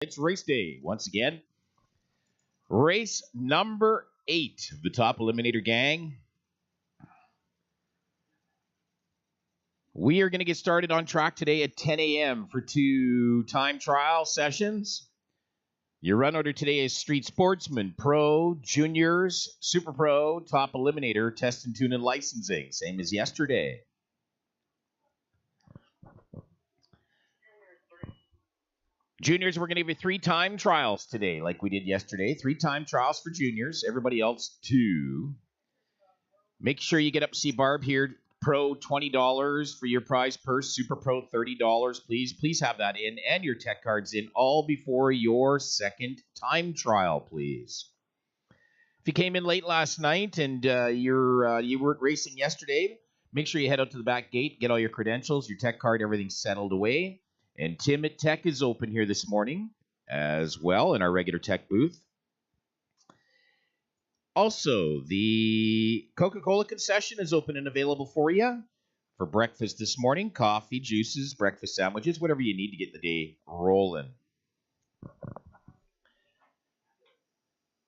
It's race day once again. Race number 8 of the top Eliminator gang. We are going to get started on track today at 10 a.m. for 2 time trial sessions. Your run order today is Street Sportsman, Pro, Juniors, Super Pro, Top Eliminator, Test and Tune and Licensing. Same as yesterday. Juniors, we're going to give you 3 time trials today, like we did yesterday. 3 time trials for juniors. Everybody else, 2. Make sure you get up to see Barb here. Pro, $20 for your prize purse. Super Pro, $30. Please have that in, and your tech cards in, all before your second time trial, please. If you came in late last night and you weren't racing yesterday, make sure you head out to the back gate, get all your credentials, your tech card, everything settled away. And Tim at Tech is open here this morning as well in our regular Tech booth. Also, the Coca-Cola concession is open and available for you for breakfast this morning. Coffee, juices, breakfast sandwiches, whatever you need to get the day rolling.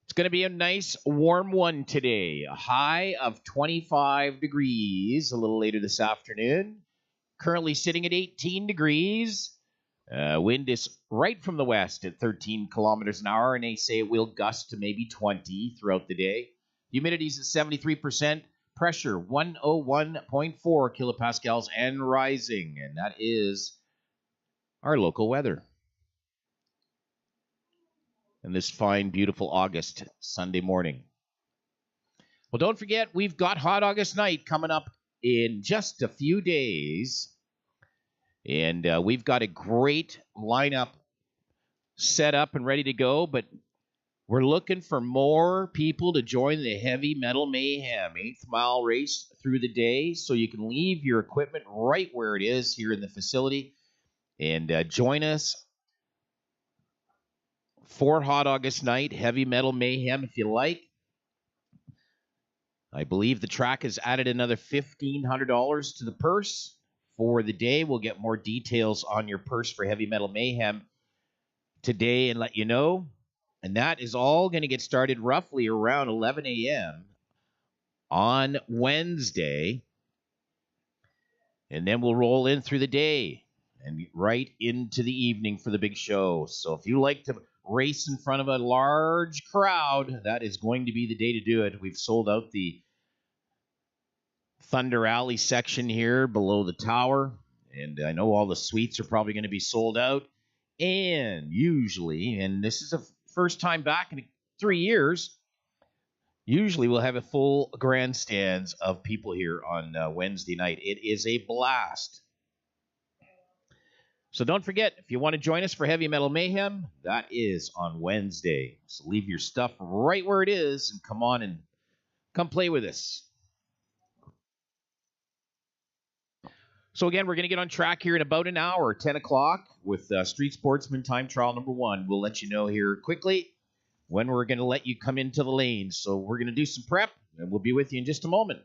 It's going to be a nice warm one today. A high of 25 degrees a little later this afternoon. Currently sitting at 18 degrees. Wind is right from the west at 13 kilometers an hour, and they say it will gust to maybe 20 throughout the day. Humidity is at 73%. Pressure, 101.4 kilopascals and rising. And that is our local weather. And this fine, beautiful August Sunday morning. Well, don't forget, we've got Hot August Night coming up in just a few days. And we've got a great lineup set up and ready to go, but we're looking for more people to join the Heavy Metal Mayhem 8th mile race through the day, so you can leave your equipment right where it is here in the facility and join us for Hot August Night, Heavy Metal Mayhem if you like. I believe the track has added another $1,500 to the purse for the day. We'll get more details on your purse for Heavy Metal Mayhem today and let you know. And that is all going to get started roughly around 11 a.m. on Wednesday. And then we'll roll in through the day and right into the evening for the big show. So if you like to race in front of a large crowd, that is going to be the day to do it. We've sold out the Thunder Alley section here below the tower, and I know all the suites are probably going to be sold out. And usually, and this is the first time back in 3 years, usually we'll have a full grandstands of people here on Wednesday night. It is a blast. So don't forget, if you want to join us for Heavy Metal Mayhem, that is on Wednesday. So leave your stuff right where it is and come on and come play with us. So again, we're going to get on track here in about an hour, 10 o'clock, with Street Sportsman time trial number 1. We'll let you know here quickly when we're going to let you come into the lanes. So we're going to do some prep, and we'll be with you in just a moment.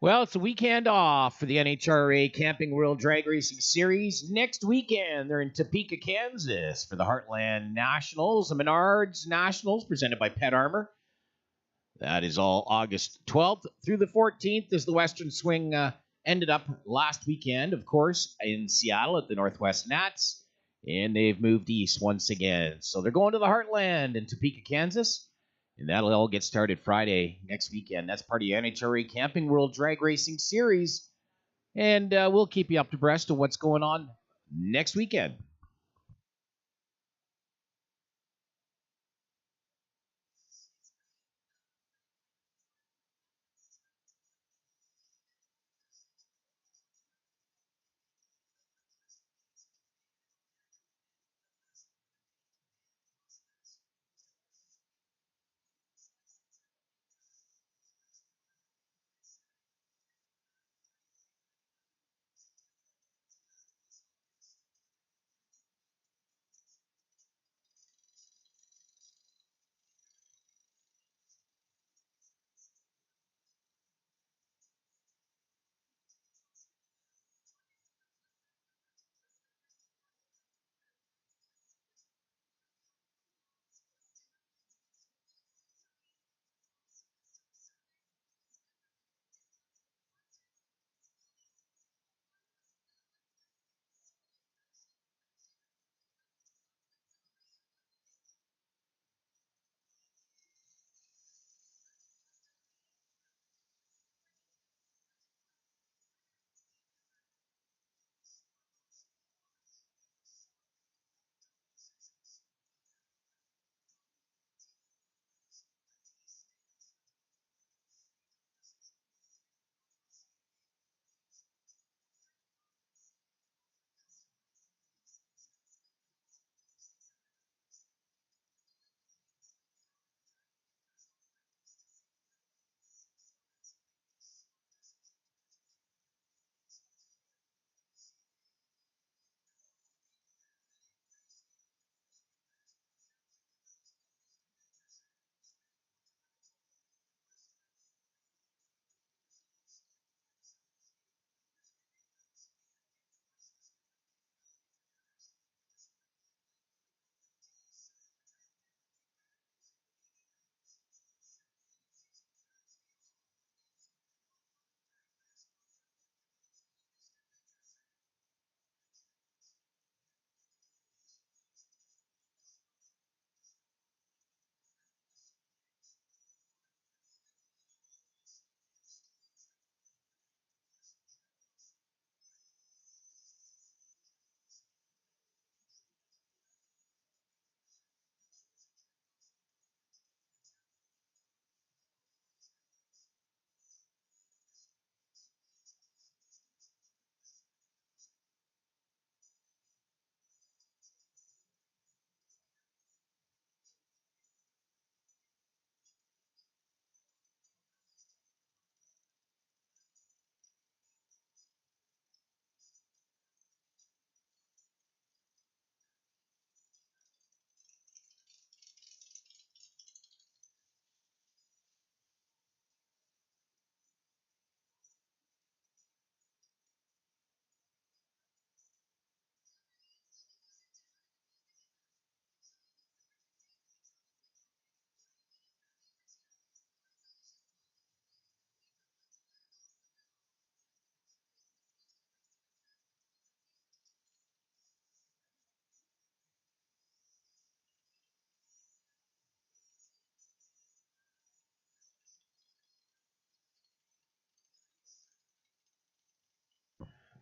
Well, it's a weekend off for the NHRA Camping World Drag Racing Series. Next weekend, they're in Topeka, Kansas for the Heartland Nationals, the Menards Nationals, presented by Pet Armor. That is all August 12th through the 14th as the Western Swing ended up last weekend, of course, in Seattle at the Northwest Nats. And they've moved east once again. So they're going to the Heartland in Topeka, Kansas. And that'll all get started Friday next weekend. That's part of the NHRA Camping World Drag Racing Series. And we'll keep you up to breast of what's going on next weekend.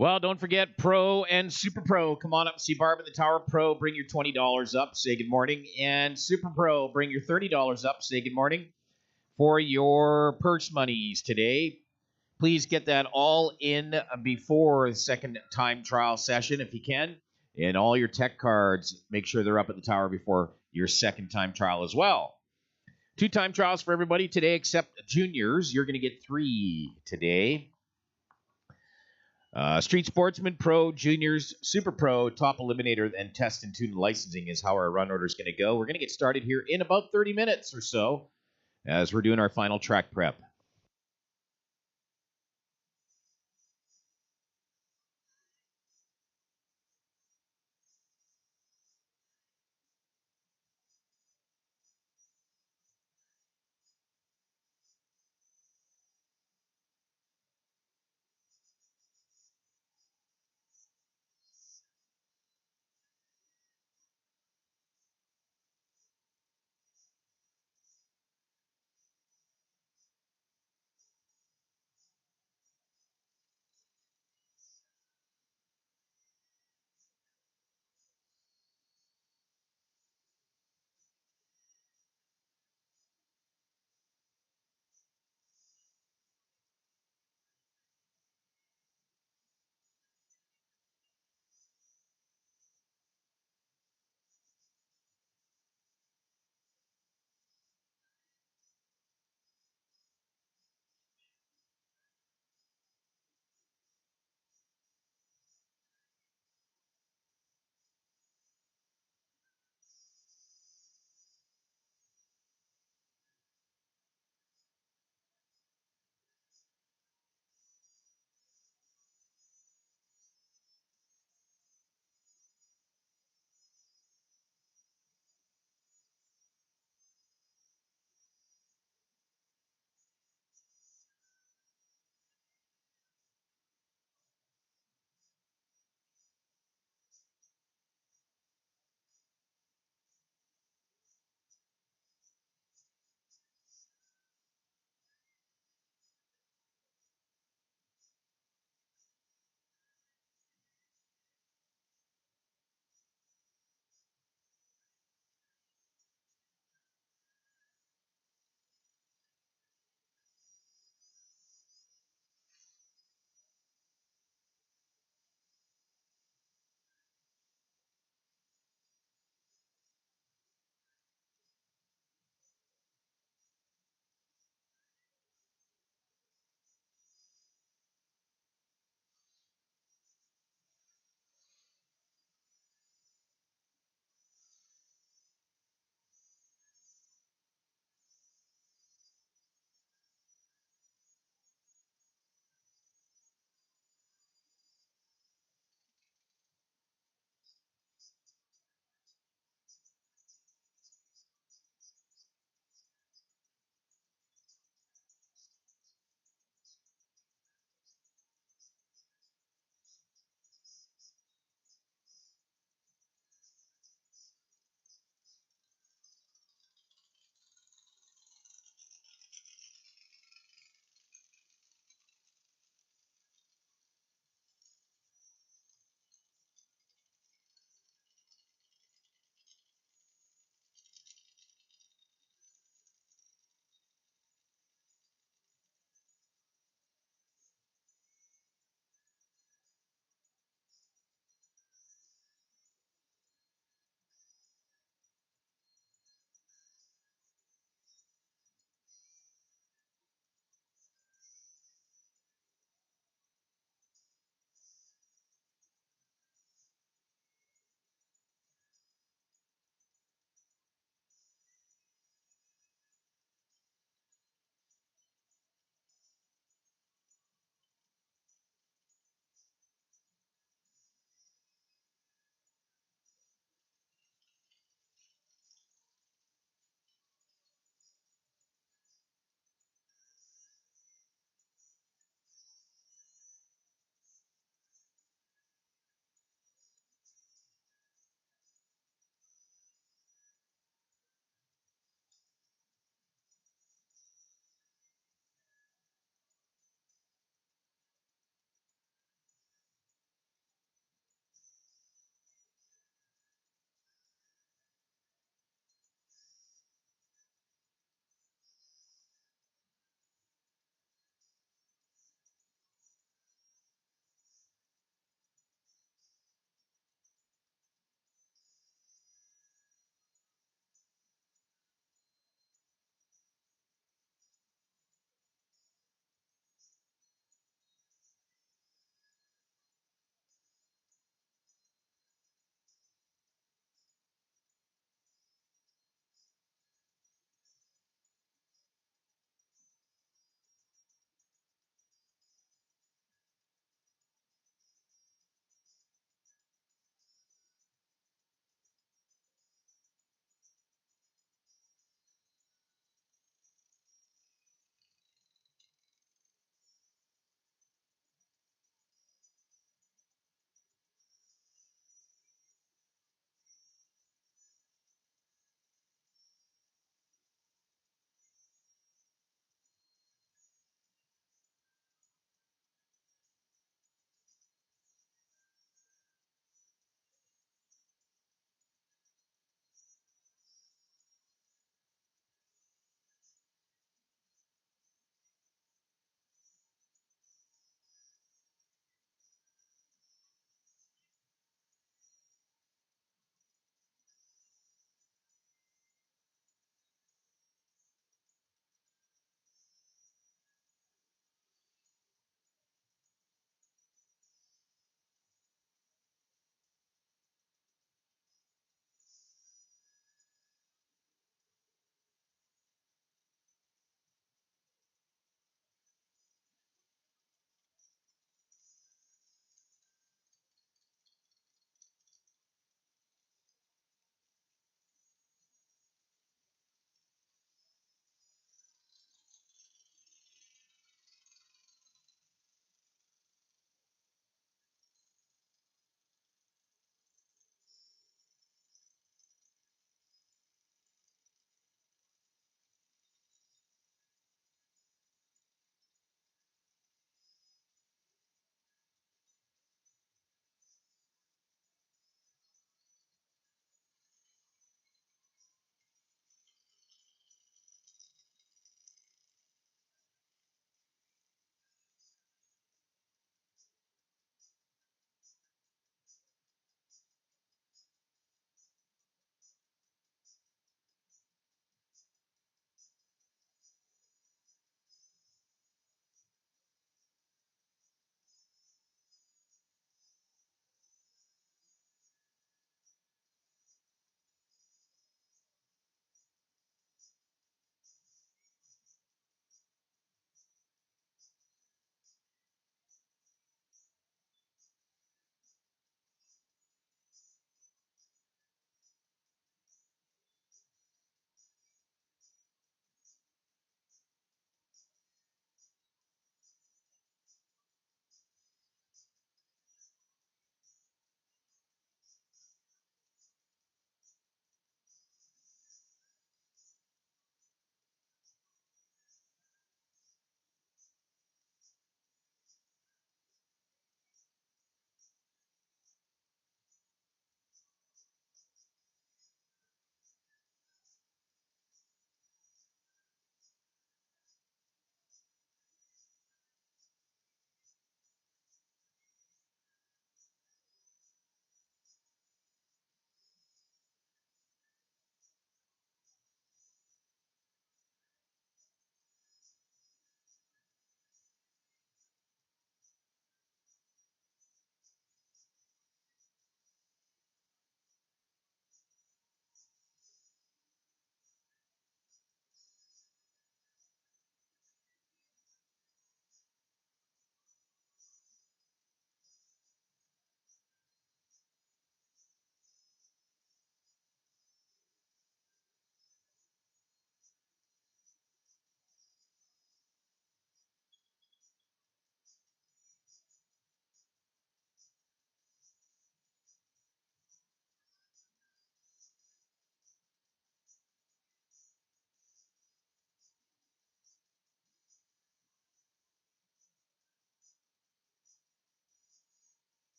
Well, don't forget Pro and Super Pro. Come on up, see Barb in the Tower. Pro, bring your $20 up, say good morning. And Super Pro, bring your $30 up, say good morning. For your purse monies today, please get that all in before the second time trial session if you can. And all your tech cards, make sure they're up at the tower before your second time trial as well. 2-time trials for everybody today except juniors. You're going to get 3 today. Street Sportsman, Pro, Juniors, Super Pro, Top Eliminator, and Test and Tune Licensing is how our run order is going to go. We're going to get started here in about 30 minutes or so as we're doing our final track prep.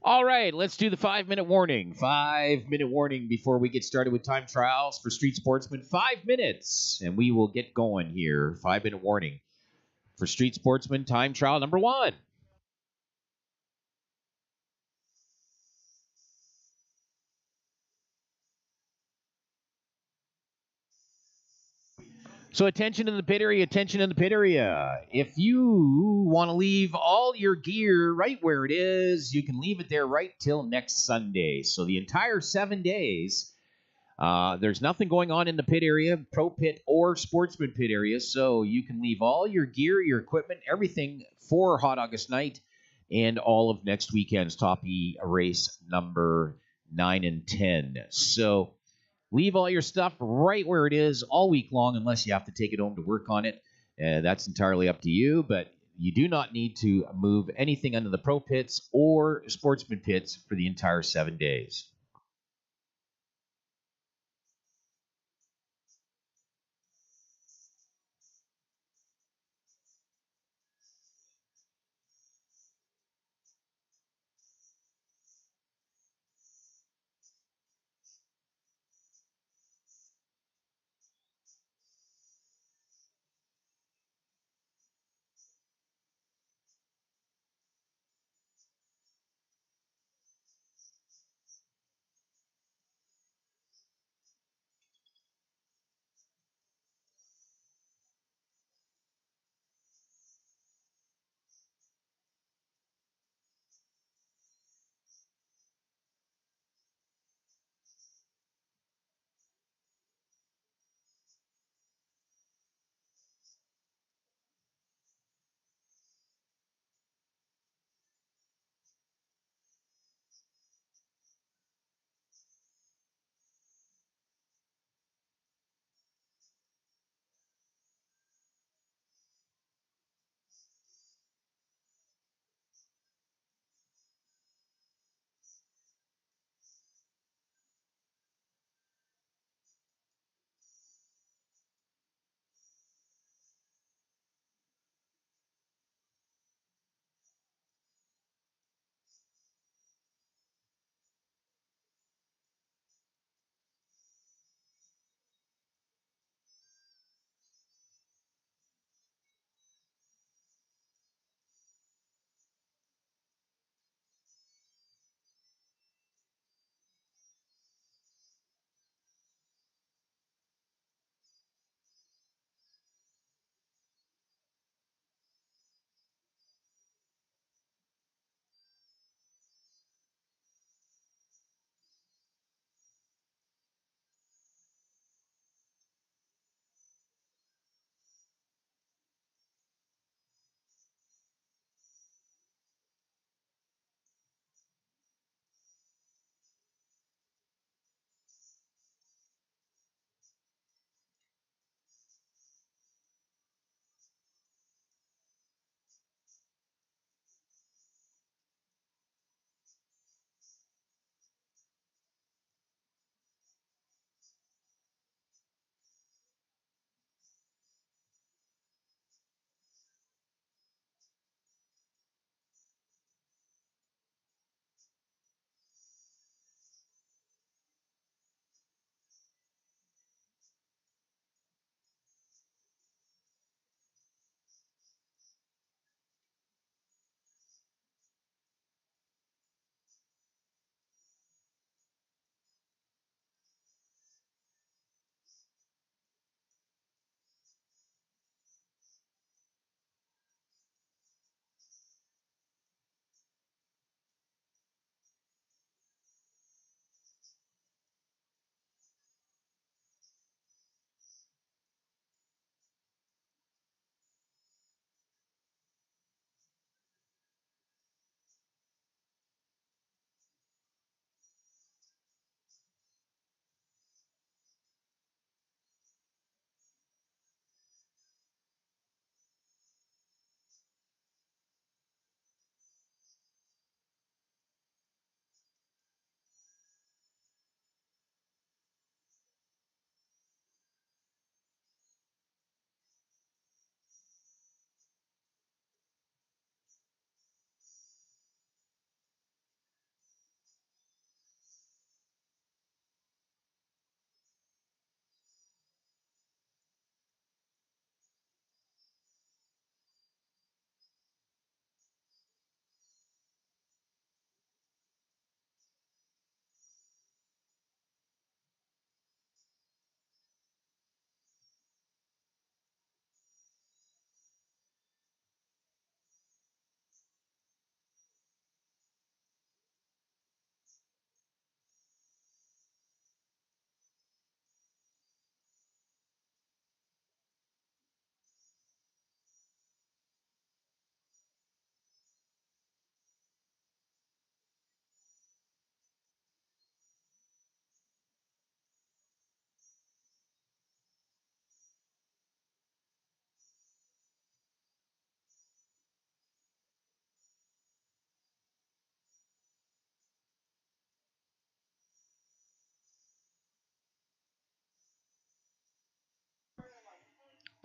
All right, let's do the 5-minute warning. 5-minute warning before we get started with time trials for Street Sportsman. 5 minutes, and we will get going here. 5-minute warning for Street Sportsman time trial number 1. So attention in the pit area, attention in the pit area. If you want to leave all your gear right where it is, you can leave it there right till next Sunday. So the entire 7 days, there's nothing going on in the pit area, pro pit or sportsman pit area. So you can leave all your gear, your equipment, everything for Hot August night and all of next weekend's Top E race number 9 and 10. So leave all your stuff right where it is all week long unless you have to take it home to work on it. That's entirely up to you, but you do not need to move anything under the pro pits or sportsman pits for the entire 7 days.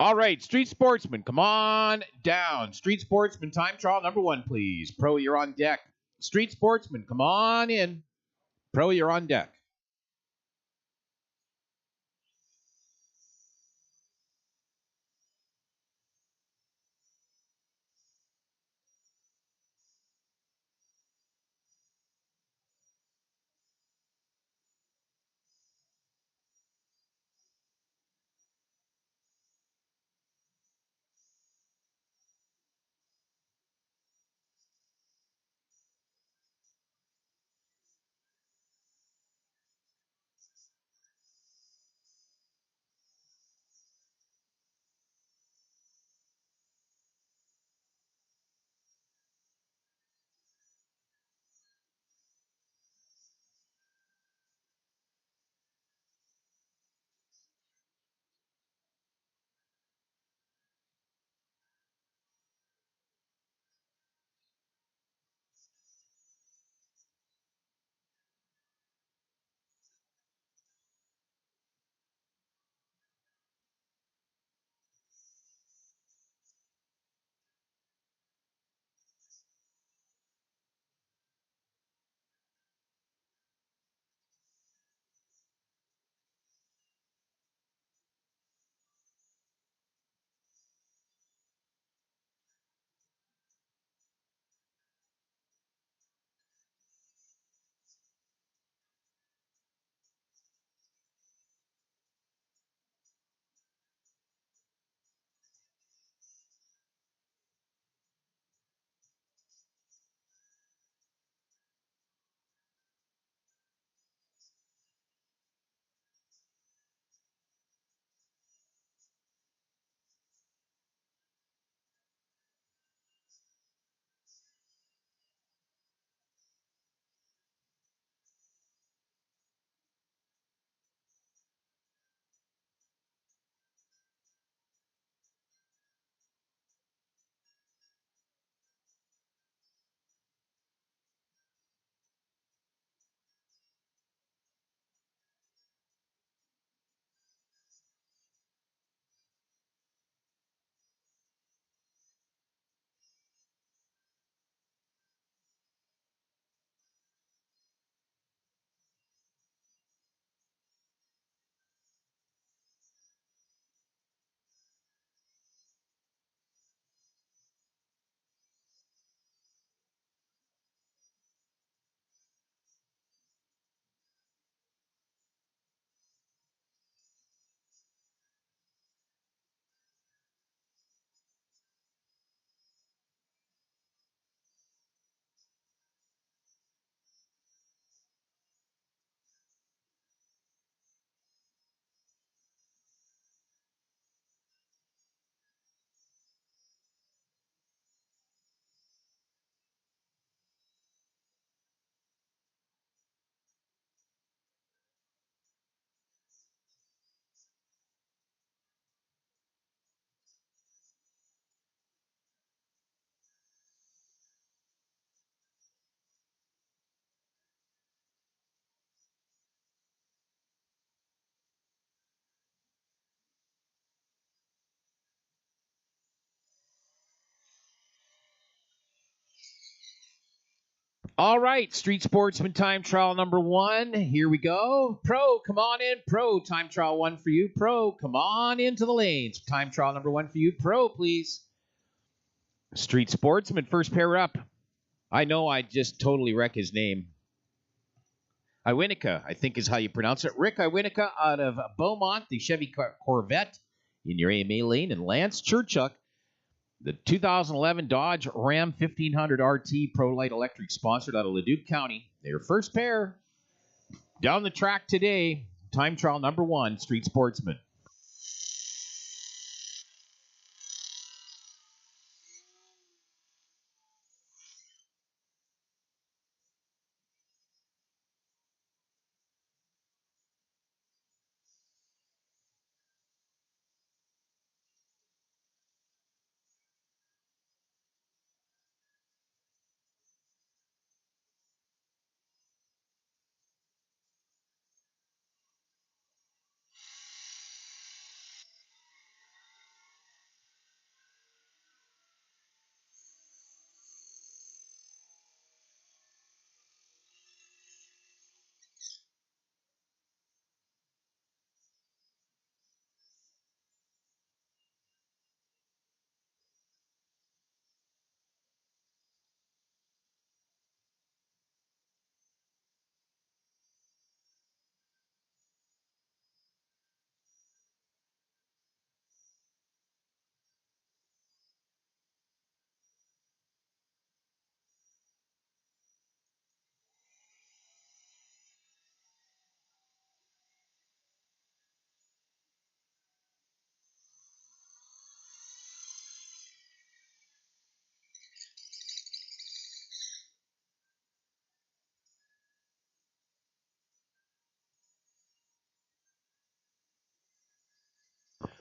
All right, Street Sportsman, come on down. Street Sportsman, time trial number 1, please. Pro, you're on deck. Street Sportsman, come on in. Pro, you're on deck. All right, Street Sportsman time trial number 1. Here we go. Pro, come on in. Pro, time trial 1 for you. Pro, come on into the lanes. Time trial number 1 for you. Pro, please. Street Sportsman, first pair up. I know I just totally wreck his name. Iwinica, I think is how you pronounce it. Rick Iwinica out of Beaumont, the Chevy Corvette in your AMA lane. And Lance Churchuk, the 2011 Dodge Ram 1500 RT Pro Light Electric, sponsored out of Leduc County. Their first pair down the track today. Time trial number 1, Street Sportsman.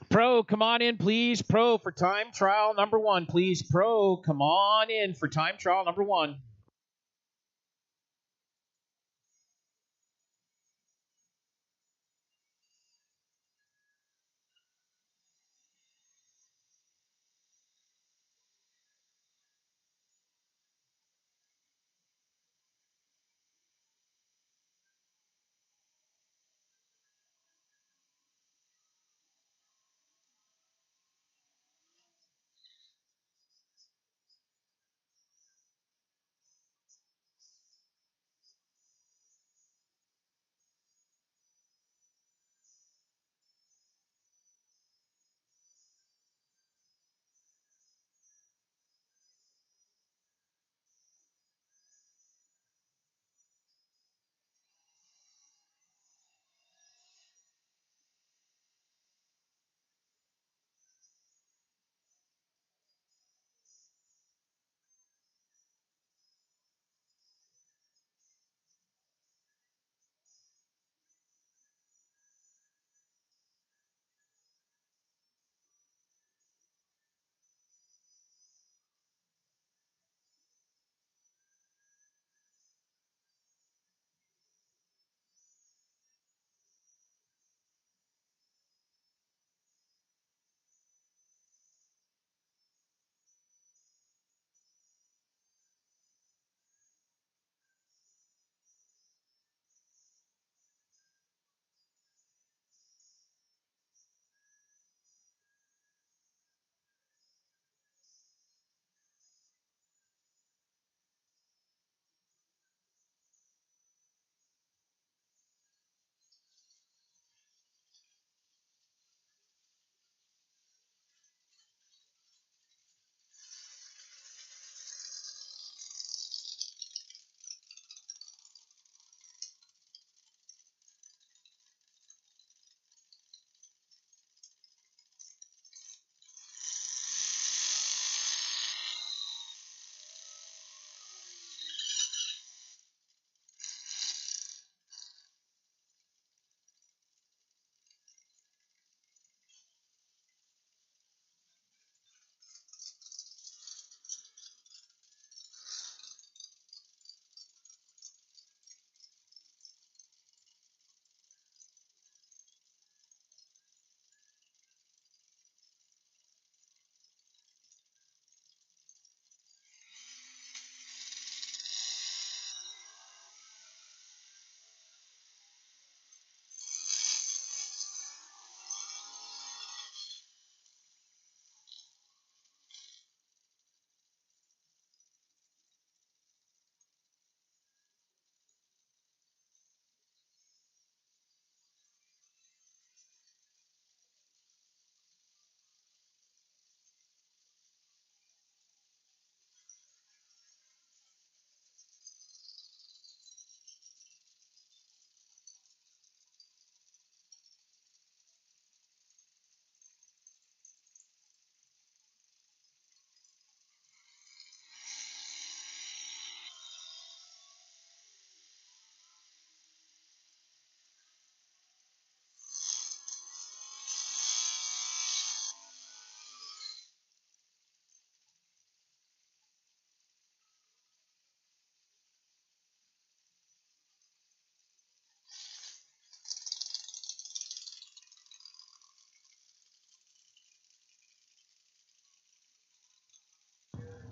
Pro, come on in, please. Pro for time trial number 1, please. Pro, come on in for time trial number 1.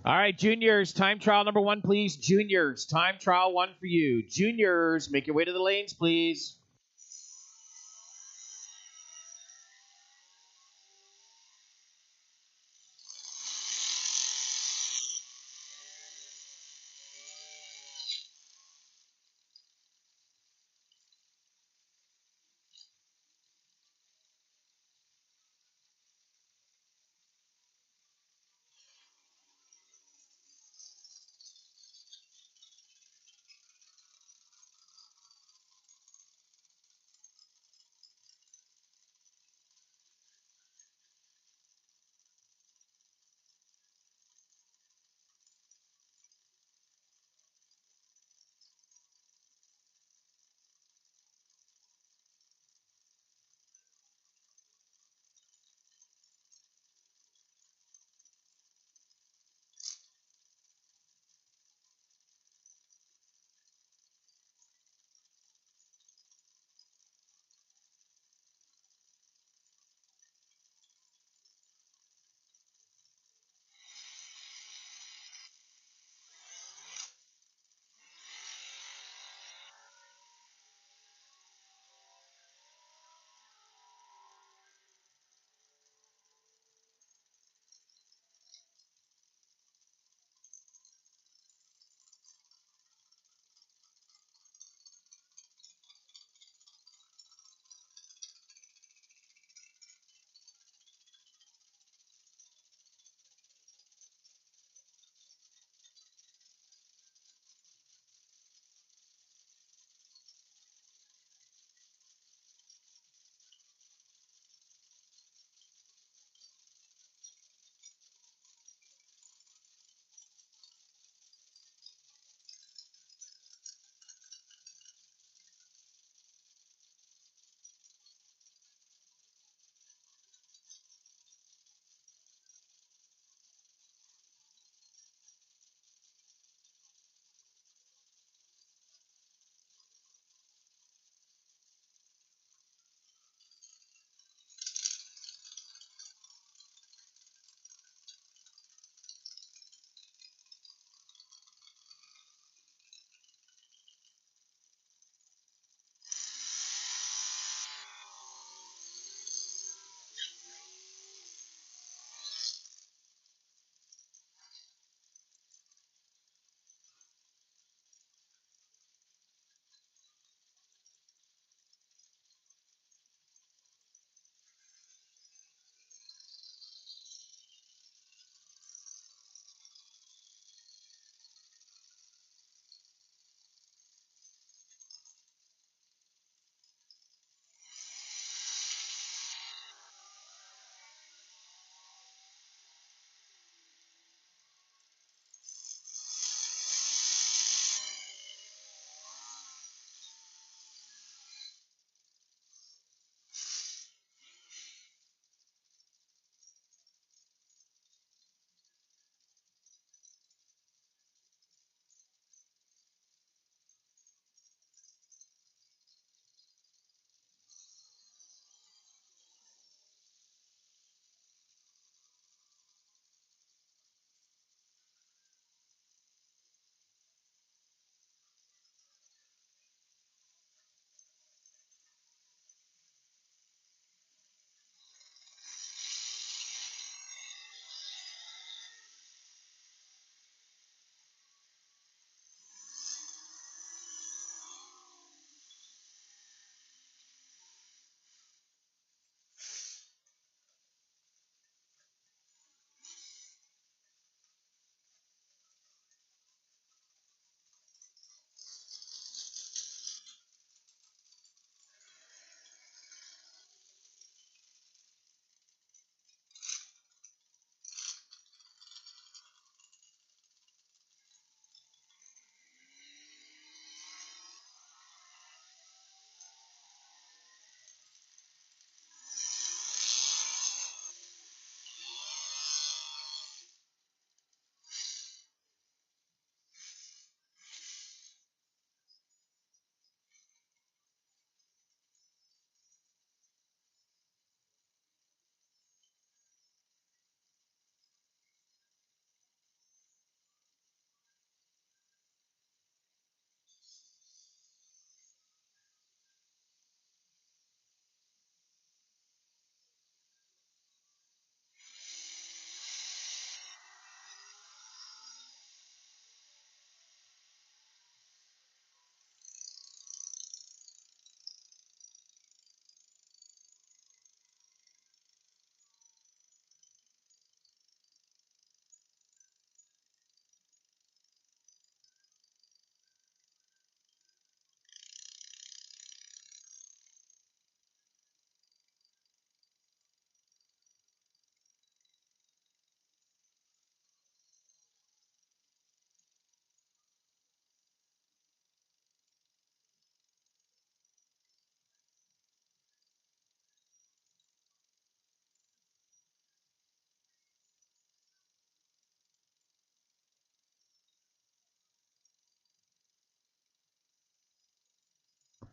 All right, juniors, time trial number 1, please. Juniors, time trial 1 for you. Juniors, make your way to the lanes, please.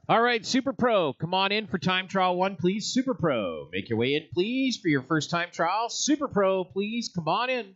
All right, Super Pro, come on in for time trial 1, please. Super Pro, make your way in, please, for your first time trial. Super Pro, please, come on in.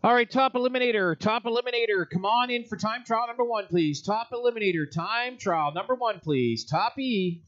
All right, top eliminator. Come on in for time trial number 1, please. Top eliminator, time trial number 1, please. Top E.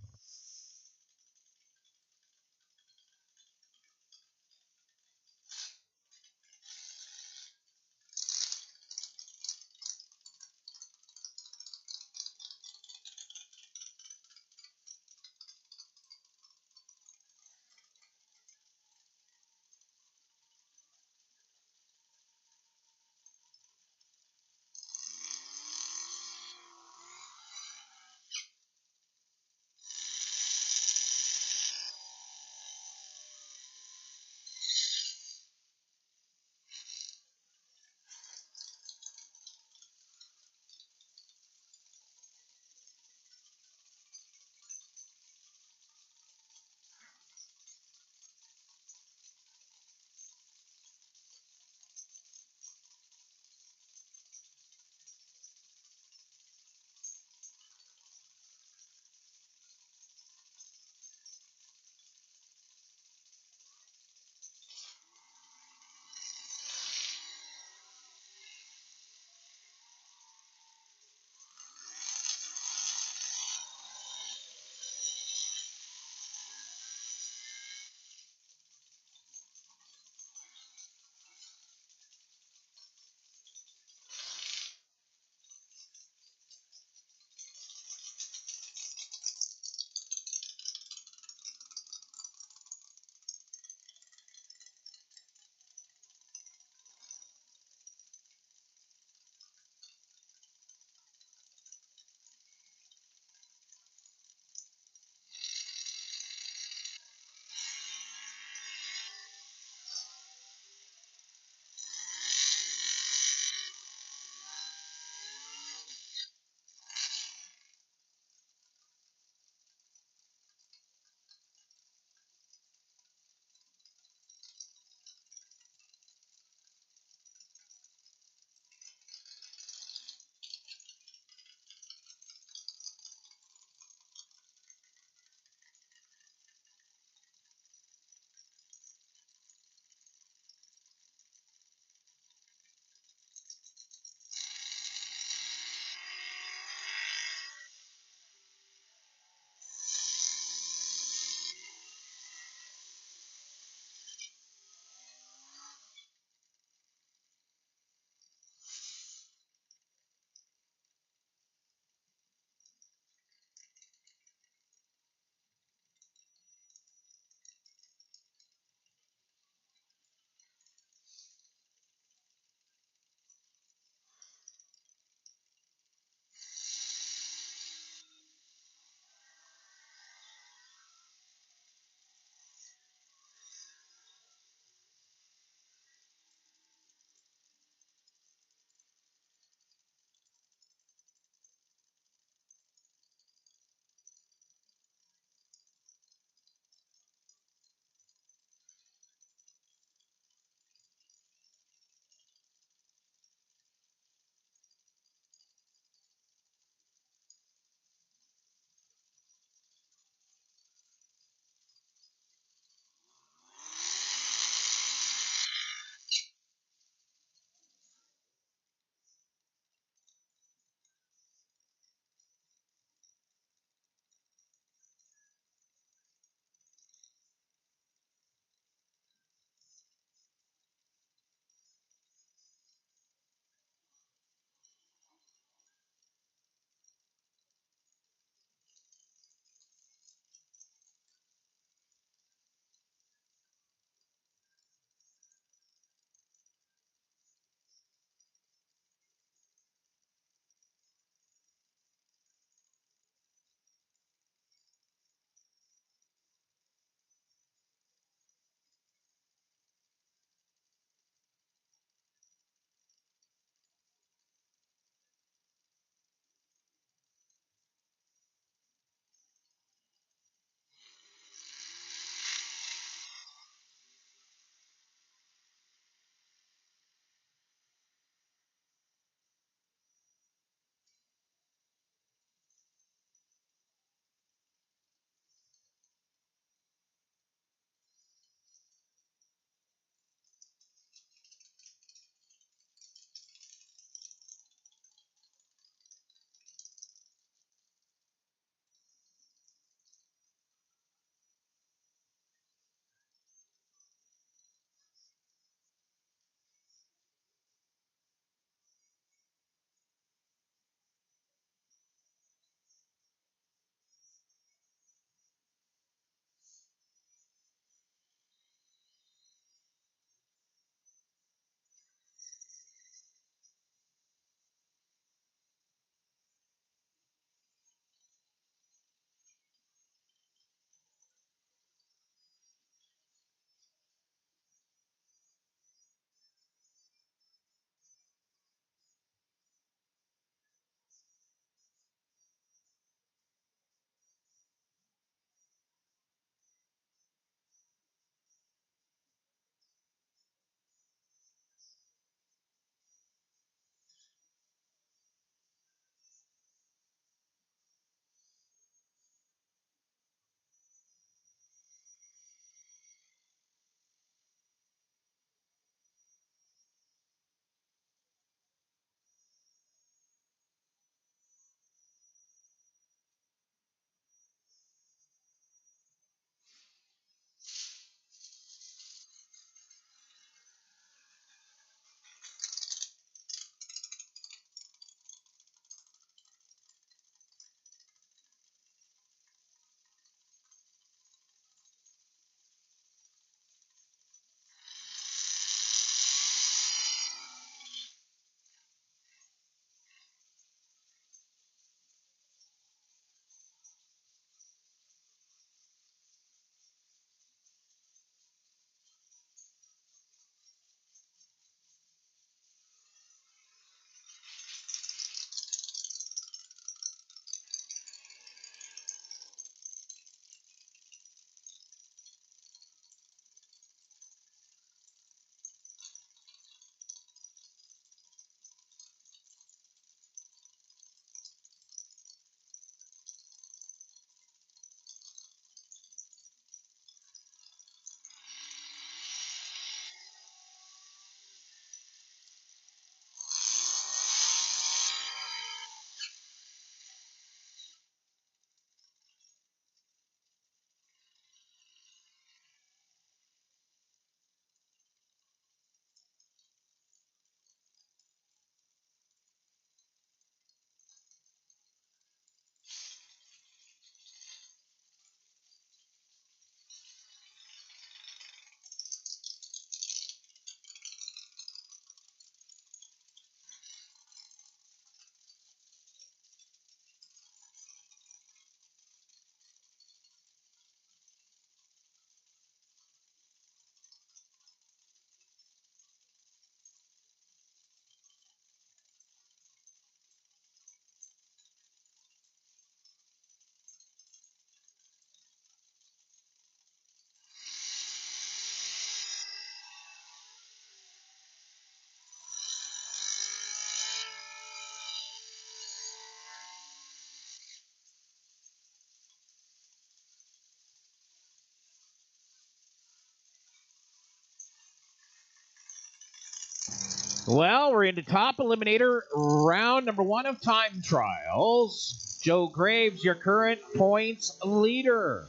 Well, we're into top eliminator round number 1 of time trials. Joe Graves, your current points leader.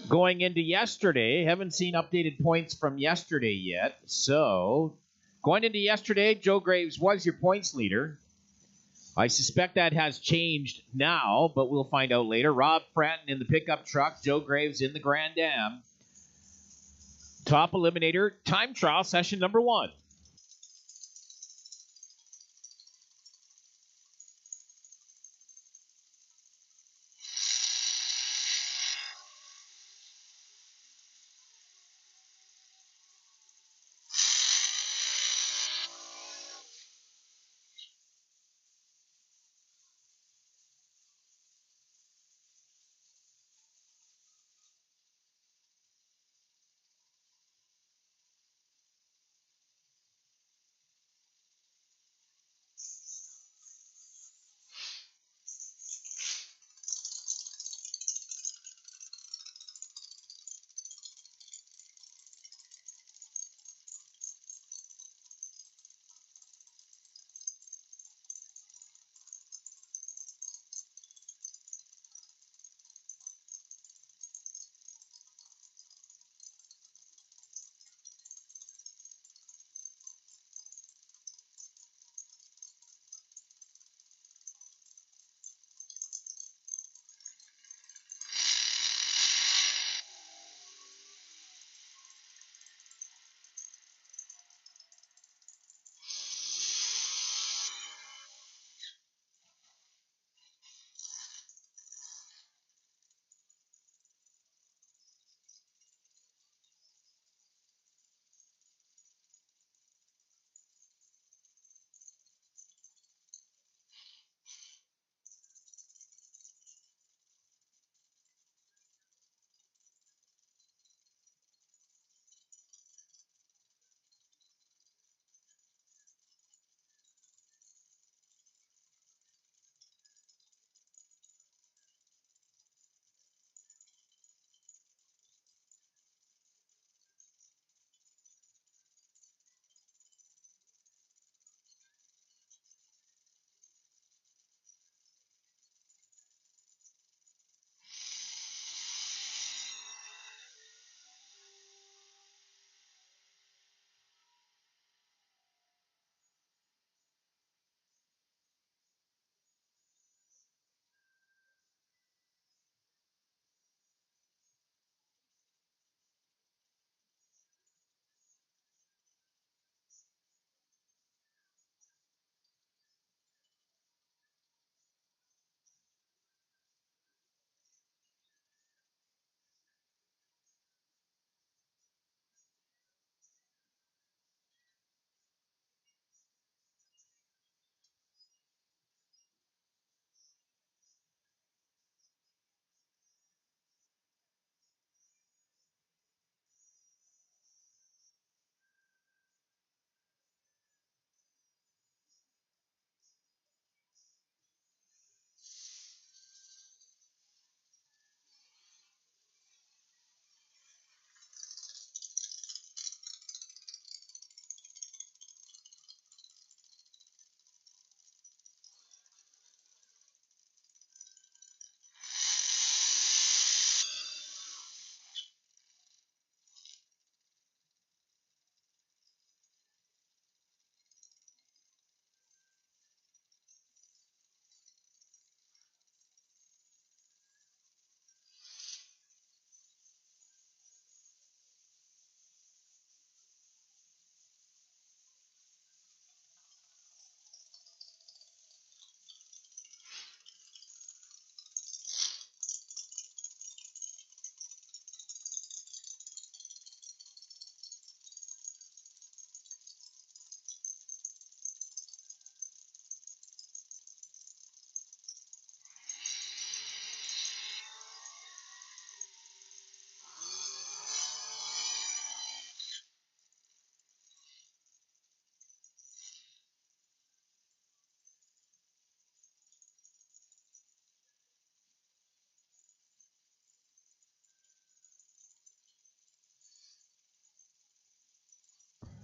Going into yesterday, haven't seen updated points from yesterday yet. So, going into yesterday, Joe Graves was your points leader. I suspect that has changed now, but we'll find out later. Rob Fratton in the pickup truck, Joe Graves in the Grand Am. Top eliminator time trial session number 1.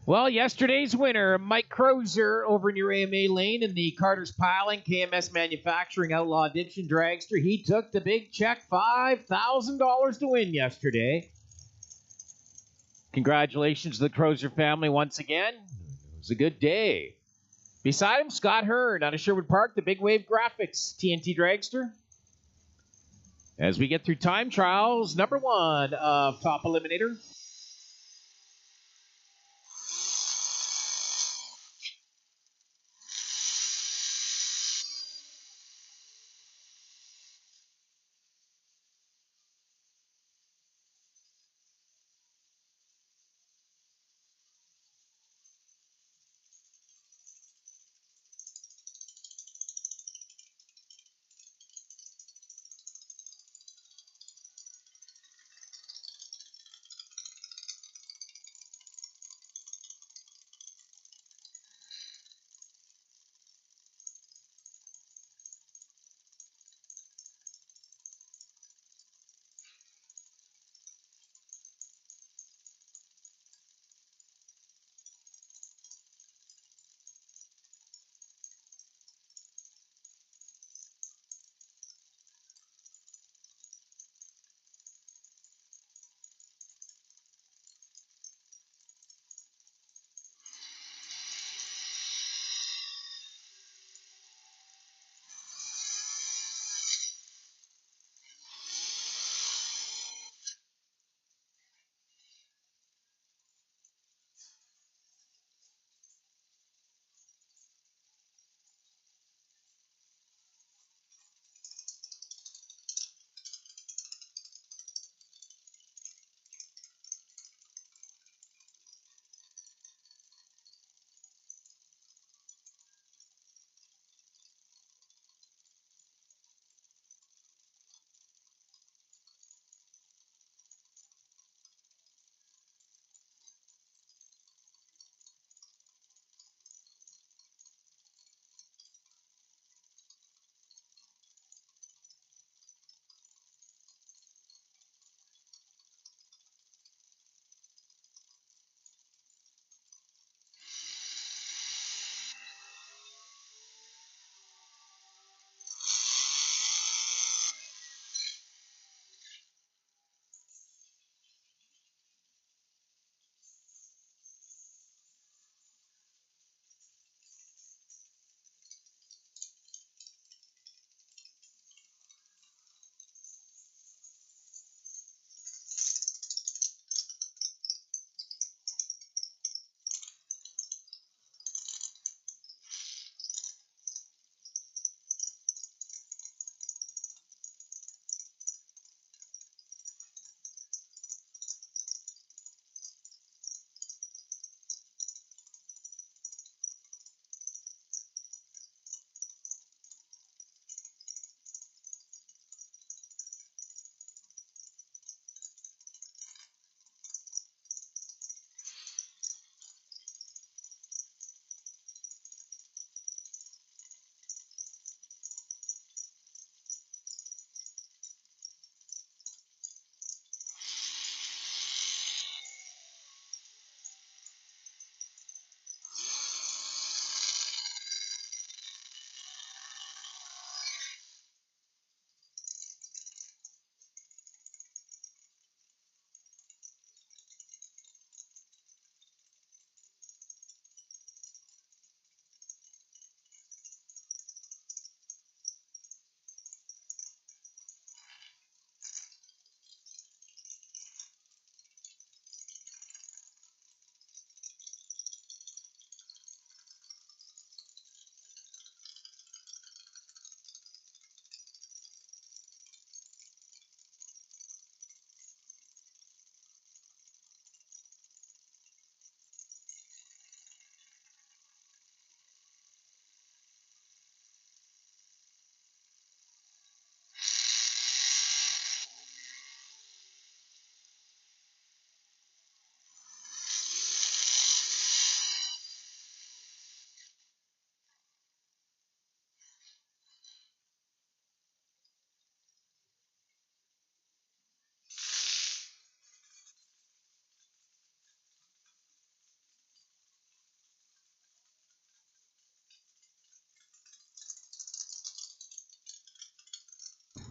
Well, yesterday's winner, Mike Crozer over near AMA Lane in the Carter's Piling KMS Manufacturing Outlaw Addiction Dragster. He took the big check, $5,000 to win yesterday. Congratulations to the Crozer family once again. It was a good day. Beside him, Scott Hurd out of Sherwood Park, the Big Wave Graphics TNT Dragster. As we get through time trials, number 1 of Top Eliminator.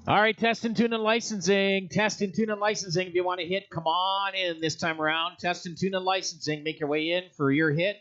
All right, test and tune and licensing. Test and tune and licensing. If you want to hit, come on in this time around. Test and tune and licensing. Make your way in for your hit.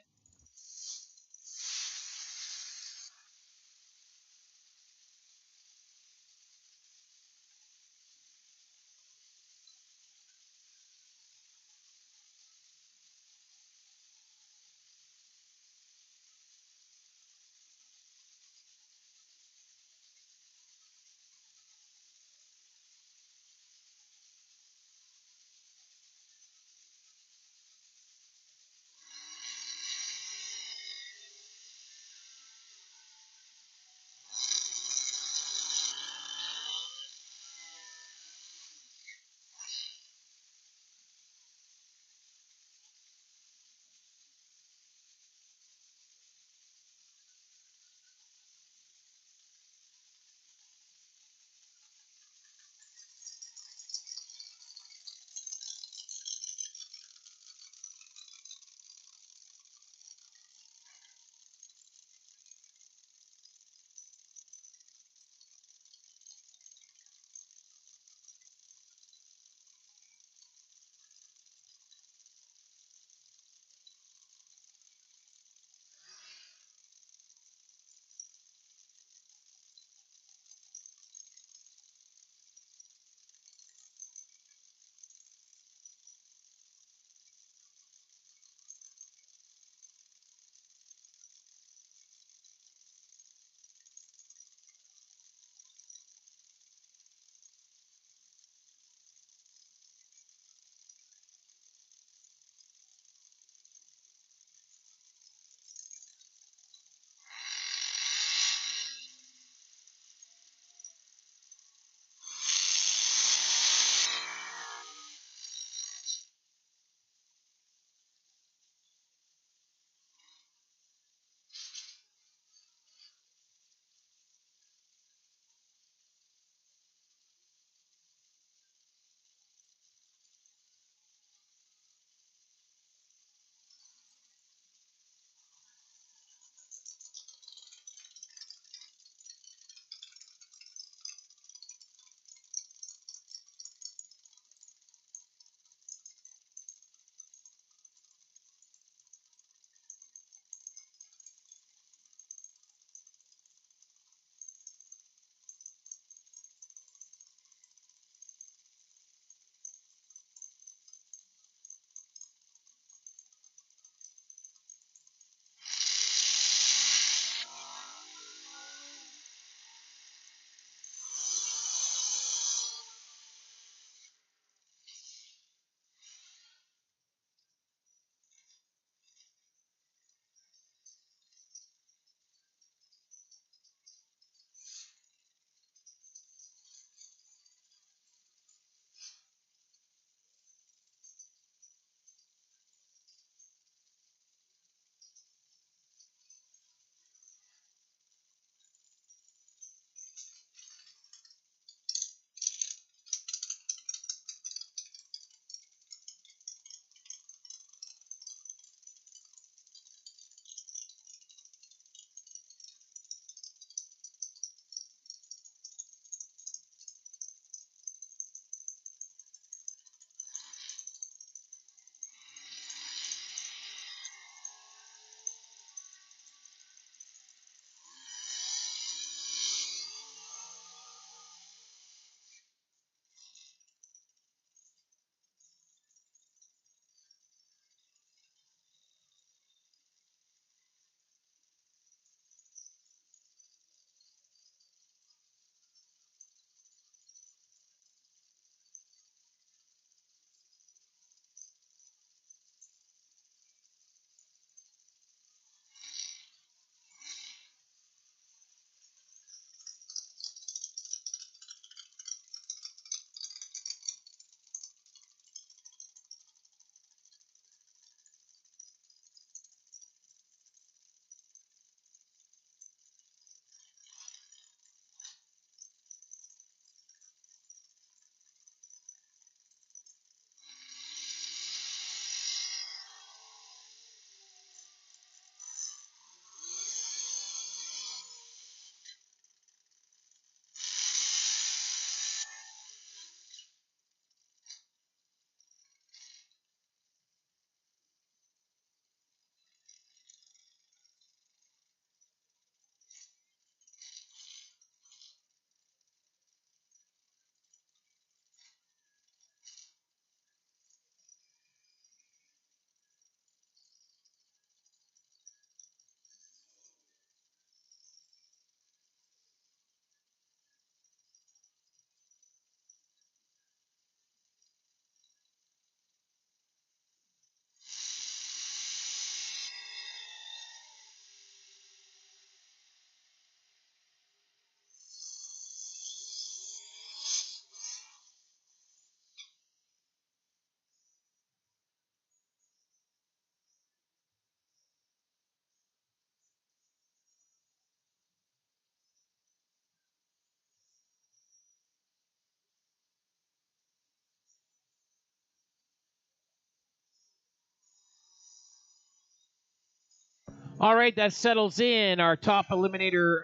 All right, that settles in our top eliminator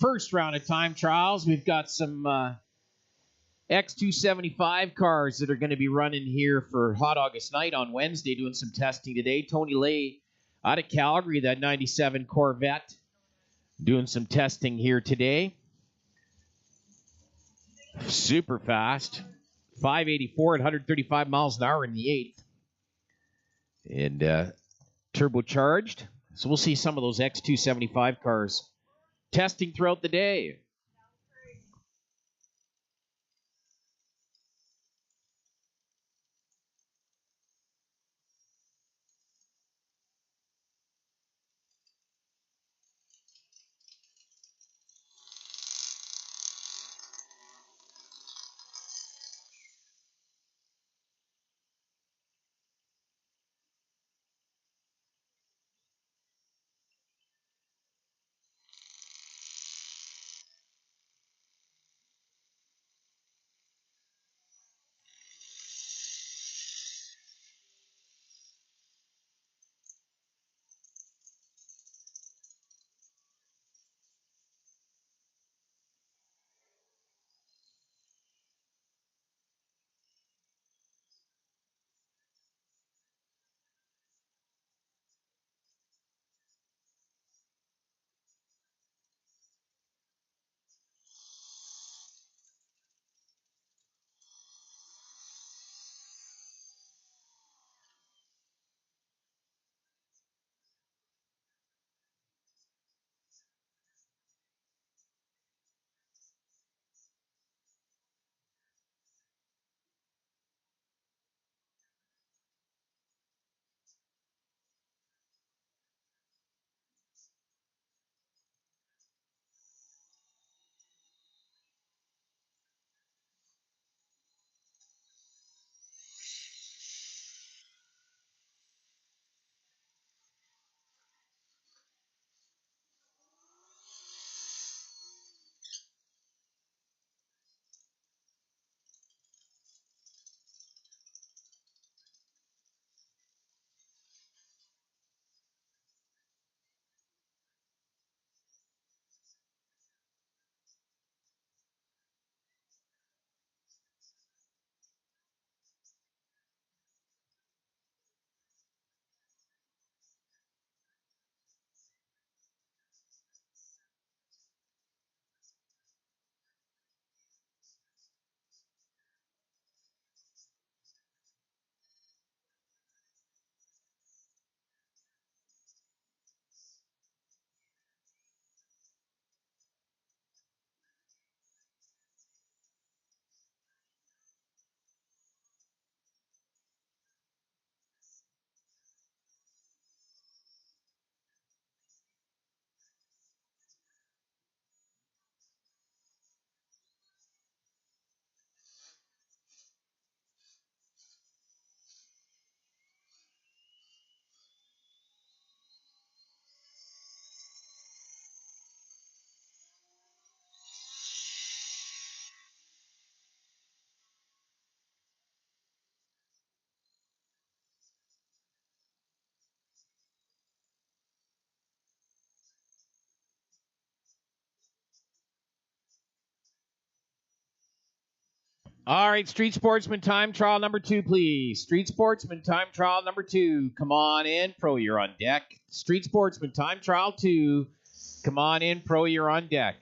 first round of time trials. We've got some X275 cars that are going to be running here for Hot August night on Wednesday, doing some testing today. Tony Lay out of Calgary, that 97 Corvette, doing some testing here today. Super fast. 584 at 135 miles an hour in the 8th. And turbocharged. So we'll see some of those X275 cars testing throughout the day. All right, Street Sportsman time trial number 2, please. Street Sportsman time trial number 2. Come on in, Pro, you're on deck. Street Sportsman time trial 2. Come on in, Pro, you're on deck.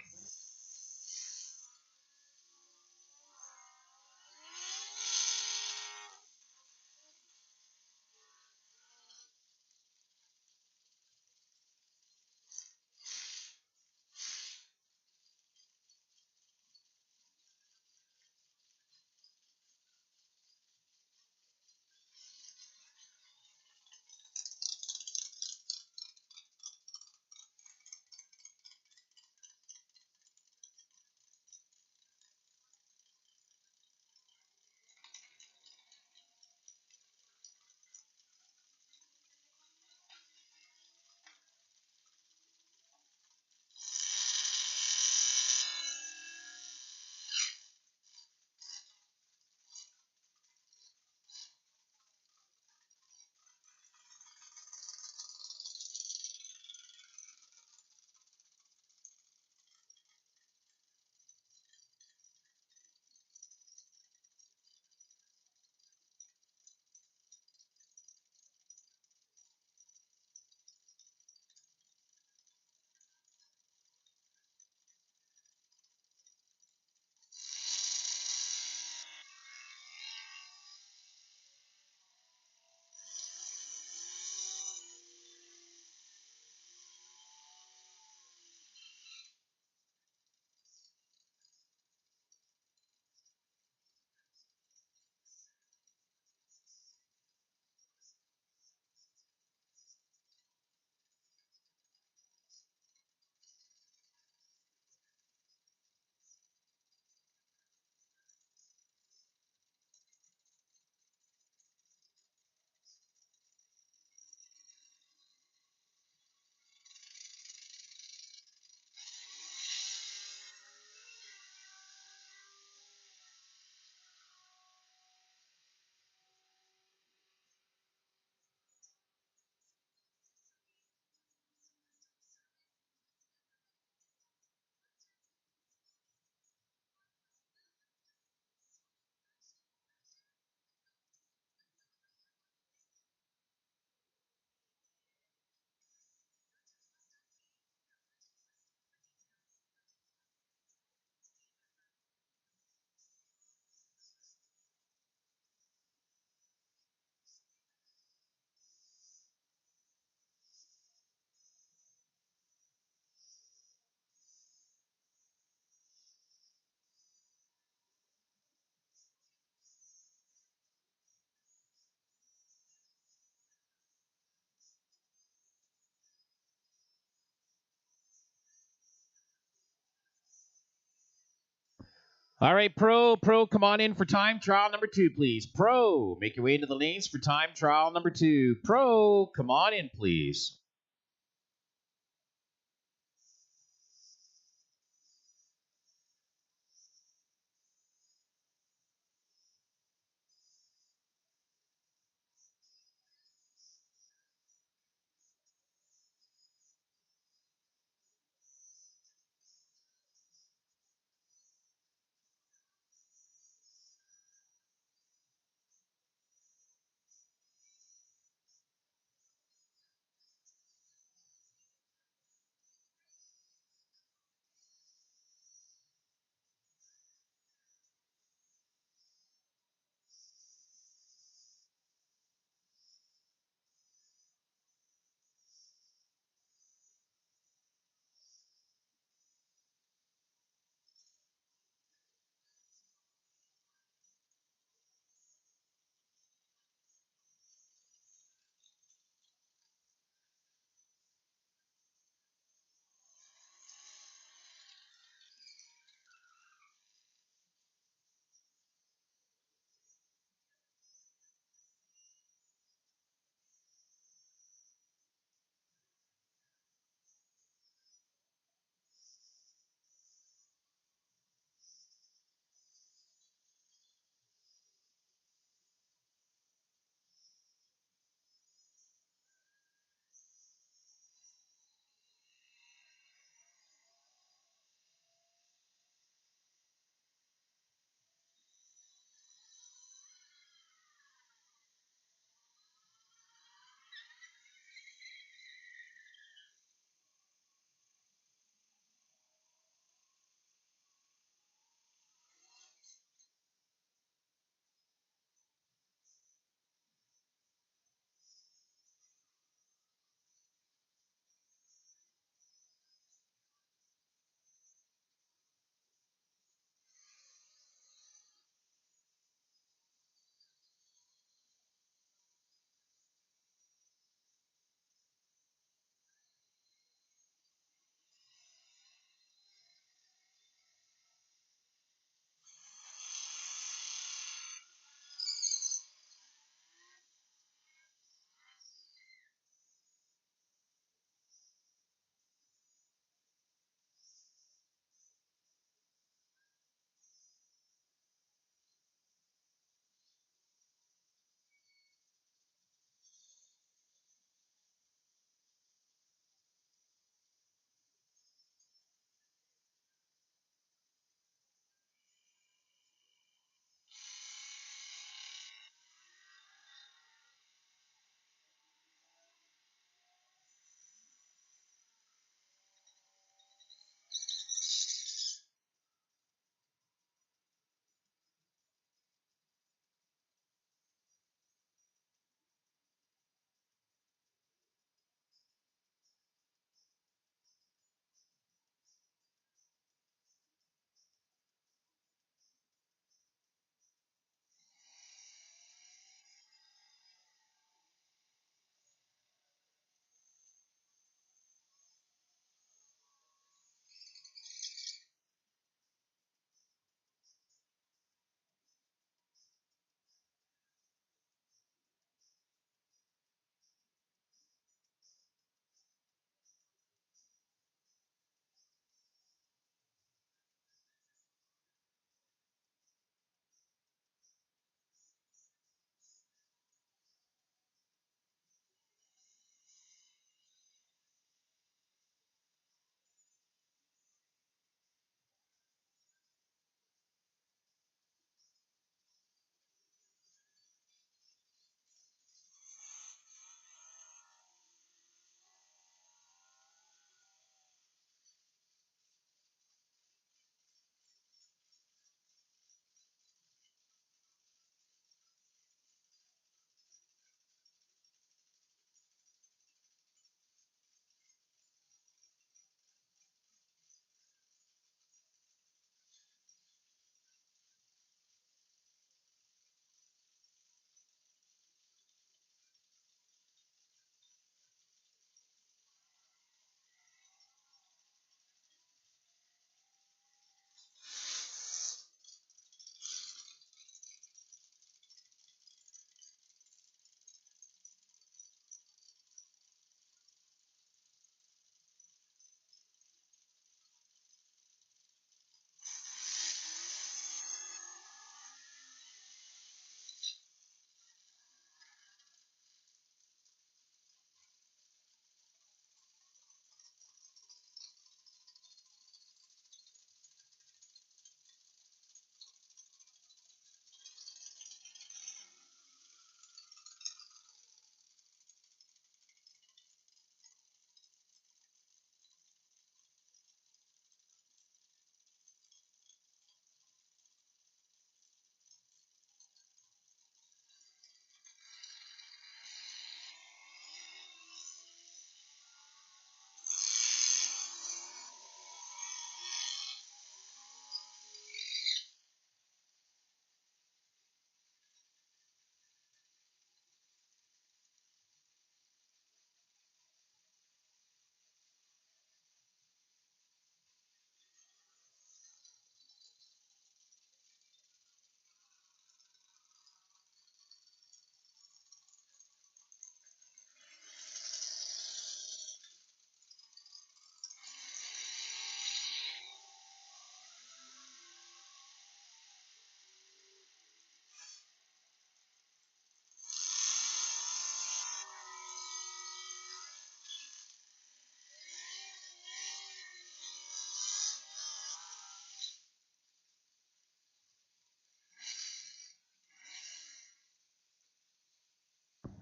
All right, Pro, come on in for time trial number 2, please. Pro, make your way into the lanes for time trial number 2. Pro, come on in, please.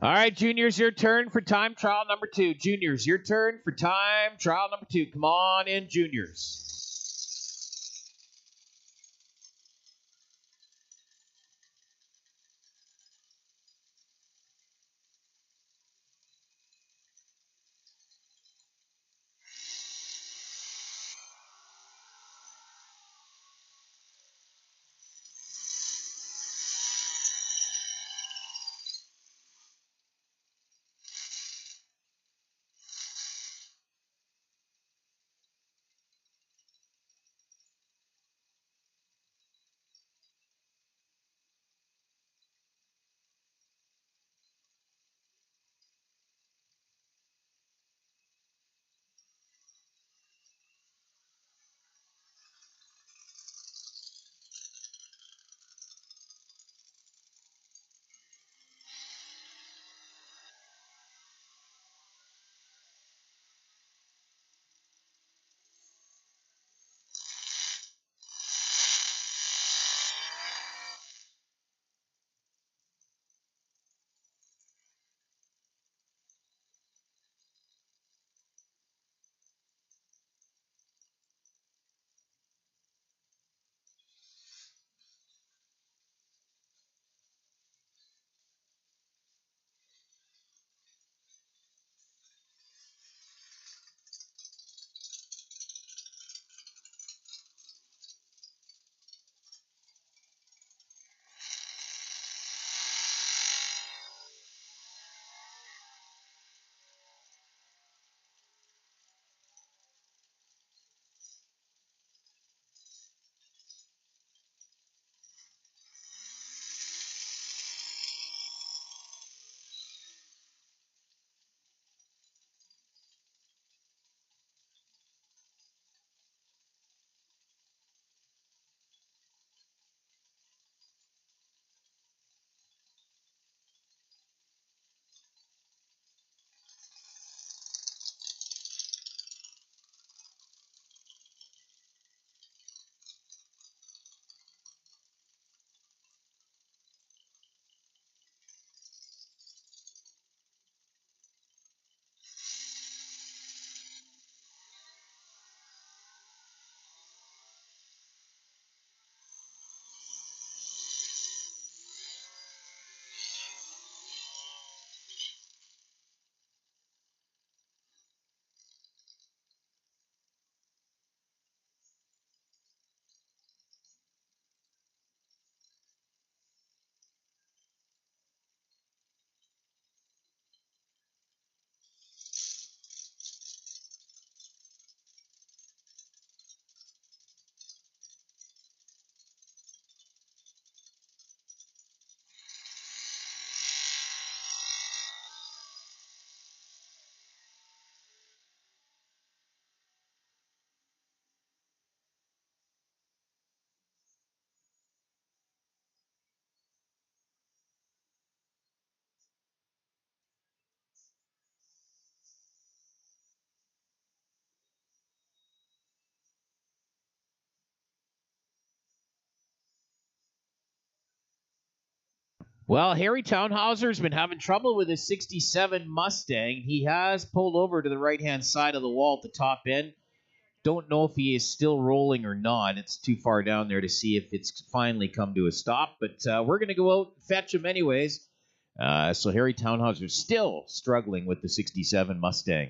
All right, juniors, your turn for time trial number 2. Juniors, your turn for time trial number 2. Come on in, juniors. Well, Harry Townhauser's been having trouble with his 67 Mustang. He has pulled over to the right-hand side of the wall at the top end. Don't know if he is still rolling or not. It's too far down there to see if it's finally come to a stop. But we're going to go out and fetch him anyways. So Harry Townhauser's still struggling with the 67 Mustang.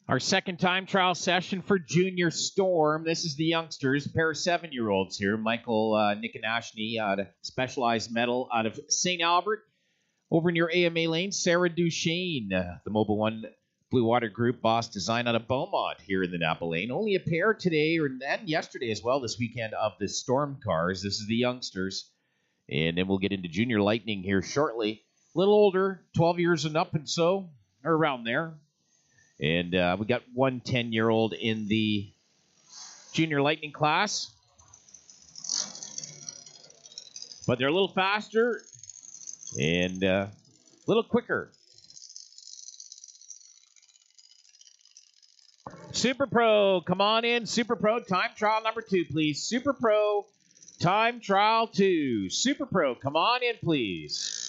Our second time trial session for Junior Storm. This is the youngsters, a pair of 7-year-olds here. Michael Nick and Ashney out of Specialized Metal out of St. Albert. Over near AMA Lane, Sarah Duchesne, the Mobile One Blue Water Group Boss Design out of Beaumont here in the Napa Lane. Only a pair today and yesterday as well this weekend of the Storm cars. This is the youngsters. And then we'll get into Junior Lightning here shortly. A little older, 12 years and up and so, or around there. And we got one 10-year-old in the Junior Lightning class. But they're a little faster and a little quicker. Super Pro, come on in. Super Pro, time trial number 2, please. Super Pro, time trial 2. Super Pro, come on in, please.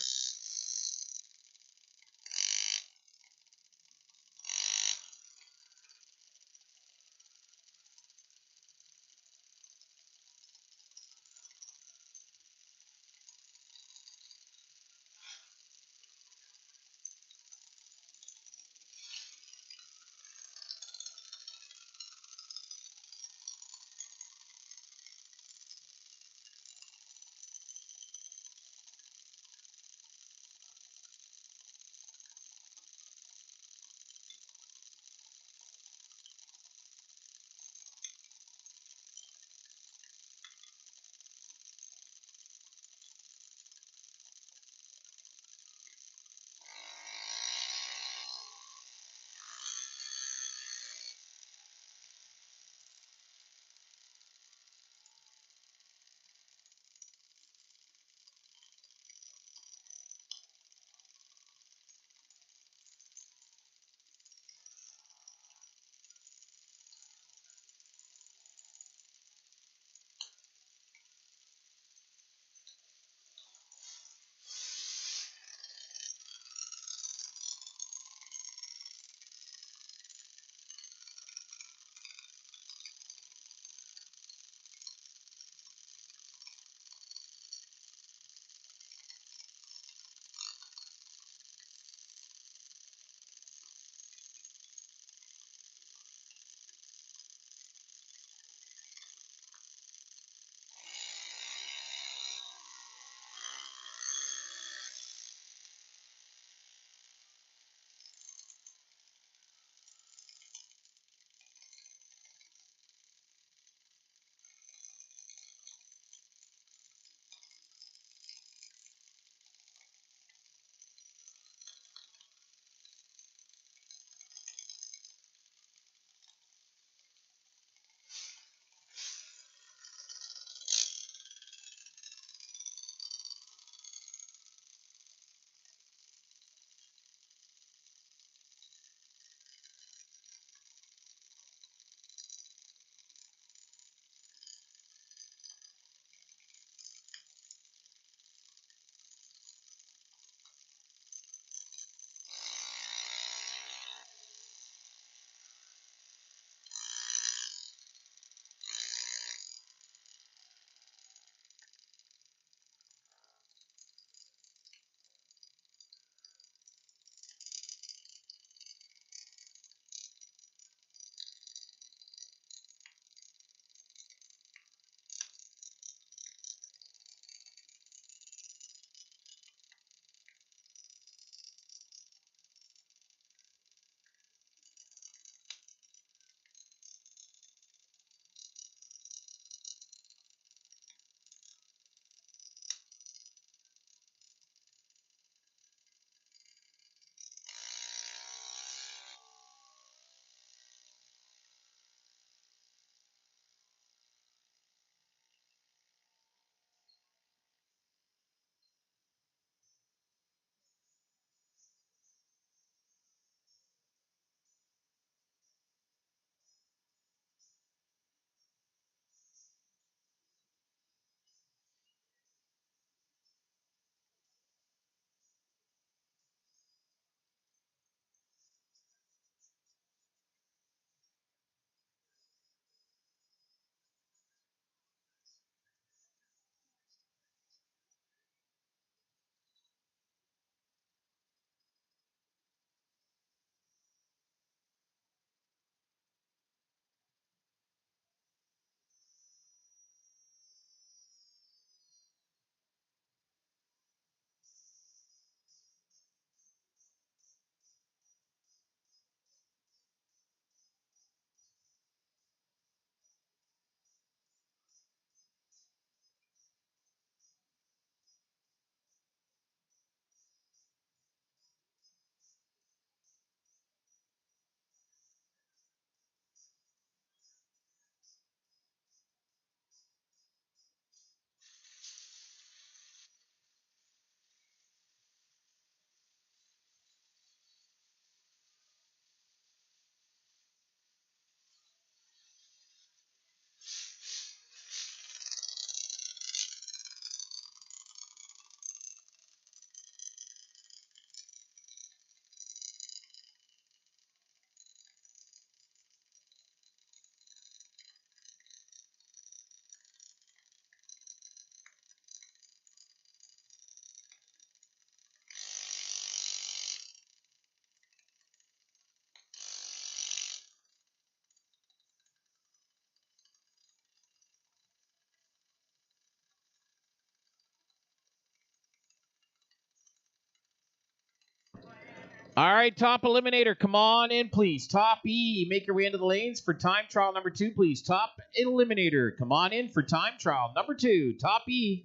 All right, top eliminator, come on in, please. Top E, make your way into the lanes for time trial number 2, please. Top eliminator, come on in for time trial number 2. Top E.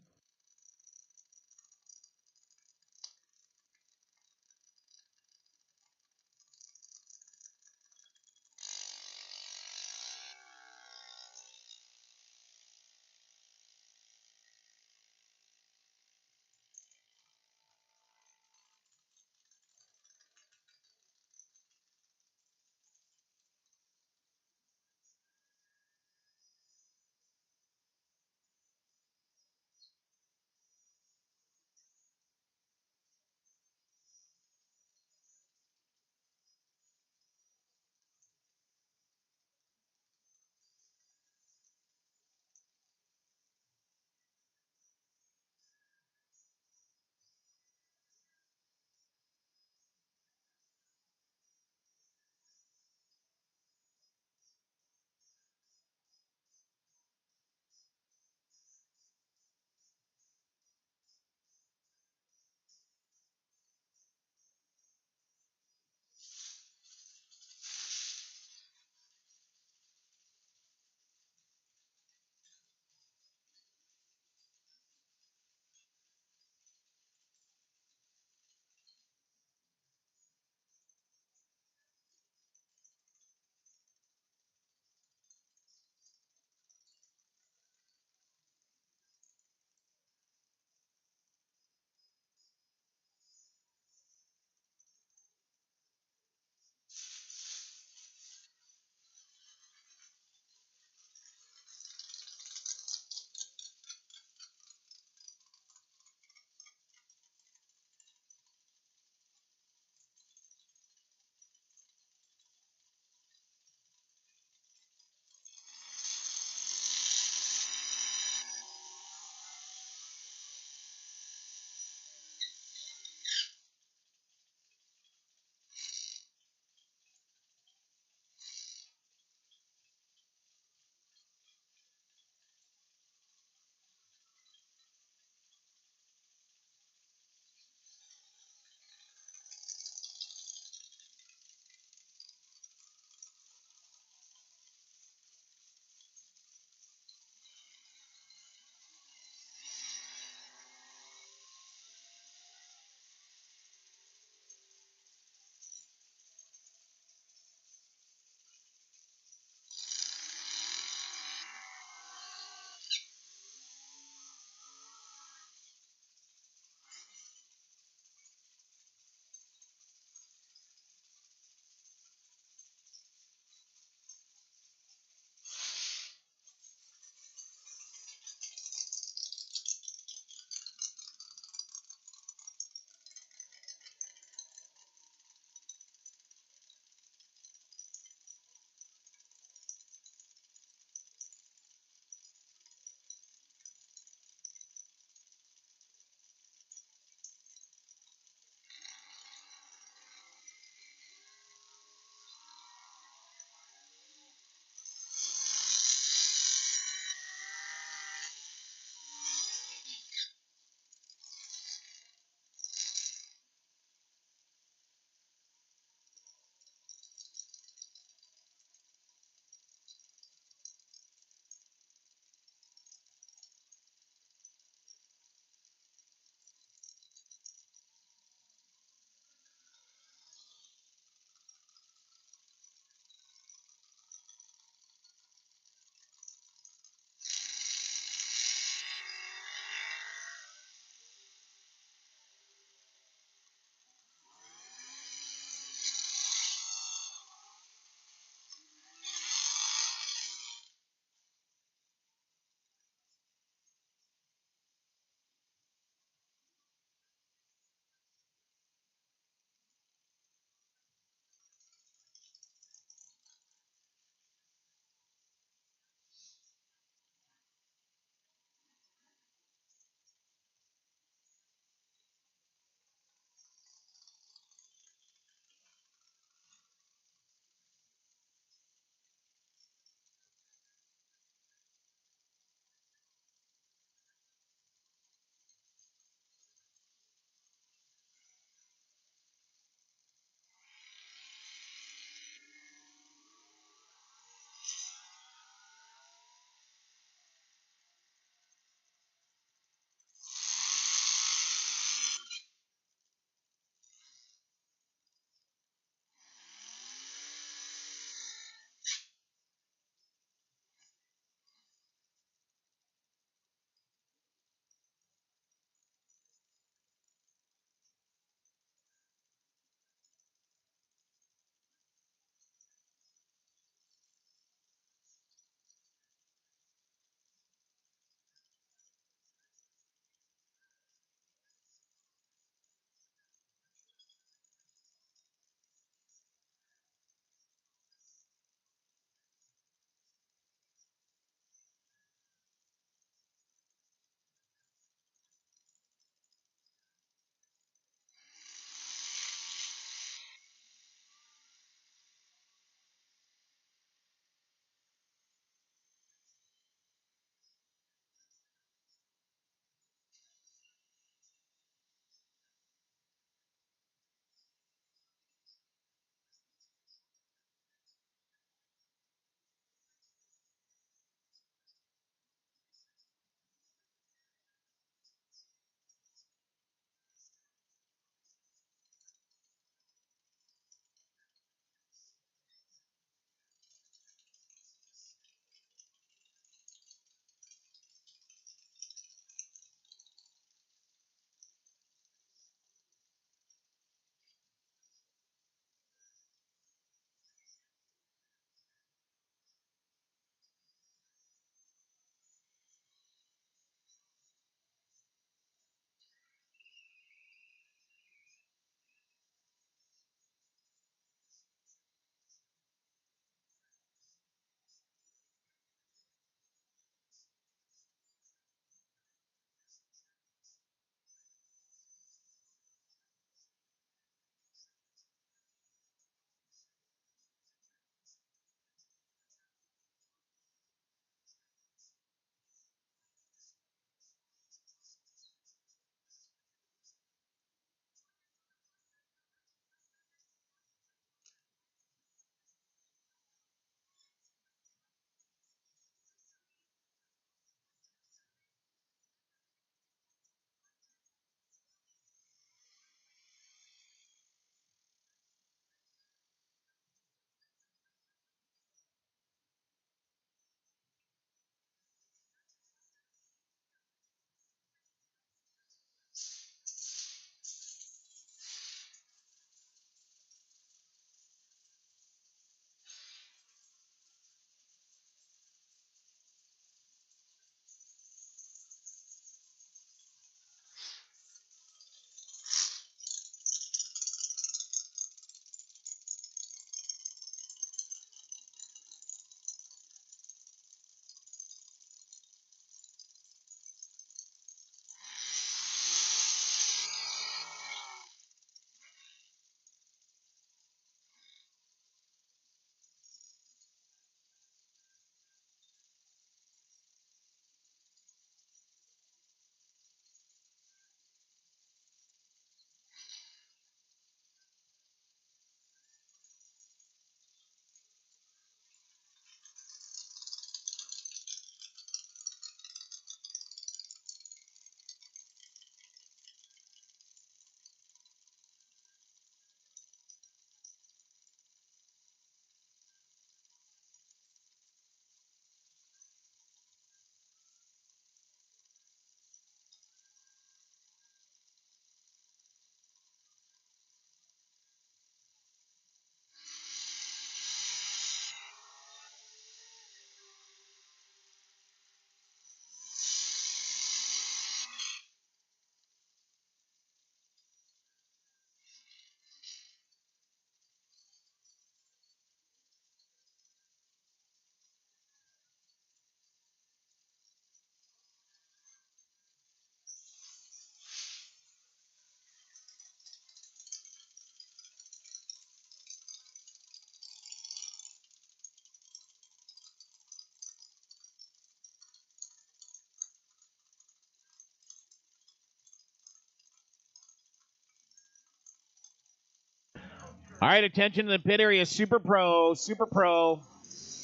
All right, attention to the pit area. Super Pro.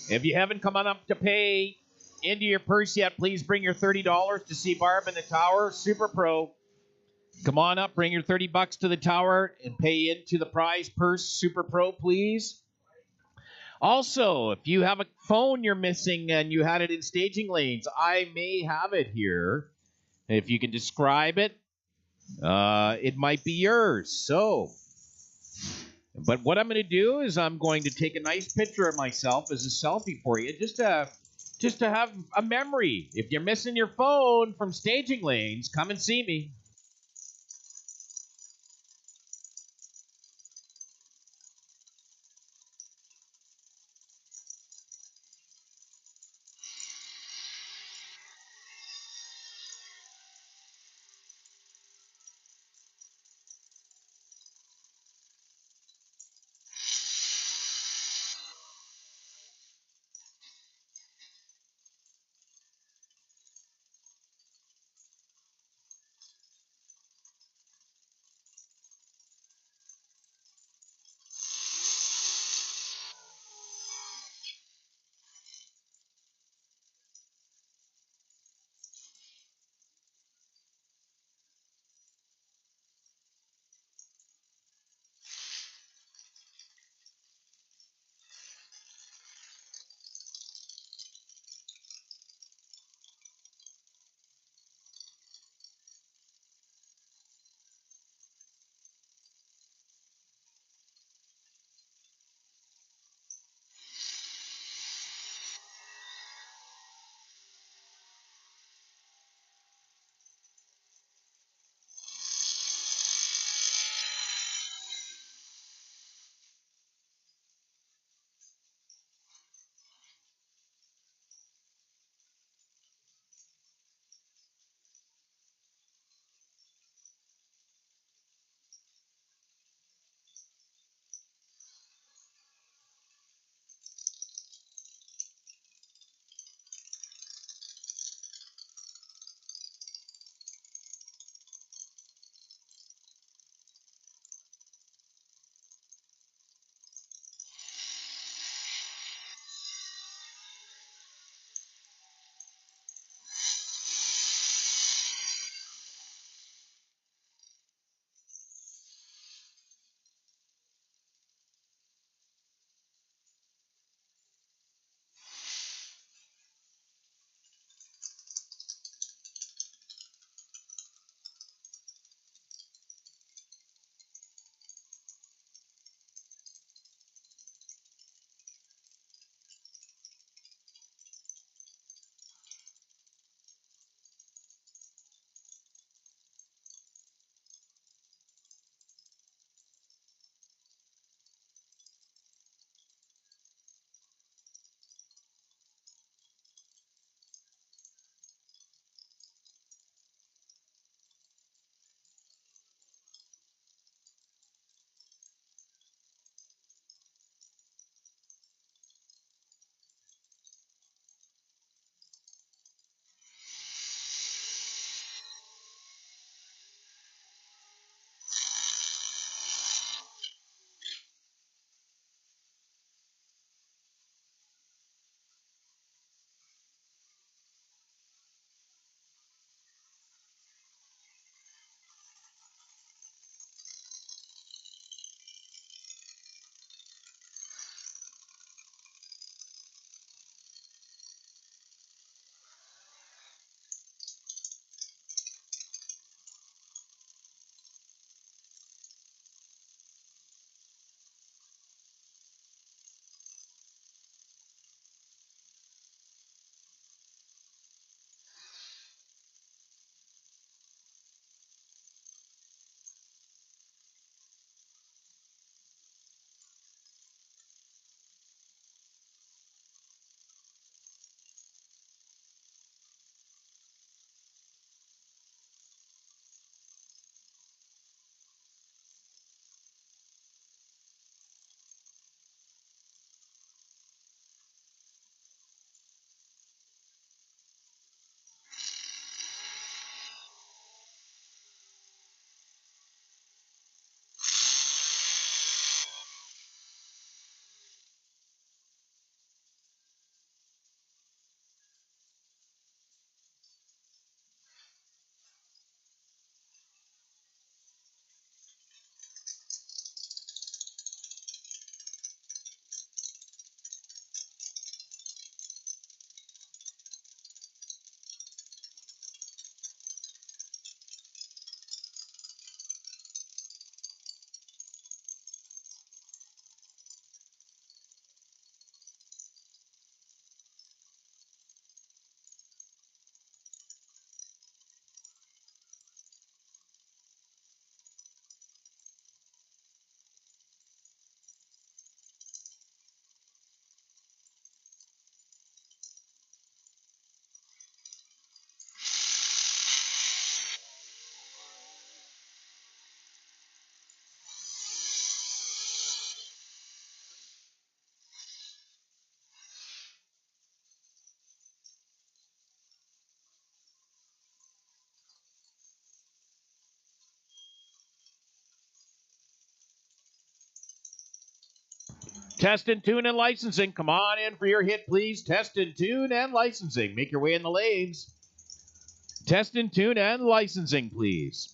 If you haven't come on up to pay into your purse yet, please bring your $30 to see Barb in the tower. Super Pro. Come on up, bring your $30 to the tower and pay into the prize purse. Super Pro, please. Also, if you have a phone you're missing and you had it in staging lanes, I may have it here. If you can describe it, it might be yours. But what I'm going to do is I'm going to take a nice picture of myself as a selfie for you, just to have a memory. If you're missing your phone from staging lanes, come and see me. Test and tune and licensing. Come on in for your hit, please. Test and tune and licensing. Make your way in the lanes. Test and tune and licensing, please.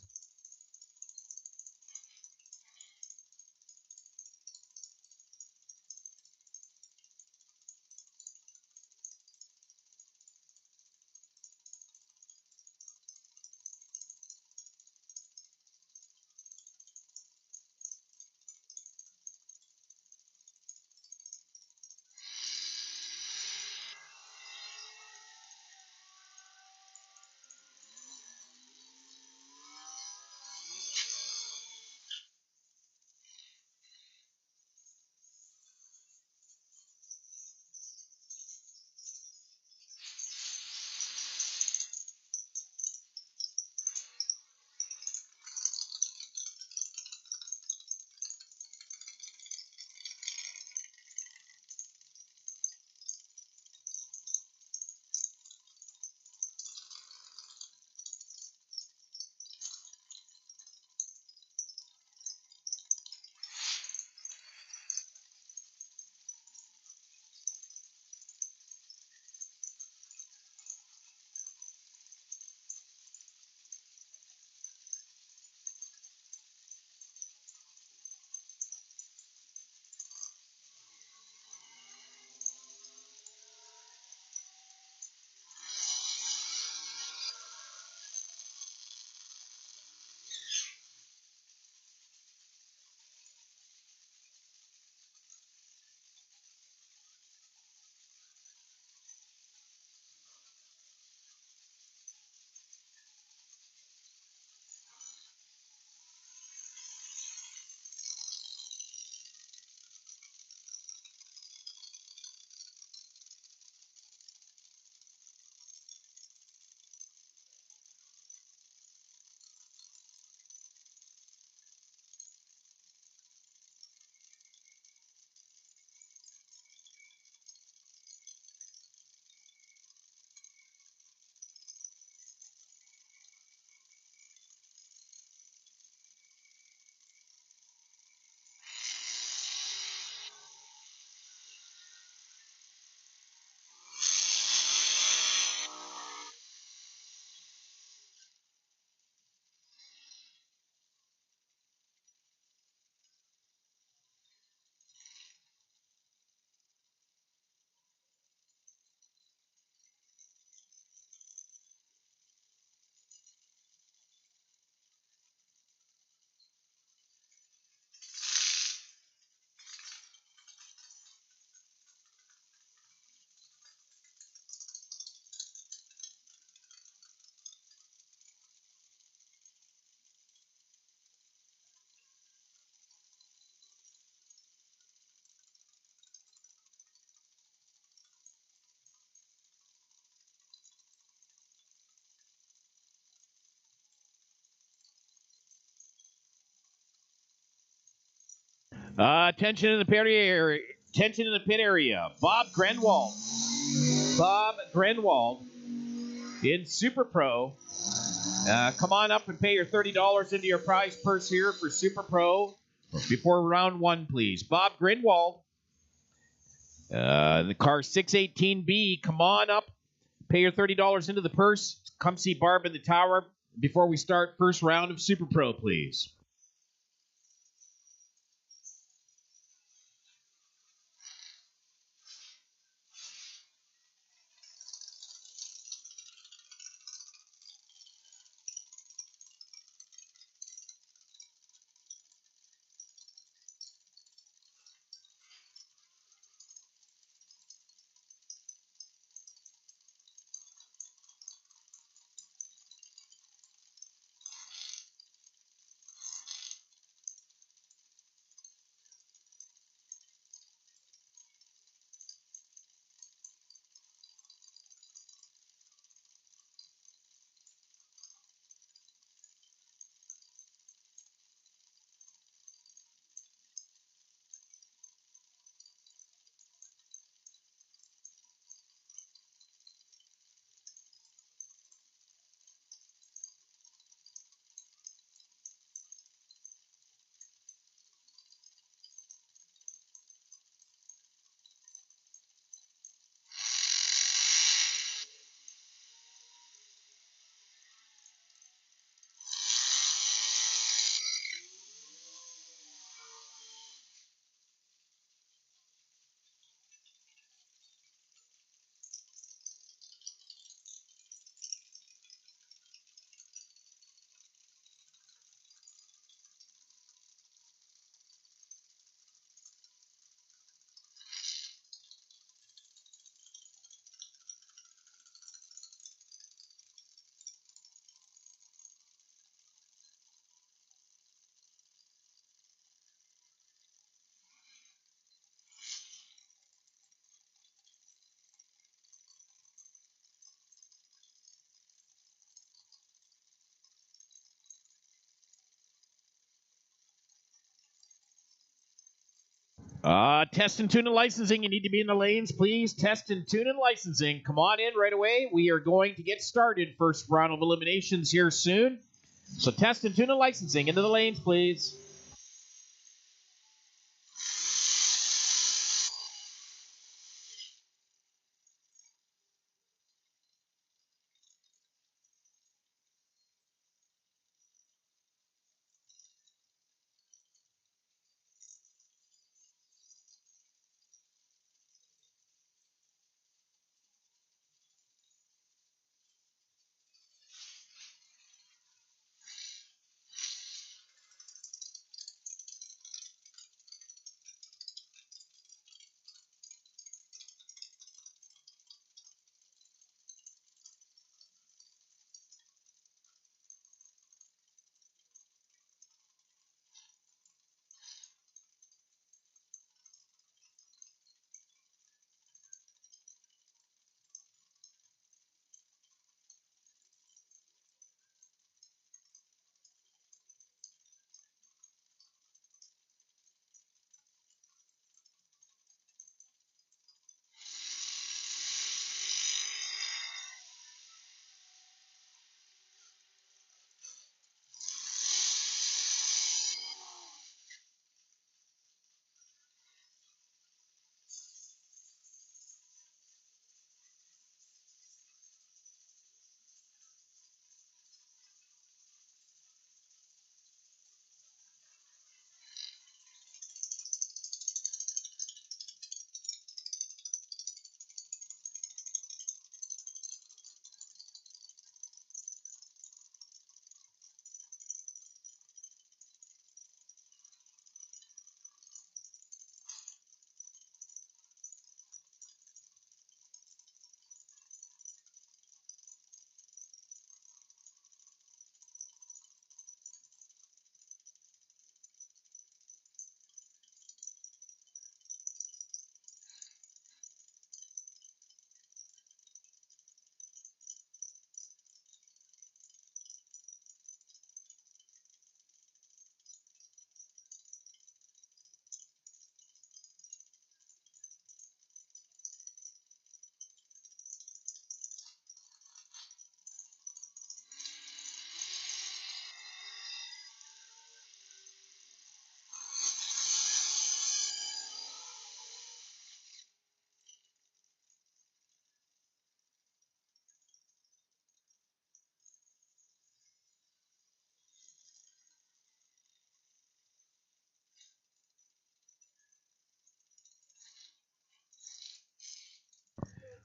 Attention in the pit area. Attention in the pit area. Bob Grenwald. Bob Grenwald in Super Pro. Come on up and pay your $30 into your prize purse here for Super Pro before round one, please. Bob Grenwald. The car 618B. Come on up. Pay your $30 into the purse. Come see Barb in the tower before we start first round of Super Pro, please. Test and tune and licensing. You need to be in the lanes, please. Test and tune and licensing. Come on in right away. We are going to get started. First round of eliminations here soon. So test and tune and licensing. Into the lanes, please.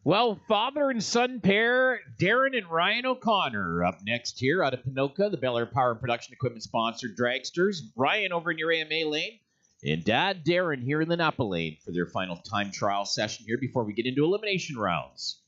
Well, father and son pair, Darren and Ryan O'Connor, up next here out of Pinoca, the Bel Air Power and Production Equipment sponsored dragsters. Ryan over in your AMA lane, and Dad Darren here in the Napa lane for their final time trial session here before we get into elimination rounds.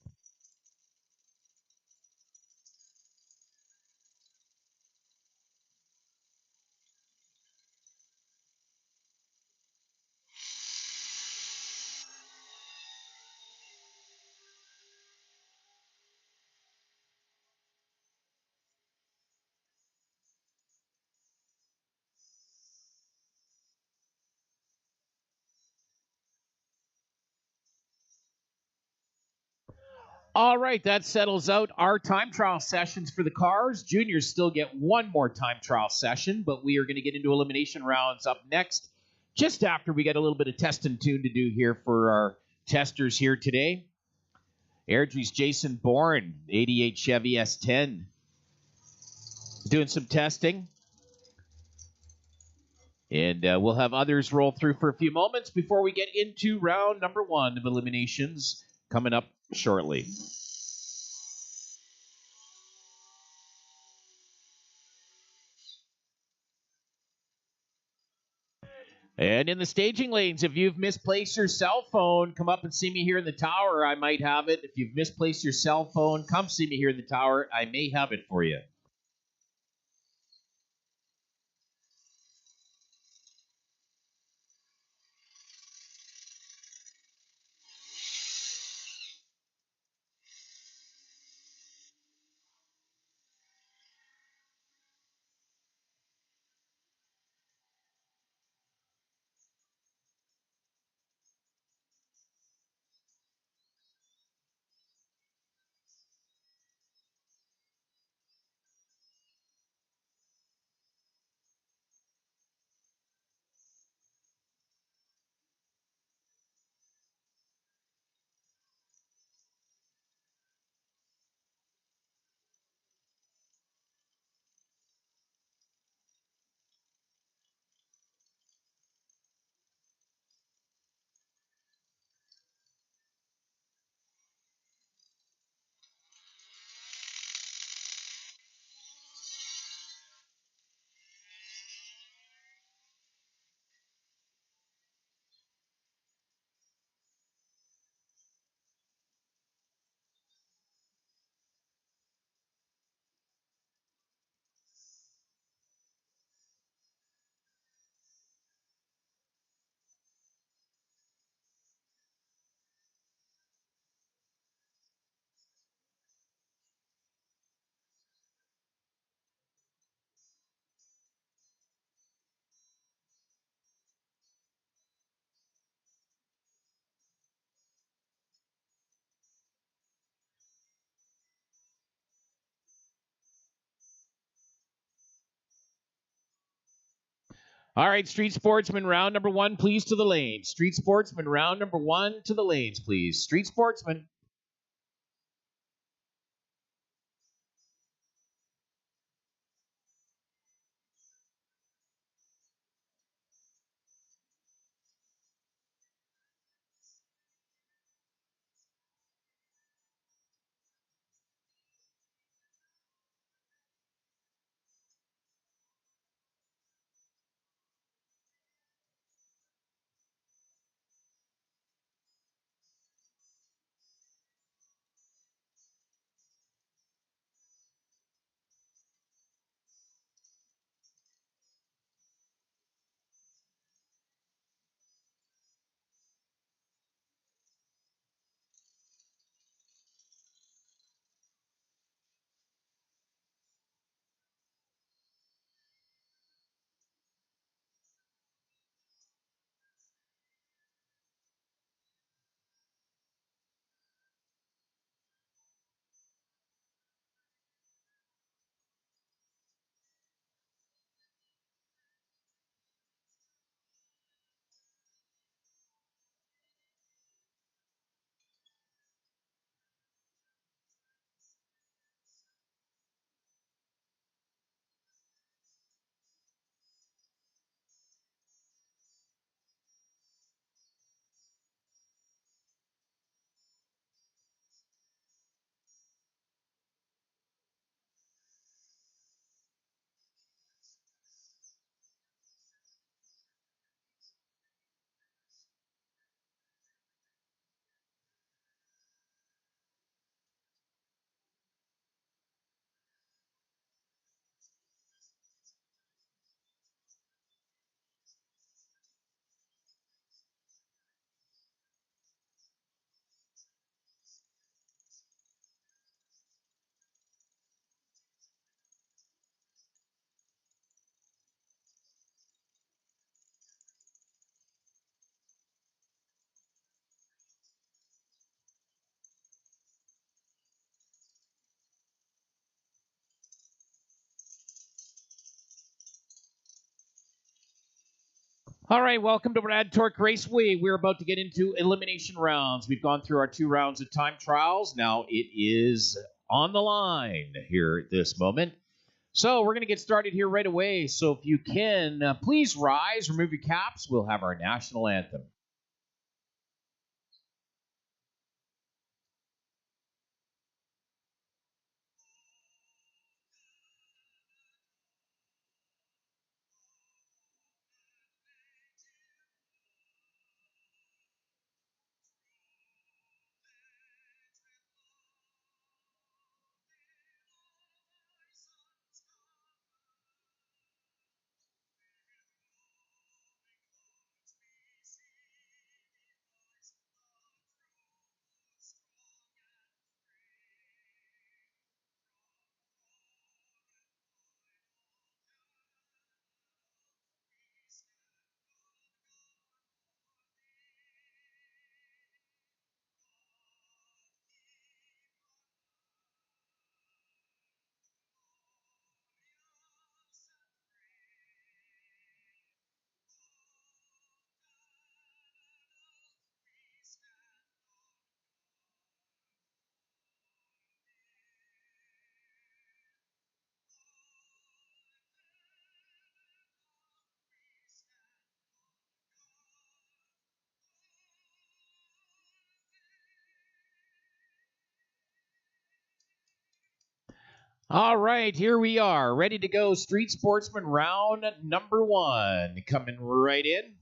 All right, that settles out our time trial sessions for the cars. Juniors still get one more time trial session, but we are going to get into elimination rounds up next, just after we get a little bit of test and tune to do here for our testers here today. Airdrie's Jason Bourne, 88 Chevy S10, doing some testing. And we'll have others roll through for a few moments before we get into round number one of eliminations coming up shortly. And in the staging lanes, if you've misplaced your cell phone, come up and see me here in the tower. I might have it. If you've misplaced your cell phone, come see me here in the tower. I may have it for you. All right, Street Sportsman, round number 1, please to the lanes. Street Sportsman, round number 1 to the lanes, please. Street Sportsman. All right, welcome to Rad Torque Raceway. We're about to get into elimination rounds. We've gone through our 2 rounds of time trials. Now it is on the line here at this moment. So we're going to get started here right away. So if you can, please rise, remove your caps. We'll have our national anthem. All right, here we are, ready to go. Street Sportsman round number 1, coming right in.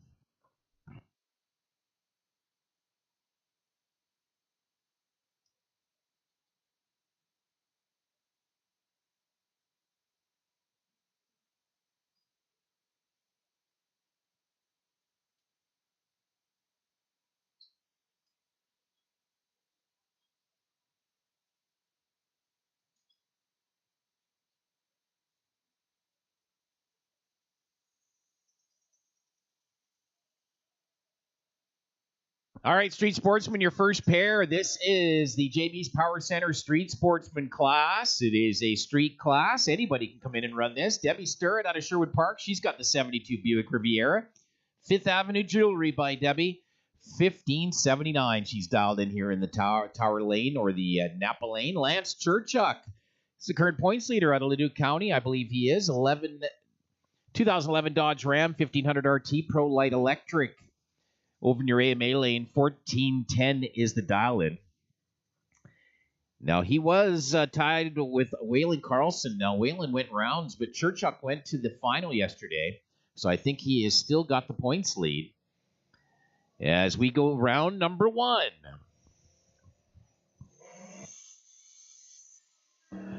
All right, Street Sportsman, your first pair. This is the JB's Power Center Street Sportsman class. It is a street class. Anybody can come in and run this. Debbie Sturrett out of Sherwood Park. She's got the 72 Buick Riviera. Fifth Avenue Jewelry by Debbie. 1579. She's dialed in here in the Tower Lane or the Napa Lane. Lance Churchuk is the current points leader out of Leduc County. I believe he is. 2011 Dodge Ram 1500 RT Pro Light Electric. Over in your AMA lane, 1410 is the dial-in. Now, he was tied with Waylon Carlson. Now, Waylon went rounds, but Churchuk went to the final yesterday. So I think he has still got the points lead. As we go round number 1.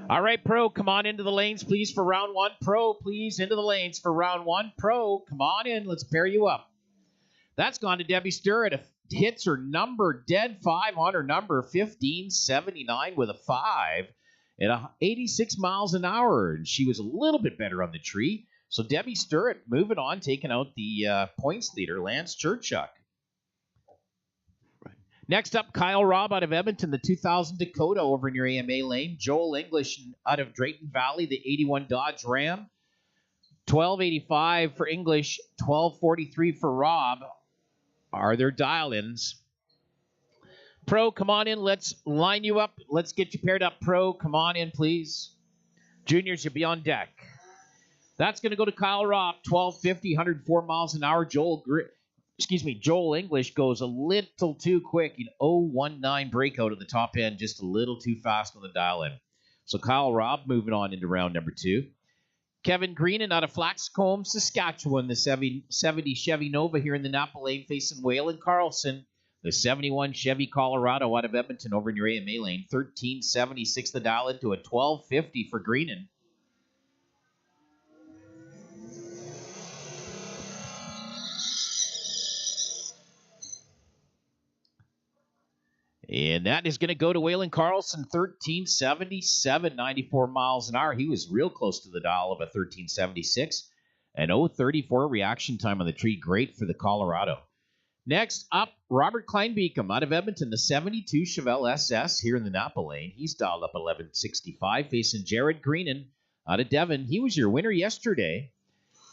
All right, Pro, come on into the lanes, please, for round 1. Pro, please, into the lanes for round 1. Pro, come on in. Let's pair you up. That's gone to Debbie Sturrett. Hits her number dead 5 on her number 1579 with a 5 at 86 miles an hour. And she was a little bit better on the tree. So Debbie Sturrett moving on, taking out the points leader, Lance Churchuk. Next up, Kyle Robb out of Edmonton, the 2000 Dakota over in your AMA lane. Joel English out of Drayton Valley, the 81 Dodge Ram. 1285 for English, 1243 for Robb are their dial-ins. Pro, come on in. Let's line you up. Let's get you paired up. Pro, come on in, please. Juniors, you'll be on deck. That's going to go to Kyle Robb, 1250, 104 miles an hour. Joel English goes a little too quick. 019 breakout at the top end, just a little too fast on the dial-in. So Kyle Robb moving on into round number 2. Kevin Greenan out of Flaxcombe, Saskatchewan, the 70 Chevy Nova here in the Napa Lane facing Waylon Carlson. The 71 Chevy Colorado out of Edmonton over in your AMA lane. 1376 the dial into a 1250 for Greenan. And that is going to go to Waylon Carlson, 1377, 94 miles an hour. He was real close to the dial of a 1376. And 034 reaction time on the tree. Great for the Colorado. Next up, Robert Kleinbeacom out of Edmonton, the 72 Chevelle SS here in the Napa Lane. He's dialed up 1165, facing Jared Greenan out of Devon. He was your winner yesterday.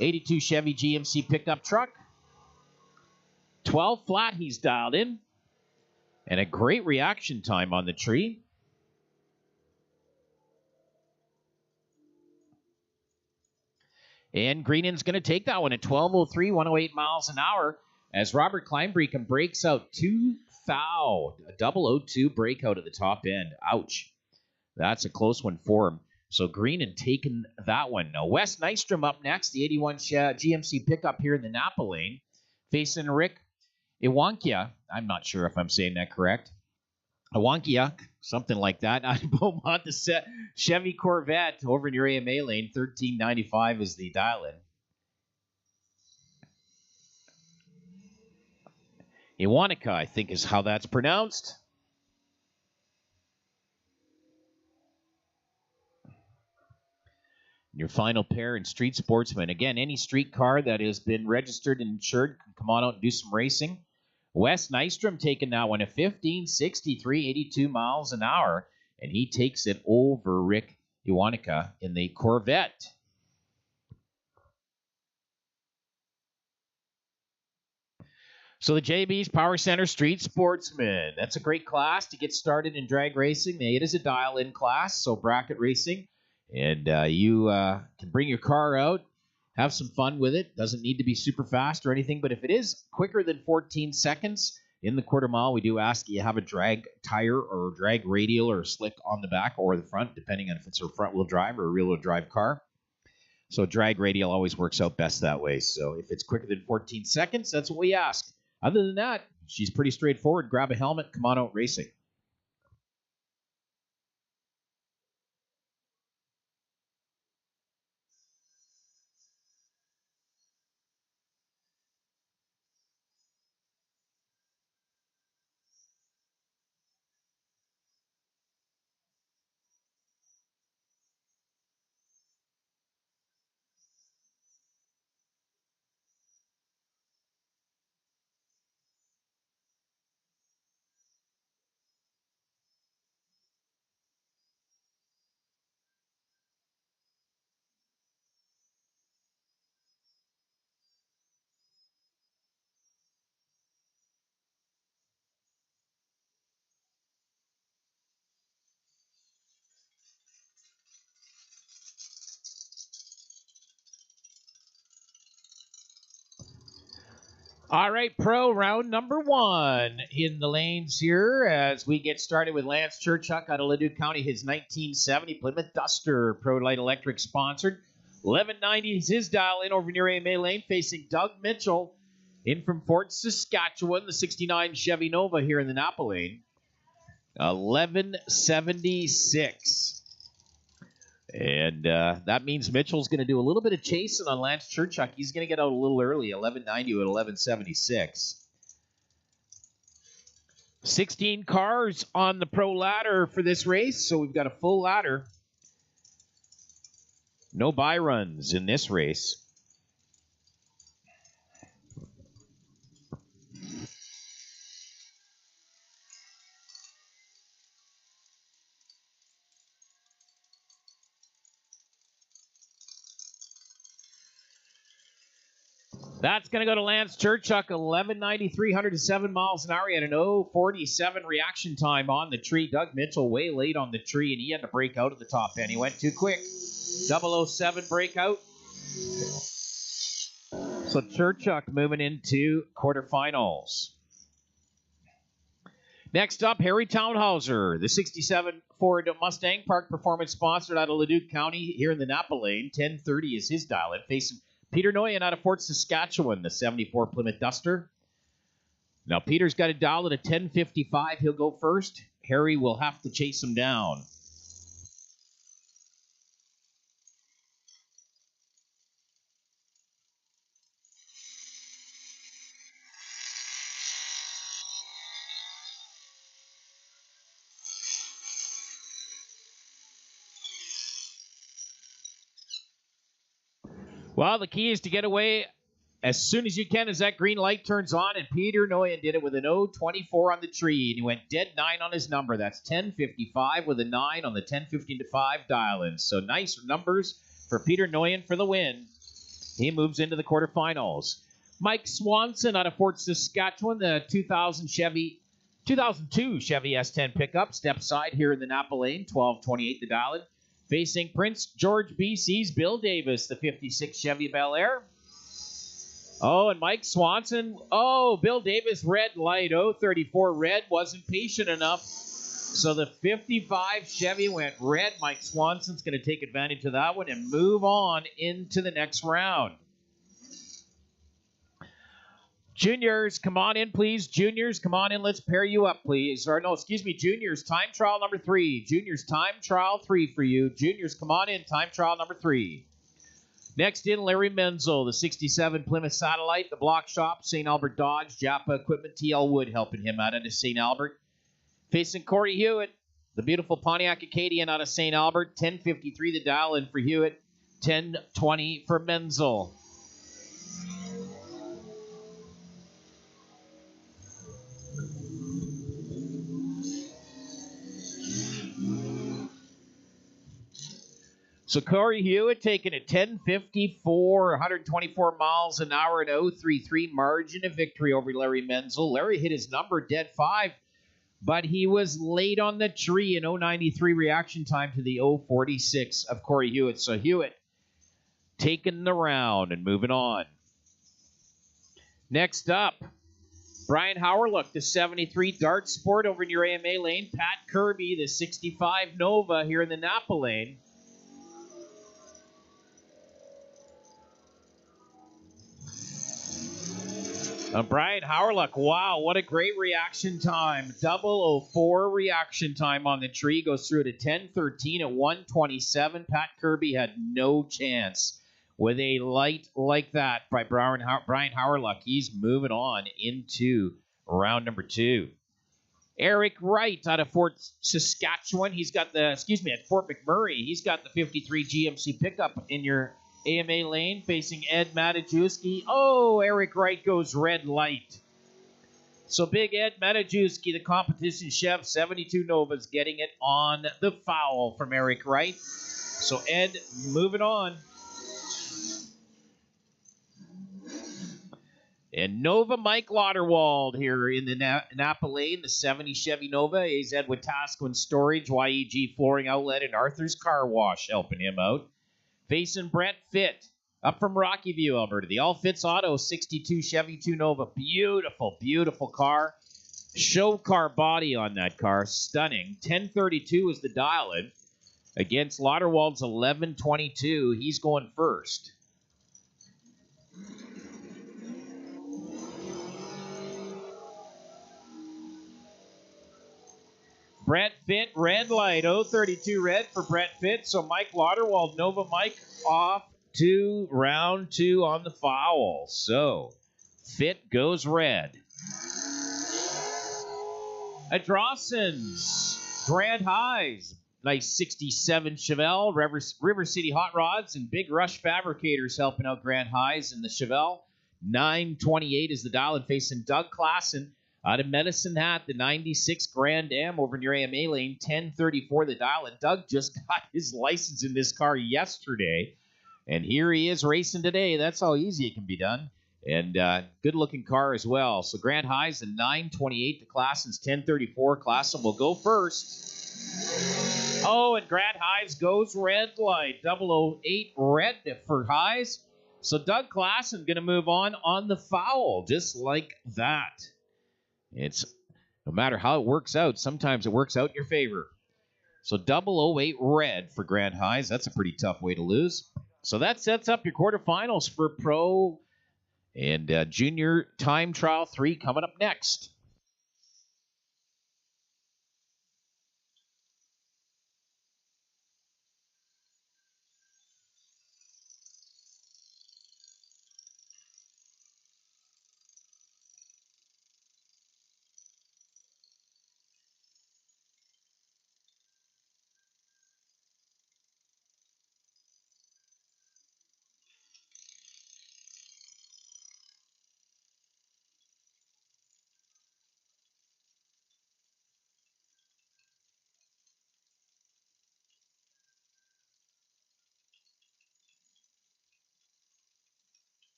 82 Chevy GMC pickup truck. 12 flat he's dialed in. And a great reaction time on the tree. And Greenan's going to take that one at 1203, 108 miles an hour. As Robert Kleinbeacom breaks out 2 foul, a 002 breakout at the top end. Ouch. That's a close one for him. So Greenan taking that one. Now Wes Nystrom up next, the 81 GMC pickup here in the Napa Lane, facing Rick Iwankia. I'm not sure if I'm saying that correct. Iwankia, something like that. Out of Beaumont, the Chevy Corvette over in your AMA lane. 1395 is the dial-in. Iwanika, I think is how that's pronounced. Your final pair in Street Sportsman. Again, any street car that has been registered and insured can come on out and do some racing. Wes Nystrom taking that one at 1563, 82 miles an hour. And he takes it over Rick Iwanika in the Corvette. So the JB's Power Center Street Sportsman. That's a great class to get started in drag racing. It is a dial-in class, so bracket racing. And you can bring your car out, have some fun with it. Doesn't need to be super fast or anything, but if it is quicker than 14 seconds in the quarter mile, we do ask you have a drag tire or drag radial or slick on the back or the front, depending on if it's a front-wheel drive or a rear-wheel drive car. So drag radial always works out best that way. So if it's quicker than 14 seconds, that's what we ask. Other than that, she's pretty straightforward. Grab a helmet, come on out racing. All right, pro round number 1 in the lanes here as we get started with Lance Churchuk out of Leduc County, his 1970 Plymouth Duster, Pro Light Electric sponsored. 1190 is his dial in over near AMA Lane, facing Doug Mitchell in from Fort Saskatchewan, the 69 Chevy Nova here in the Napa Lane. 1176. And that means Mitchell's going to do a little bit of chasing on Lance Churchuk. He's going to get out a little early, 1190 at 1176. 16 cars on the pro ladder for this race, so we've got a full ladder. No bye runs in this race. That's going to go to Lance Churchuk, 1190, 307 miles an hour. He had an 0.47 reaction time on the tree. Doug Mitchell way late on the tree, and he had to break out at the top end. He went too quick. 007 breakout. So Churchuk moving into quarterfinals. Next up, Harry Townhauser, the 67 Ford Mustang Park Performance sponsored out of Leduc County here in the Napa Lane. 1030 is his dial in, facing Peter Noyen out of Fort Saskatchewan, the 74 Plymouth Duster. Now, Peter's got a dial at a 1055. He'll go first. Harry will have to chase him down. Well, the key is to get away as soon as you can as that green light turns on, and Peter Noyen did it with an 0.24 on the tree, and he went dead 9 on his number. That's 10.55 with a 9 on the 10.15-5 dial-in. So nice numbers for Peter Noyen for the win. He moves into the quarterfinals. Mike Swanson out of Fort Saskatchewan, the 2002 Chevy S10 pickup, step side here in the Napa Lane, 12.28 the dial-in. Facing Prince George, BC's Bill Davis, the 56 Chevy Bel Air. Oh, and Mike Swanson. Oh, Bill Davis, red light. 034 red, wasn't patient enough. So the 55 Chevy went red. Mike Swanson's going to take advantage of that one and move on into the next round. Juniors, come on in, please. Juniors, come on in. Let's pair you up, please. Or no, excuse me, Juniors, time trial number 3. Juniors, time trial 3 for you. Juniors, come on in, time trial number 3. Next in, Larry Menzel, the 67 Plymouth Satellite, the Block Shop, St. Albert Dodge, Japa Equipment, TL Wood helping him out of St. Albert. Facing Corey Hewitt, the beautiful Pontiac Acadian out of St. Albert, 10.53 the dial in for Hewitt, 10.20 for Menzel. So Corey Hewitt taking a 10.54, 124 miles an hour, and 0.33 margin of victory over Larry Menzel. Larry hit his number dead 5, but he was late on the tree, an 0.93 reaction time to the 0.46 of Corey Hewitt. So Hewitt taking the round and moving on. Next up, Brian Howerlook, the 73 Dart Sport over near AMA Lane. Pat Kirby, the 65 Nova here in the Napa Lane. Brian Howerluck, wow, what a great reaction time. 004 reaction time on the tree. Goes through to 10.13 at 1:27. Pat Kirby had no chance with a light like that by Brian Howerluck. He's moving on into round number 2. Eric Wright out of Fort Saskatchewan. He's got the, at Fort McMurray. He's got the 53 GMC pickup in your AMA Lane, facing Ed Matajewski. Oh, Eric Wright goes red light. So big Ed Matajewski, the competition chef, 72 Novas, getting it on the foul from Eric Wright. So Ed moving on. And Nova Mike Lauderwald here in the Napa Lane, the 70 Chevy Nova. AZ with Tasquin Storage, YEG Flooring Outlet, and Arthur's Car Wash helping him out. Facing Brent Fitt, Up from Rocky View, Alberta, the All Fits Auto 62 Chevy 2 Nova. Beautiful, beautiful car. Show car body on that car. Stunning. 1032 is the dial-in. Against Lauderwald's 1122. He's going first. Brett Fitt, red light. 032 red for Brett Fitt. So Mike Lauderwald, Nova Mike off to round 2 on the foul. So Fitt goes red. At Drawson's Grand Highs. Nice 67 Chevelle, River City Hot Rods, and Big Rush Fabricators helping out Grand Highs in the Chevelle. 928 is the dial and facing Doug Klassen. Out of Medicine Hat, the 96 Grand Am over near AMA Lane. 1034 the dial, and Doug just got his license in this car yesterday. And here he is racing today. That's how easy it can be done. And good-looking car as well. So Grand Highs, the 928. The Klassen's 1034. Klassen will go first. Oh, and Grand Highs goes red light. 008 red for Highs. So Doug Klassen going to move on the foul, just like that. It's no matter how it works out, sometimes it works out in your favor. So 008 red for Grand Highs. That's a pretty tough way to lose. So that sets up your quarterfinals for Pro and Junior Time Trial 3 coming up next.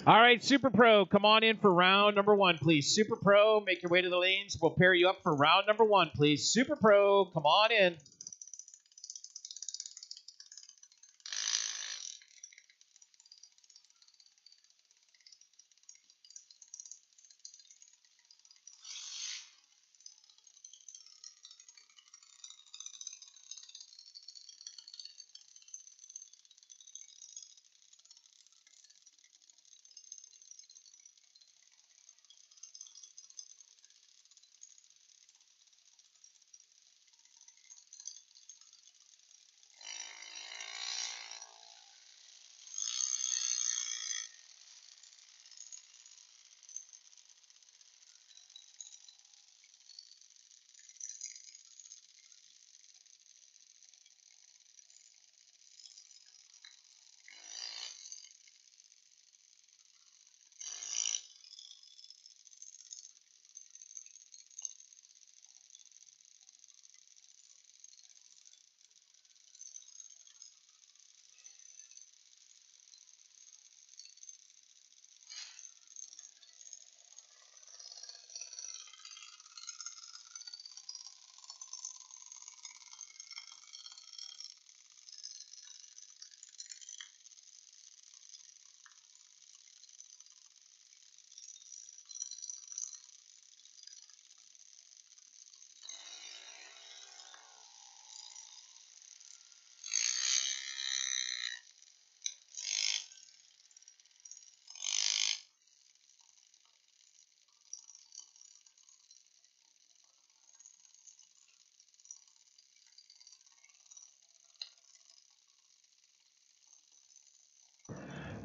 All right, Super Pro, come on in for round number 1, please. Super Pro, make your way to the lanes. We'll pair you up for round number 1, please. Super Pro, come on in.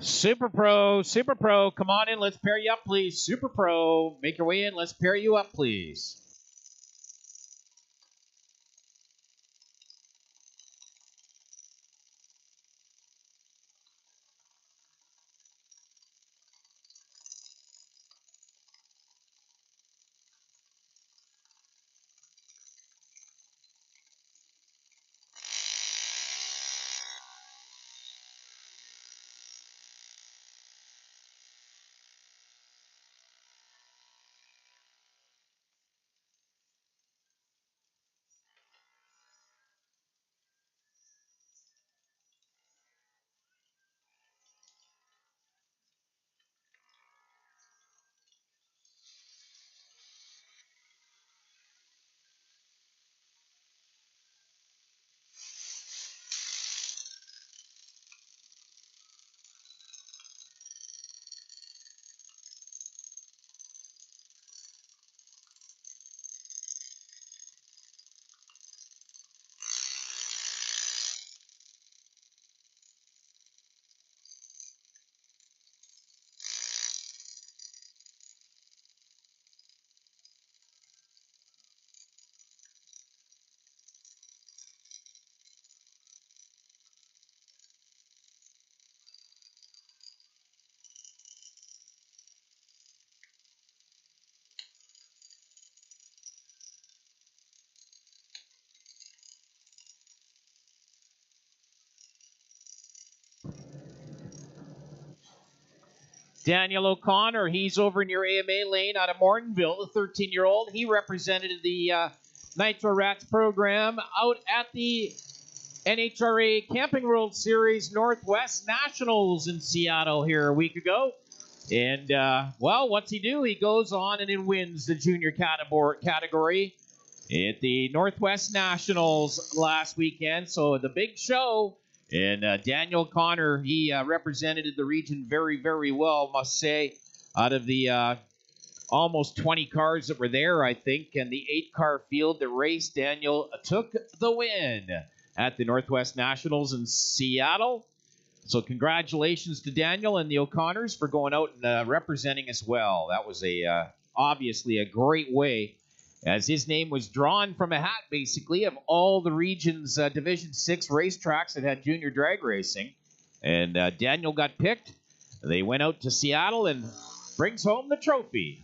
Super Pro, come on in. Let's pair you up, please. Super Pro, make your way in. Let's pair you up, please. Daniel O'Connor, he's over in your AMA lane out of Mortonville, the 13-year-old. He represented the Nitro Rats program out at the NHRA Camping World Series Northwest Nationals in Seattle here a week ago. And, well, what's he do? He goes on and he wins the junior category at the Northwest Nationals last weekend. So the big show. And Daniel Connor, he represented the region very, very well, must say. Out of the almost 20 cars that were there, I think, and the 8-car field that raced, Daniel took the win at the Northwest Nationals in Seattle. So congratulations to Daniel and the O'Connors for going out and representing as well. That was obviously a great way, as his name was drawn from a hat, basically, of all the region's Division 6 racetracks that had junior drag racing. And Daniel got picked. They went out to Seattle and brings home the trophy.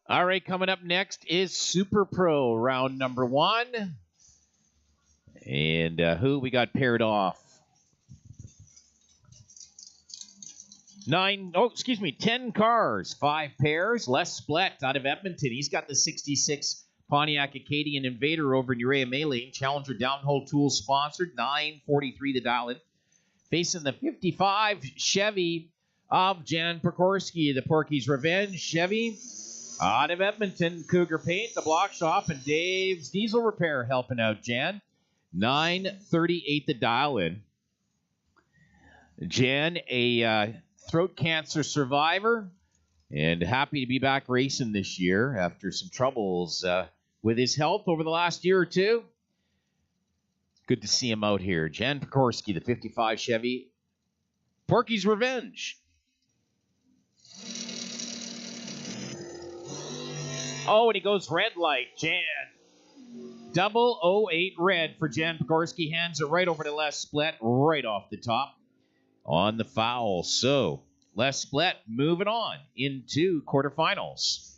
All right, coming up next is Super Pro, round number 1. And who we got paired off? 10 cars, 5 pairs. Les Splett out of Edmonton. He's got the 66 Pontiac Acadian Invader over in your AMA lane. Challenger Downhole Tools sponsored. $9.43 the dial-in. Facing the 55 Chevy of Jan Prikorsky, the Porky's Revenge Chevy out of Edmonton. Cougar Paint, the Block Shop, and Dave's Diesel Repair helping out Jan. $9.38 the dial-in. Jan, a throat cancer survivor, and happy to be back racing this year after some troubles with his health over the last year or two. Good to see him out here. Jan Pekorski, the 55 Chevy. Porky's Revenge. Oh, and he goes red light. Jan. 008 red for Jan Pekorski. Hands it right over to Les Split, right off the top on the foul. So, Les Split moving on into quarterfinals.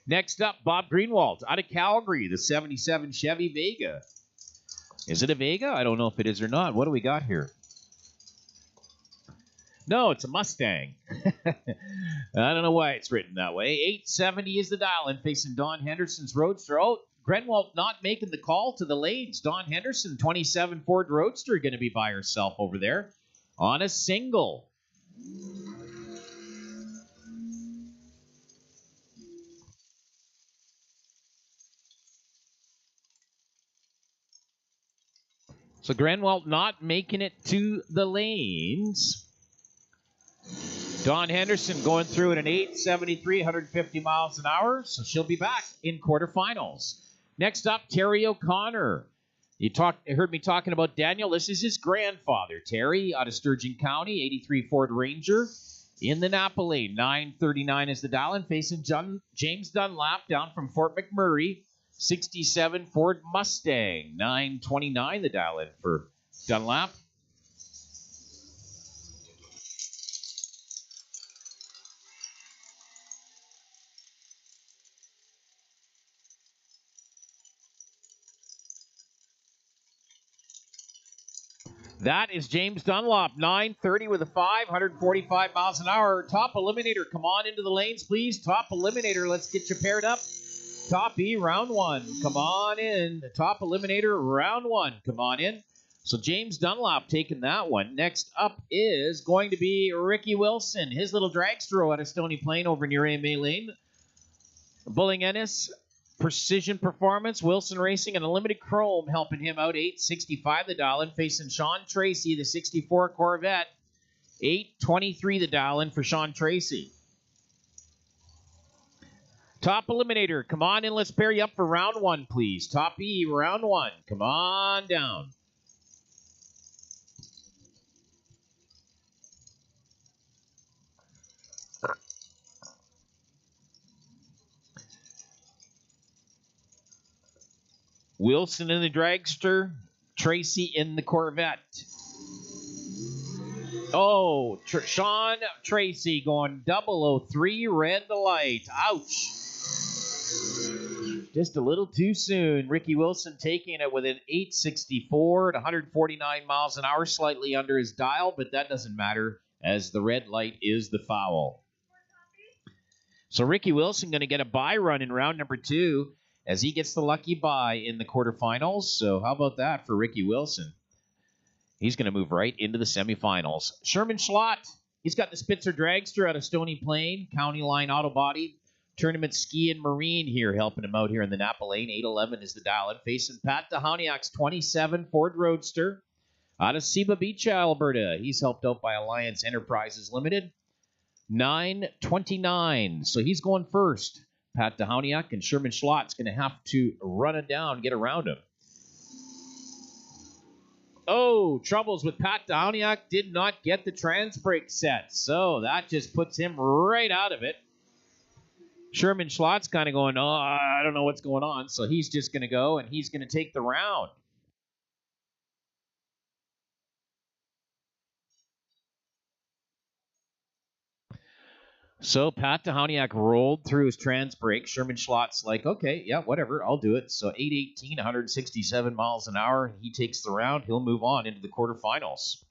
Next up, Bob Greenwald out of Calgary, the 77 Chevy Vega. Is it a Vega? I don't know if it is or not. What do we got here? No, it's a Mustang. I don't know why it's written that way. 870 is the dial-in facing Don Henderson's Roadster. Oh, Greenwald not making the call to the lanes. Don Henderson, 27 Ford Roadster, going to be by herself over there on a single. So Greenwald not making it to the lanes. Dawn Henderson going through at an 873, 150 miles an hour, so she'll be back in quarterfinals. Next up, Terry O'Connor. You heard me talking about Daniel. This is his grandfather, Terry, out of Sturgeon County, 83 Ford Ranger. In the Napa lane, 939 is the dial-in, facing James Dunlap down from Fort McMurray, 67 Ford Mustang, 929 the dial-in for Dunlap. That is James Dunlop, 930 with a 5, 145 miles an hour. Top Eliminator, come on into the lanes, please. Top Eliminator, let's get you paired up. Top E, round one, come on in. The Top Eliminator, round one, come on in. So James Dunlop taking that one. Next up is going to be Ricky Wilson, his little dragster out of Stony Plain over near AMA Lane. Bulling Ennis, Precision Performance, Wilson Racing, and Unlimited Chrome helping him out. 865 the dial-in, facing Sean Tracy, the 64 Corvette. 823 the dial-in for Sean Tracy. Top Eliminator, come on in. Let's pair you up for round one, please. Top E, round one. Come on down. Wilson in the dragster, Tracy in the Corvette. Oh, Sean Tracy going 003 red to light. Ouch. Just a little too soon. Ricky Wilson taking it with an 864 at 149 miles an hour, slightly under his dial, but that doesn't matter as the red light is the foul. So Ricky Wilson going to get a bye run in round number 2 as he gets the lucky bye in the quarterfinals. So how about that for Ricky Wilson? He's going to move right into the semifinals. Sherman Schlott, he's got the Spitzer Dragster out of Stony Plain, County Line Auto Body. Tournament Ski and Marine here helping him out here in the Napa lane. 811 is the dial-in. Facing Pat Dahoniak's 27 Ford Roadster out of Seba Beach, Alberta. He's helped out by Alliance Enterprises Limited. 929. So he's going first. Pat Dahoniak and Sherman Schlott's going to have to run it down, get around him. Oh, troubles with Pat Dahoniak. Did not get the trans brake set. So that just puts him right out of it. Sherman Schlott's kind of going, oh, I don't know what's going on. So he's just going to go, and he's going to take the round. So Pat Dahoniak rolled through his trans brake. Sherman Schlott's like, okay, yeah, whatever, I'll do it. So 818, 167 miles an hour. He takes the round. He'll move on into the quarterfinals.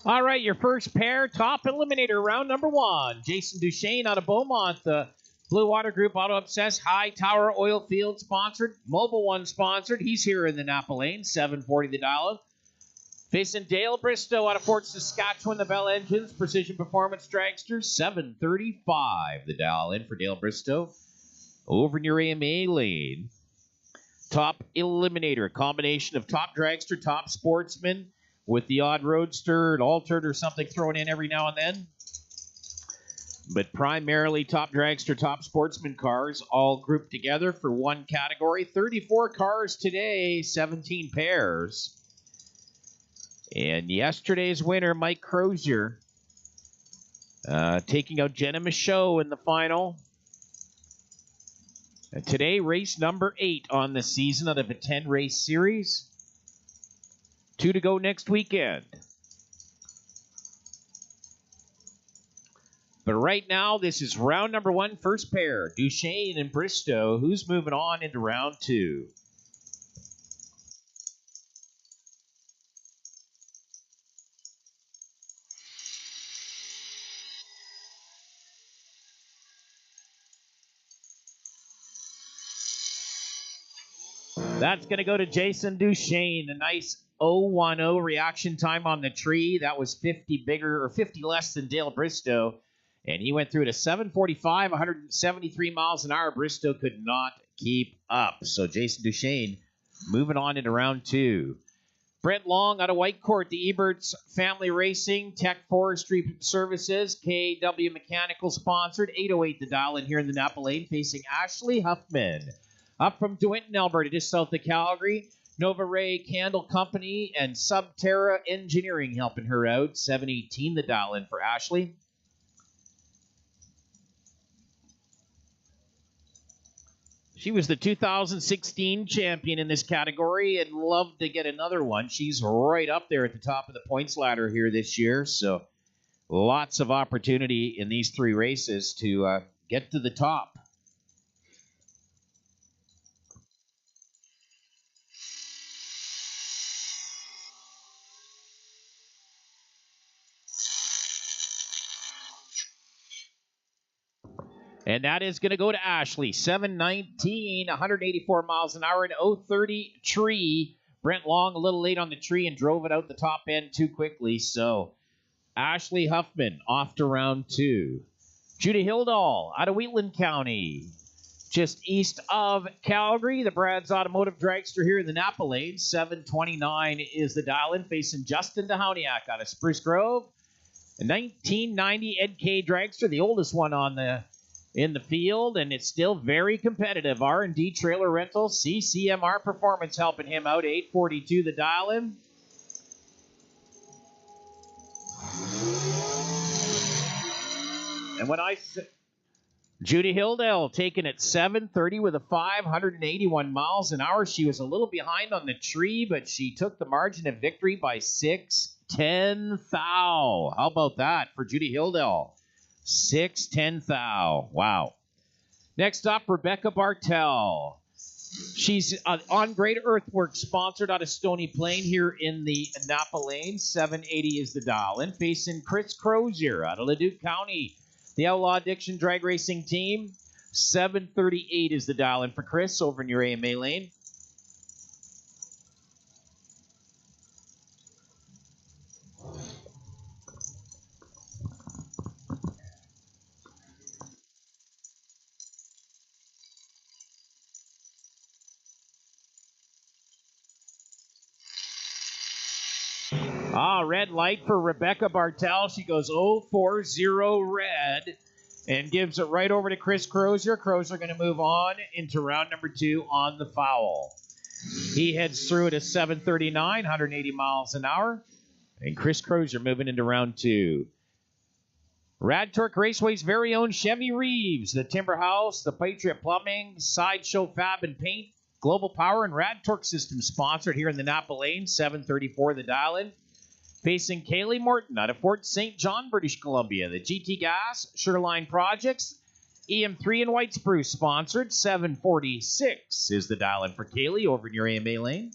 All right, your first pair, top eliminator, round number 1. Jason Duchesne out of Beaumont, the Blue Water Group Auto Obsessed, High Tower Oil Field sponsored, Mobile One sponsored. He's here in the Napa Lane, $7.40 the dial. Facing Dale Bristow out of Fort Saskatchewan, the Bell Engines, Precision Performance Dragster, $7.35 the dial in for Dale Bristow. Over in your AMA lane, top eliminator, combination of top dragster, top sportsman, with the odd roadster, an altered or something thrown in every now and then. But primarily top dragster, top sportsman cars, all grouped together for one category. 34 cars today, 17 pairs. And yesterday's winner, Mike Crozier, taking out Jenna Michaud in the final. And today, race number 8 on the season out of a 10-race series. 2 to go next weekend. But right now, this is round number 1, first pair. Duchesne and Bristow. Who's moving on into round 2? That's going to go to Jason Duchesne. A nice 0-1-0 reaction time on the tree. That was 50 less than Dale Bristow. And he went through at a 7:45, 173 miles an hour. Bristow could not keep up. So Jason Duchesne moving on into round 2. Brent Long out of Whitecourt, the Eberts Family Racing, Tech Forestry Services, KW Mechanical sponsored, 808 the dial in here in the Napa Lane, facing Ashley Huffman. Up from DeWinton, Alberta, just south of Calgary, Nova Ray Candle Company and Subterra Engineering helping her out. 718 the dial in for Ashley. She was the 2016 champion in this category and loved to get another one. She's right up there at the top of the points ladder here this year. So lots of opportunity in these 3 races to get to the top. And that is going to go to Ashley. 719, 184 miles an hour, an 030 tree. Brent Long a little late on the tree and drove it out the top end too quickly. So Ashley Huffman off to round 2. Judy Hildahl out of Wheatland County, just east of Calgary. The Brad's Automotive Dragster here in the Napa Lane. 729 is the dial-in, facing Justin Dahoniak out of Spruce Grove. A 1990 Ed K Dragster, the oldest one in the field, and it's still very competitive. R&D Trailer Rental, CCMR Performance helping him out. 842 the dial-in. And when I say Judy Hildahl taking it 730 with a 581 miles an hour. She was a little behind on the tree, but she took the margin of victory by 6/10 thou. How about that for Judy Hildahl? 6/10 thou. Wow. Next up, Rebecca Bartell. She's on Great Earthworks, sponsored out of Stony Plain here in the Napa Lane. 780 is the dial. And facing Chris Crozier out of Leduc County, the Outlaw Addiction Drag Racing Team. 738 is the dial. And for Chris over in your AMA lane. Red light for Rebecca Bartell. She goes 040 red and gives it right over to Chris Crozier. Crozier going to move on into round number 2 on the foul. He heads through at a 739, 180 miles an hour. And Chris Crozier moving into round 2. Rad Torque Raceway's very own Chevy Reeves, the Timber House, the Patriot Plumbing, Sideshow Fab and Paint, Global Power, and Rad Torque System sponsored here in the Napa Lane. 734 the dial-in. Facing Kaylee Morton out of Fort St. John, British Columbia. The GT Gas, Shoreline Projects, EM3 and White Spruce sponsored. 746 is the dial-in for Kaylee over in your AMA lane.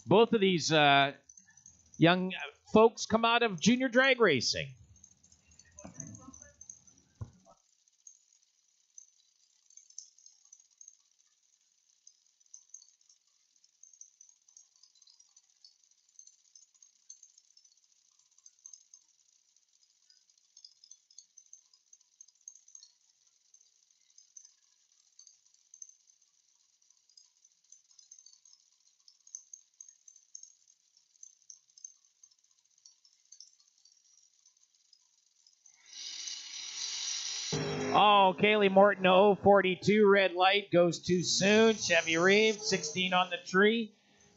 Both of these young folks come out of junior drag racing. Oh, Kaylee Morton, 042, red light, goes too soon. Chevy Reeves, 16 on the tree.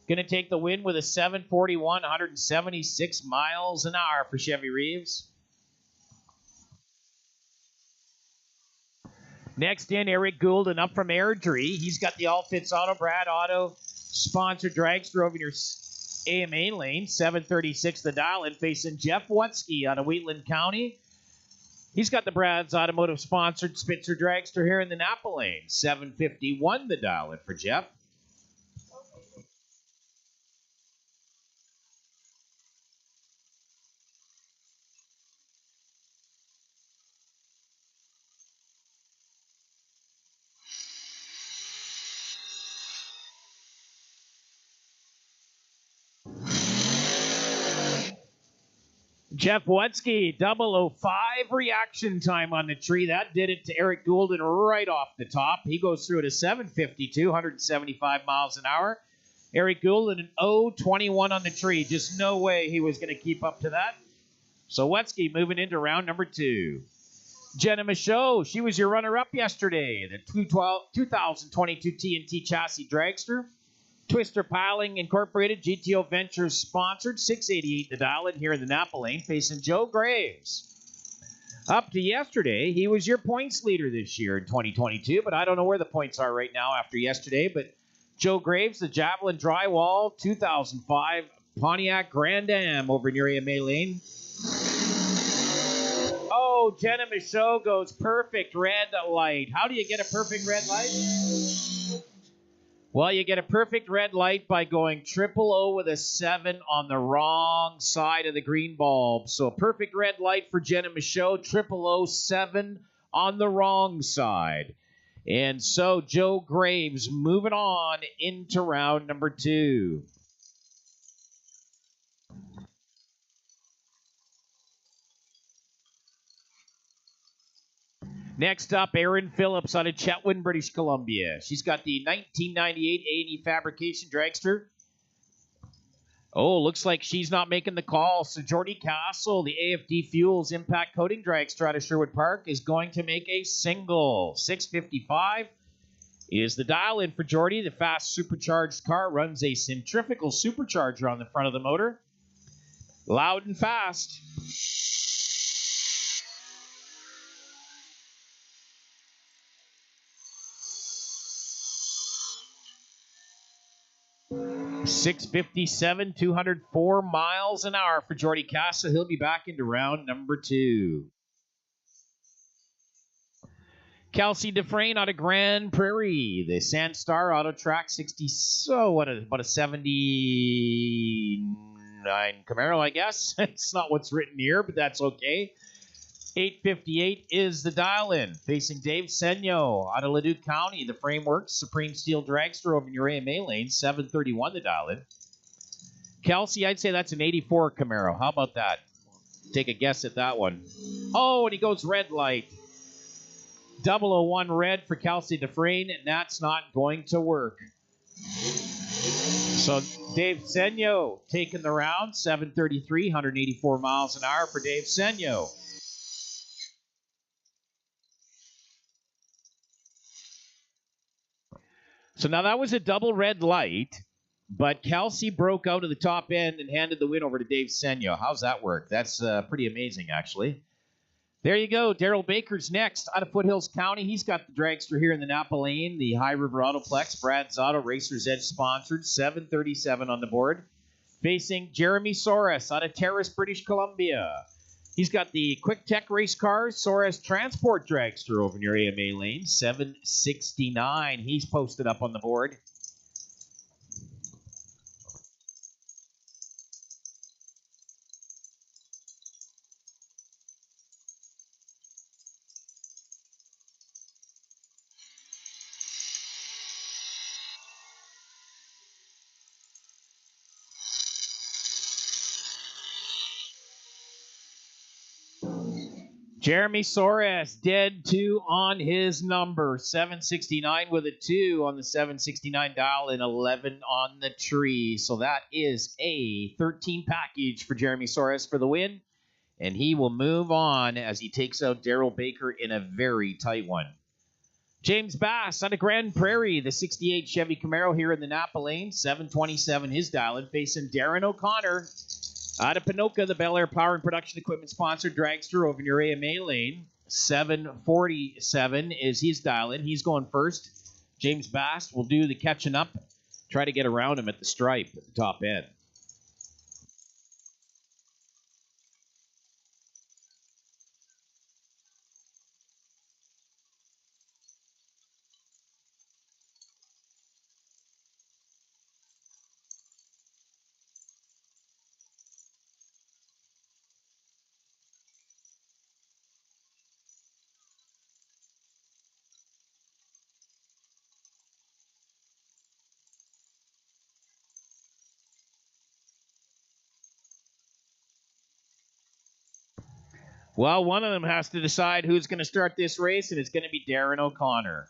Going to take the win with a 7:41, 176 miles an hour for Chevy Reeves. Next in, Eric Gould, and up from Airdrie. He's got the All Fits Auto, Brad Auto, sponsored dragster over your AMA lane. 7:36 the dial in, facing Jeff Wutsky out of Wheatland County. He's got the Brad's Automotive sponsored Spitzer dragster here in the Napa lane. 7:51 the dial in for Jeff. Jeff Wutsky, 005 reaction time on the tree. That did it to Eric Goulden right off the top. He goes through at a 7:52, 175 miles an hour. Eric Goulden, an 0:21 on the tree. Just no way he was going to keep up to that. So Wutsky moving into round number 2. Jenna Michaud, she was your runner-up yesterday. The 2022 TNT Chassis Dragster. Twister Piling Incorporated, GTO Ventures sponsored, 688 the dial in here in the Napa lane, facing Joe Graves. Up to yesterday, he was your points leader this year in 2022, but I don't know where the points are right now after yesterday. But Joe Graves, the Javelin Drywall 2005 Pontiac Grand Am over near AMA lane. Oh, Jenna Michaud goes perfect red light. How do you get a perfect red light? Well, you get a perfect red light by going 000 with a 7 on the wrong side of the green bulb. So a perfect red light for Jenna Michaud, 007 on the wrong side. And so Joe Graves moving on into round number 2. Next up, Erin Phillips out of Chetwynd, British Columbia. She's got the 1998 A&E Fabrication Dragster. Oh, looks like she's not making the call. So Jordy Castle, the AFD Fuels Impact Coating Dragster out of Sherwood Park, is going to make a single. 6:55 is the dial in for Jordy. The fast supercharged car runs a centrifugal supercharger on the front of the motor. Loud and fast. 6:57, 204 miles an hour for Jordy Casa. He'll be back into round number 2. Kelsey Dufresne out of Grand Prairie. The Sandstar Auto Track 60, about a 79 Camaro, I guess. It's not what's written here, but that's okay. 8:58 is the dial-in. Facing Dave Senyo out of Leduc County. The Frameworks Supreme Steel Dragster over in your AMA lane. 7:31 the dial-in. Kelsey, I'd say that's an 84 Camaro. How about that? Take a guess at that one. Oh, and he goes red light. 001 red for Kelsey Dufresne, and that's not going to work. So Dave Senyo taking the round. 7:33, 184 miles an hour for Dave Senyo. So now that was a double red light, but Kelsey broke out of the top end and handed the win over to Dave Senyo. How's that work? That's pretty amazing, actually. There you go. Daryl Baker's next out of Foothills County. He's got the dragster here in the Napa lane, the High River Autoplex, Brad's Auto Racers Edge sponsored. 7:37 on the board. Facing Jeremy Soros out of Terrace, British Columbia. He's got the Quick Tech race cars, Soros Transport Dragster over near AMA lane. 7:69. He's posted up on the board. Jeremy Soares, dead 2 on his number. 769 with a 2 on the 769 dial and 11 on the tree. So that is a 13 package for Jeremy Soares for the win. And he will move on as he takes out Daryl Baker in a very tight one. James Bass out of Grand Prairie, the 68 Chevy Camaro here in the Napa Lane. 727 his dial and facing Darren O'Connor. Out of Pinoca, the Bel Air Power and Production Equipment sponsored dragster over in your AMA lane. 747 is his dial-in. He's going first. James Bass will do the catching up. Try to get around him at the stripe at the top end. Well, one of them has to decide who's going to start this race, and it's going to be Darren O'Connor.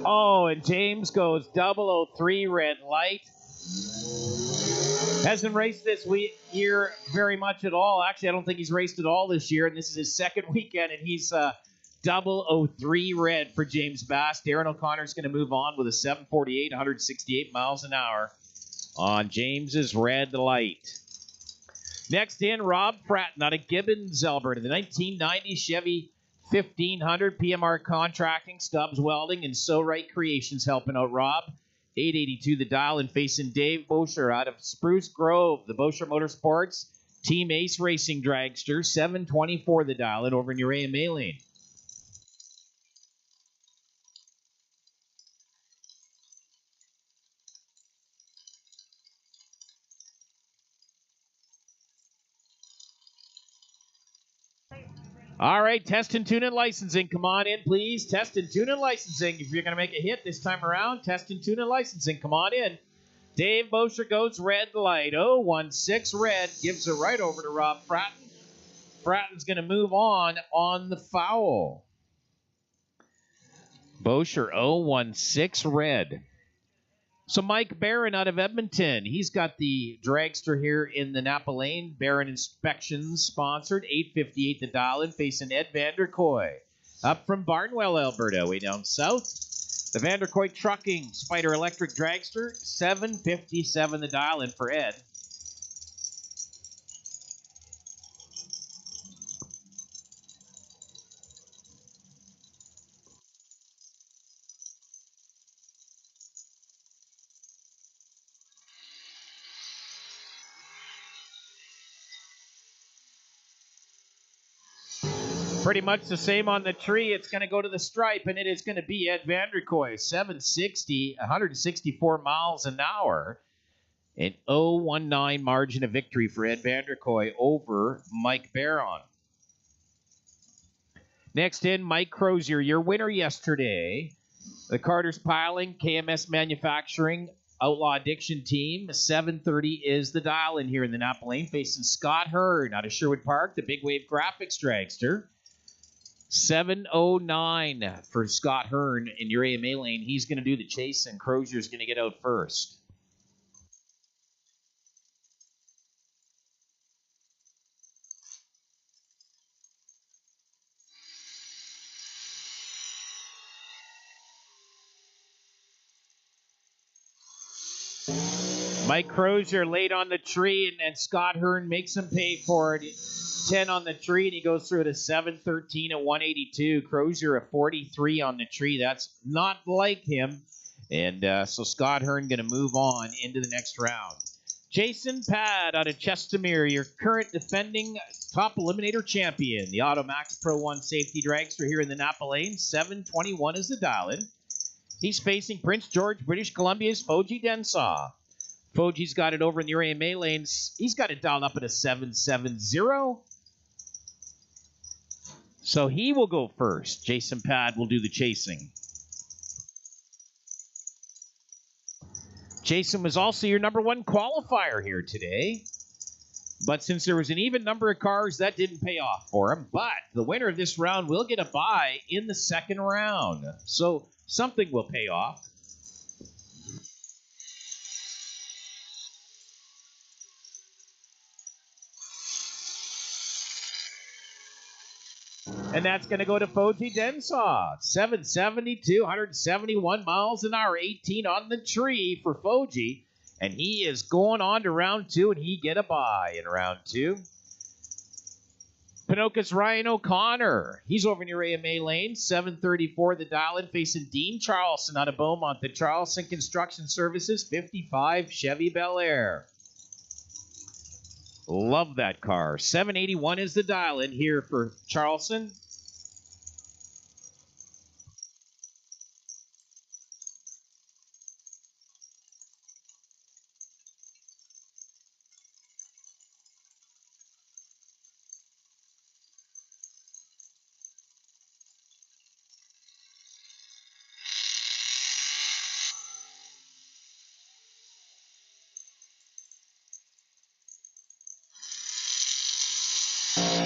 Oh, and James goes 003 red light. Hasn't raced this year very much at all. Actually, I don't think he's raced at all this year, and this is his second weekend, and he's 003 red for James Bass. Darren O'Connor's going to move on with a 748, 168 miles an hour on James's red light. Next in, Rob Pratt out of Gibbons, Alberta. The 1990 Chevy 1500 PMR Contracting, Stubbs Welding, and So Right Creations helping out Rob. 882 the dial and facing Dave Bosher out of Spruce Grove. The Bosher Motorsports Team Ace Racing Dragster. 724 the dial and over in your AMA lane. All right, test and tune and licensing. Come on in, please. Test and tune and licensing. If you're going to make a hit this time around, test and tune and licensing. Come on in. Dave Bosher goes red light. 016 red. Gives it right over to Rob Fratton. Fratton's going to move on the foul. Bosher 016 red. So Mike Barron out of Edmonton. He's got the dragster here in the Napa Lane. Barron Inspections sponsored. 858 the dial-in facing Ed Vanderkoy. Up from Barnwell, Alberta, way down south. The Vanderkoy Trucking Spider Electric Dragster. 757 the dial-in for Ed. Pretty much the same on the tree. It's going to go to the stripe, and it is going to be Ed Vanderkoy. 760, 164 miles an hour. An 019 margin of victory for Ed Vanderkoy over Mike Barron. Next in, Mike Crozier, your winner yesterday. The Carter's Piling, KMS Manufacturing, Outlaw Addiction Team. 730 is the dial in here in the Napa Lane, facing Scott Hearn out of Sherwood Park, the Big Wave Graphics Dragster. 709 for Scott Hearn in your AMA lane. He's going to do the chase, and Crozier's going to get out first. Mike Crozier late on the tree, and Scott Hearn makes him pay for it. 10 on the tree, and he goes through it a 713 at 182. Crozier a 43 on the tree. That's not like him. And so Scott Hearn going to move on into the next round. Jason Pad out of Chestermere, your current defending top Eliminator champion. The Automax Pro 1 safety dragster here in the Napa Lane. 721 is the dial-in. He's facing Prince George, British Columbia's Foji Densaw. Foji's got it over in the AMA lanes. He's got it dialed up at a 770. So he will go first. Jason Pad will do the chasing. Jason was also your number one qualifier here today. But since there was an even number of cars, that didn't pay off for him. But the winner of this round will get a bye in the second round. So something will pay off. And that's going to go to Foji Densaw. 772, 171 miles an hour, 18 on the tree for Foji. And he is going on to round two, and he get a bye in round two. Pinoca's Ryan O'Connor. He's over near AMA lane. 734 the dial-in, facing Dean Charleston out of Beaumont. The Charleston Construction Services 55 Chevy Bel Air. Love that car. 781 is the dial-in here for Charleston.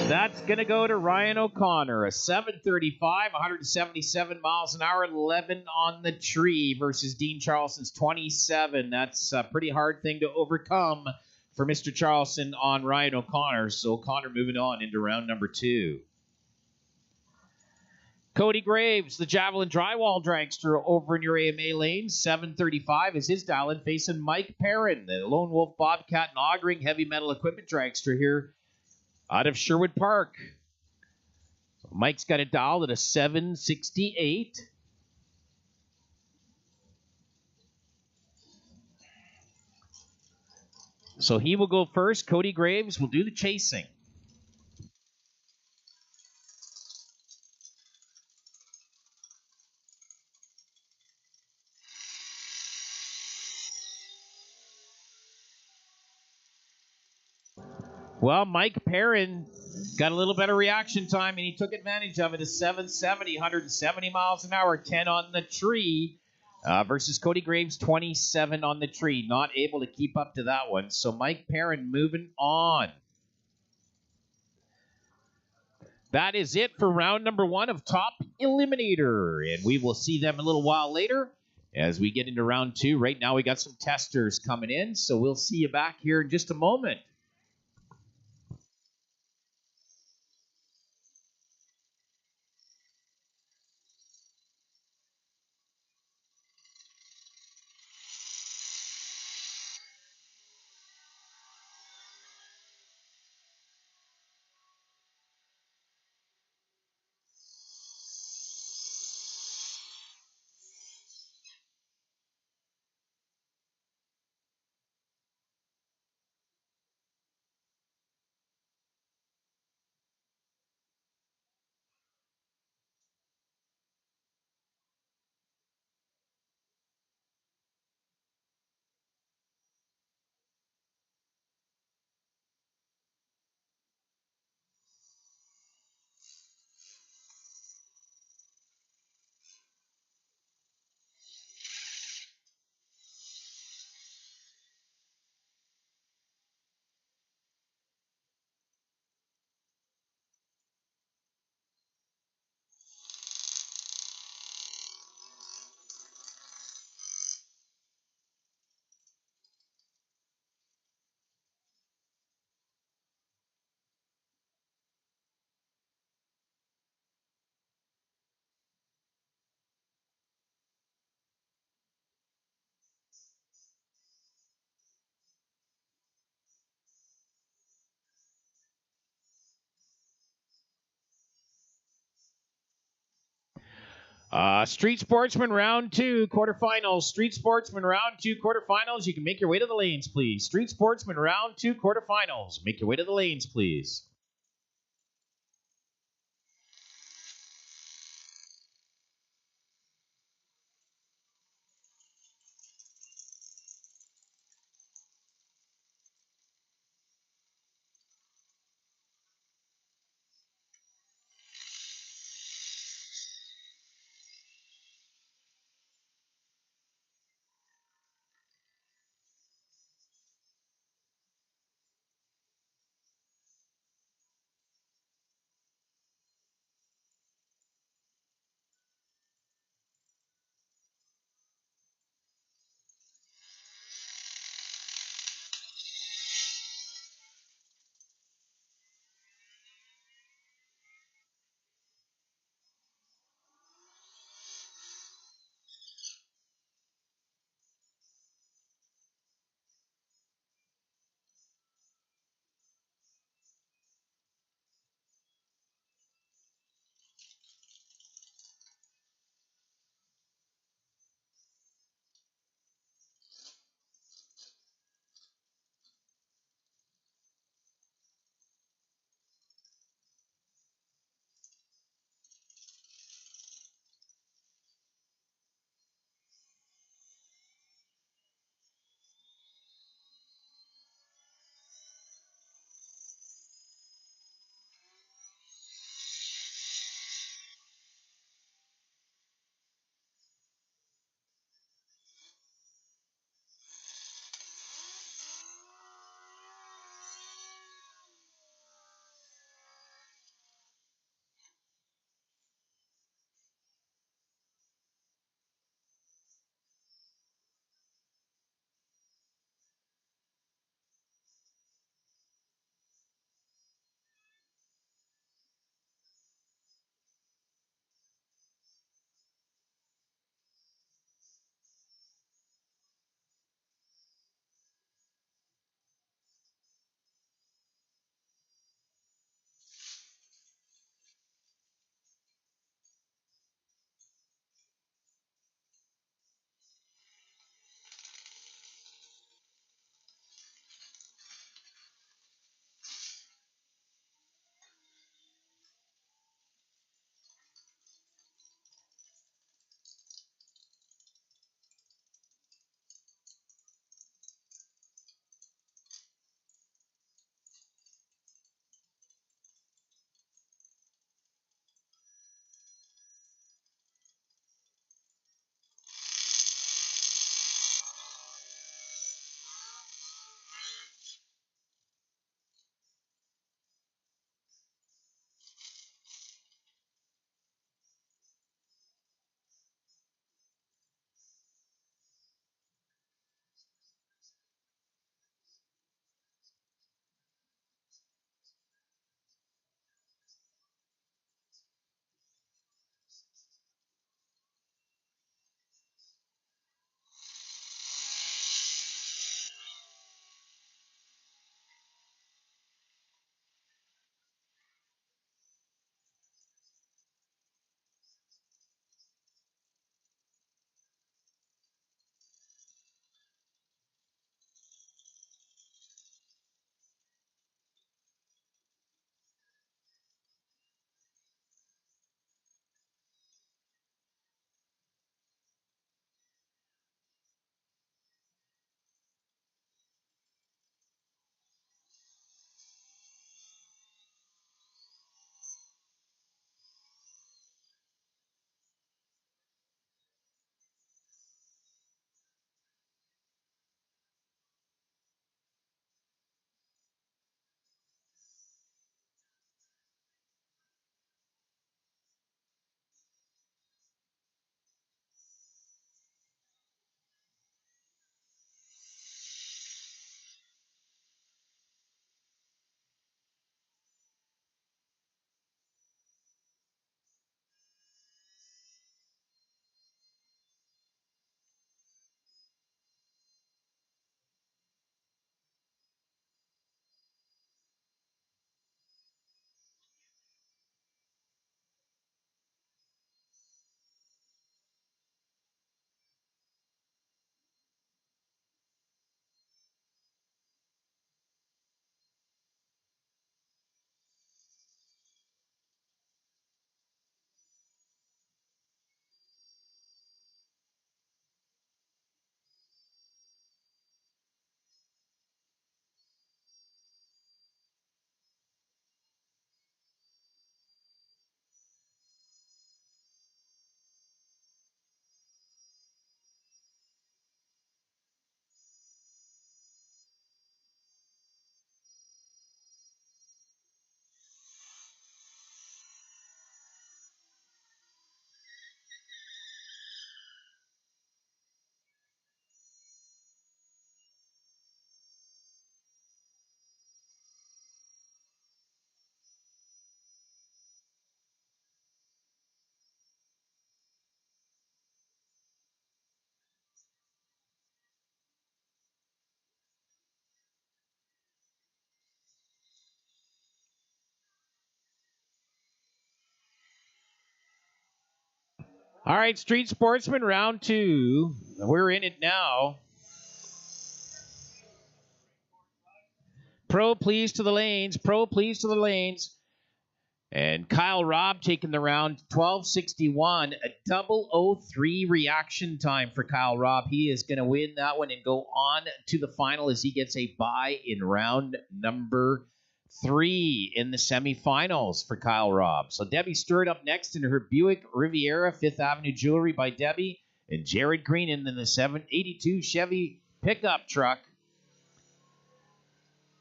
That's going to go to Ryan O'Connor. A 735, 177 miles an hour, 11 on the tree versus Dean Charleston's 27. That's a pretty hard thing to overcome for Mr. Charleston on Ryan O'Connor. So O'Connor moving on into round number two. Cody Graves, the Javelin Drywall Dragster over in your AMA lane. 735 is his dial-in, facing Mike Perrin, the Lone Wolf Bobcat and Augering Heavy Metal Equipment Dragster here out of Sherwood Park. So Mike's got it dialed at a 768. So he will go first. Cody Graves will do the chasing. Well, Mike Perrin got a little better reaction time, and he took advantage of it. A 770, 170 miles an hour, 10 on the tree, versus Cody Graves, 27 on the tree. Not able to keep up to that one. So Mike Perrin moving on. That is it for round number one of Top Eliminator, and we will see them a little while later as we get into round two. Right now, we got some testers coming in, so we'll see you back here in just a moment. Street Sportsman round two, quarterfinals. Street Sportsman round two, quarterfinals. You can make your way to the lanes, please. Street Sportsman round two, quarterfinals. Make your way to the lanes, please. All right, Street Sportsman, round 2. We're in it now. Pro, please to the lanes. Pro, please to the lanes. And Kyle Robb taking the round 12:61, a 003 reaction time for Kyle Robb. He is going to win that one and go on to the final as he gets a bye in round number 3 in the semifinals for Kyle Robb. So Debbie Stewart up next in her Buick Riviera, 5th Avenue Jewelry by Debbie, and Jared Green in the 782 Chevy pickup truck.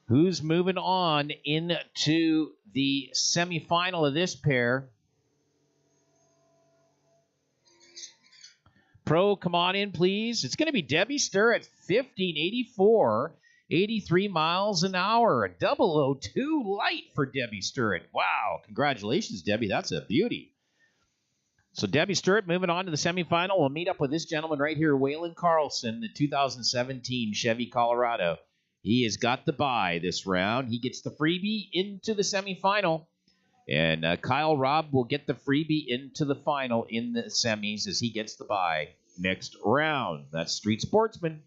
Who's moving on into the semifinal of this pair? Pro, come on in, please. It's going to be Debbie Sturr at 1584, 83 miles an hour. A 002 light for Debbie Sturr. Wow, congratulations, Debbie. That's a beauty. So Debbie Sturr moving on to the semifinal. We'll meet up with this gentleman right here, Waylon Carlson, the 2017 Chevy Colorado. He has got the bye this round. He gets the freebie into the semifinal. And Kyle Robb will get the freebie into the final in the semis as he gets the bye next round. That's Street Sportsman.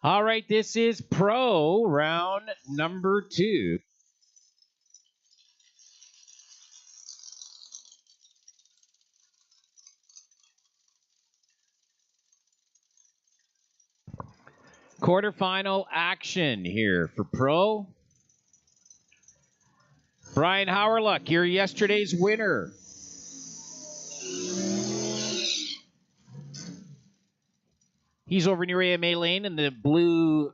All right, this is Pro round number 2. Quarterfinal action here for Pro. Brian Howerluck, you're yesterday's winner. He's over near AMA Lane in the blue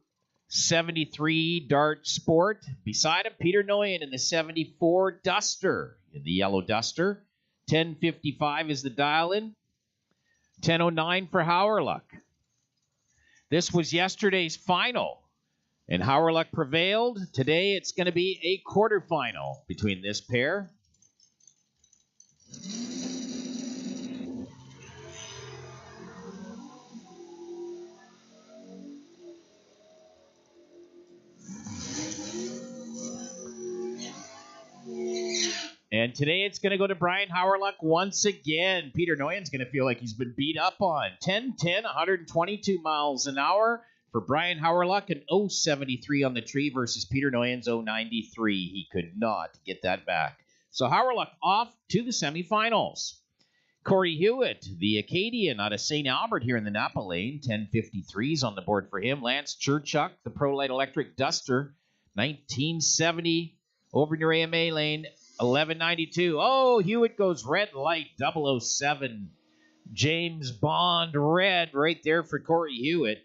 73 Dart Sport. Beside him, Peter Noyen in the 74 Duster, in the yellow Duster. 10:55 is the dial-in. 10:09 for Howerluck. This was yesterday's final. And Howerluck prevailed. Today it's going to be a quarterfinal between this pair. And today it's going to go to Brian Howerluck once again. Peter Noyen's going to feel like he's been beat up on. 10-10, 122 miles an hour for Brian Howerluck, and 0.73 on the tree versus Peter Noyen's 0.93. He could not get that back. So Howerluck off to the semifinals. Corey Hewitt, the Acadian out of St. Albert here in the Napa lane. 10.53s on the board for him. Lance Churchuk, the Pro Light Electric Duster. 1970 over in your AMA lane. 11.92. Oh, Hewitt goes red light. 007. James Bond red right there for Corey Hewitt.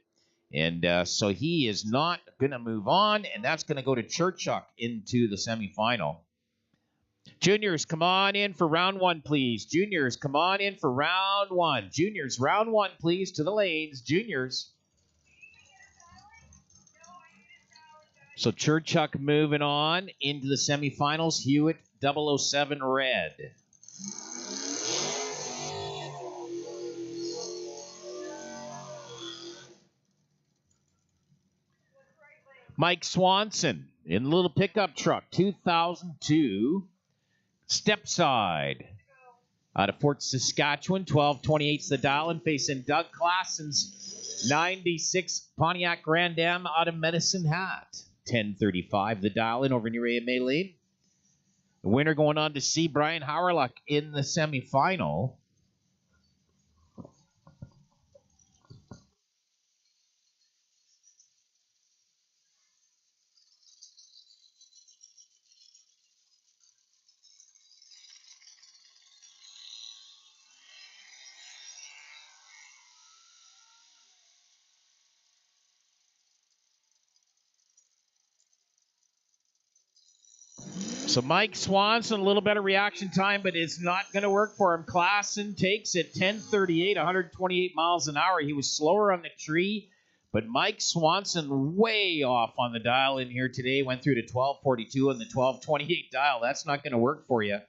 And so he is not going to move on, and that's going to go to Churchuk into the semifinal. Juniors, come on in for round one, please. Juniors, come on in for round one. Juniors, round one, please, to the lanes. Juniors. So Churchuk moving on into the semifinals. Hewitt, 007 red. Mike Swanson in the little pickup truck, 2002. Stepside out of Fort Saskatchewan, 12.28's the dial, and facing Doug Klassen's 96 Pontiac Grand Am out of Medicine Hat. 10.35 the dial in over near AMA lane. The winner going on to see Brian Howerluck in the semifinal. So Mike Swanson, a little better reaction time, but it's not going to work for him. Klassen takes it 10.38, 128 miles an hour. He was slower on the tree, but Mike Swanson way off on the dial in here today. Went through to 12.42 on the 12.28 dial. That's not going to work for you.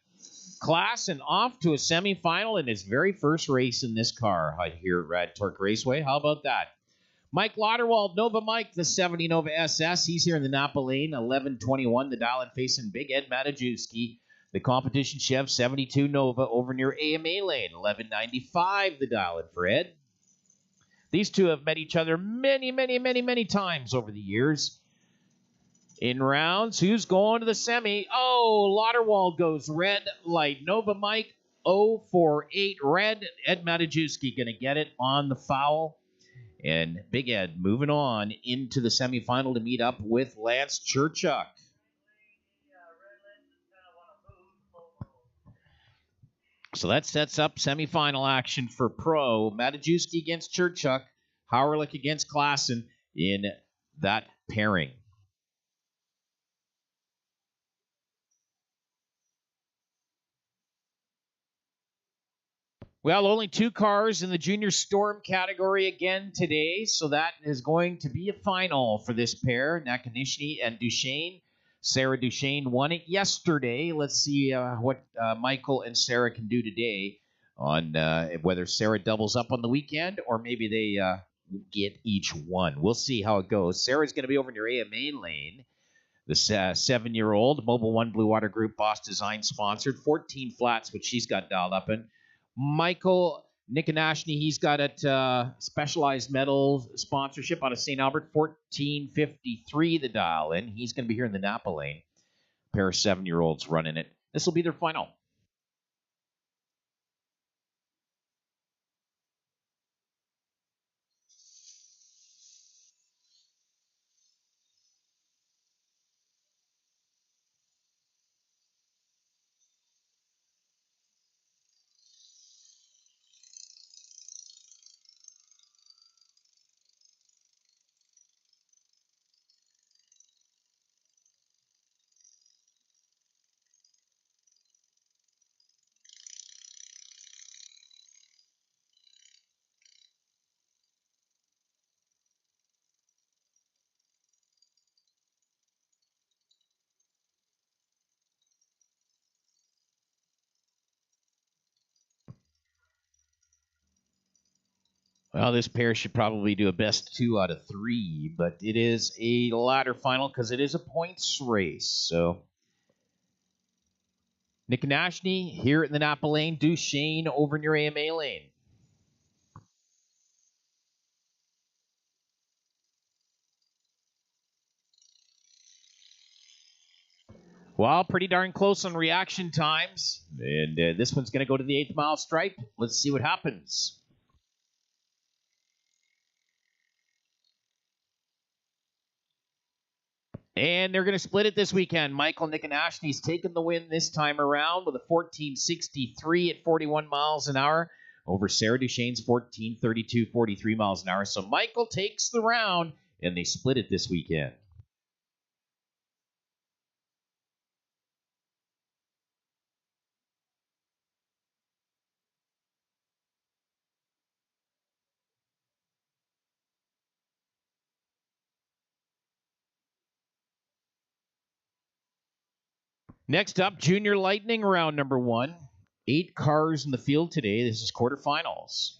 Klassen off to a semifinal in his very first race in this car here at Rad Torque Raceway. How about that? Mike Lauderwald, Nova Mike, the 70 Nova SS. He's here in the Napa lane, 11.21, the dial and facing Big Ed Matajewski. The competition Chev 72 Nova over near AMA lane, 11.95, the dial and for Ed. These two have met each other many times over the years. In rounds, who's going to the semi? Oh, Lauderwald goes red light. Nova Mike, 0.48 red. Ed Matajewski going to get it on the foul. And Big Ed moving on into the semifinal to meet up with Lance Churchuk. So that sets up semifinal action for Pro. Matajewski against Churchuk. Howerluck against Klassen in that pairing. Well, only two cars in the Junior Storm category again today, so that is going to be a final for this pair, Nakanishny and Duchesne. Sarah Duchesne won it yesterday. Let's see what Michael and Sarah can do today on whether Sarah doubles up on the weekend or maybe they get each one. We'll see how it goes. Sarah's going to be over near AMA lane. The 7-year-old Mobile One Blue Water Group Boss Design sponsored. 14 flats, which she's got dialed up in. Michael Nikanashny, he's got a Specialized Metals sponsorship out of St. Albert, 14.53 the dial in. He's going to be here in the Napa lane. A pair of 7-year-olds running it. This will be their final. Well, this pair should probably do a best 2 out of 3, but it is a ladder final because it is a points race. So, Nick and Ashney here in the Napa lane. Duchesne over in your AMA lane. Well, pretty darn close on reaction times. And this one's going to go to the 8th mile stripe. Let's see what happens. And they're going to split it this weekend. Michael, Nick, and Ashney's taking the win this time around with a 14.63 at 41 miles an hour over Sarah Duchesne's 14.32, 43 miles an hour. So Michael takes the round, and they split it this weekend. Next up, Junior Lightning round number 1. 8 cars in the field today. This is quarterfinals.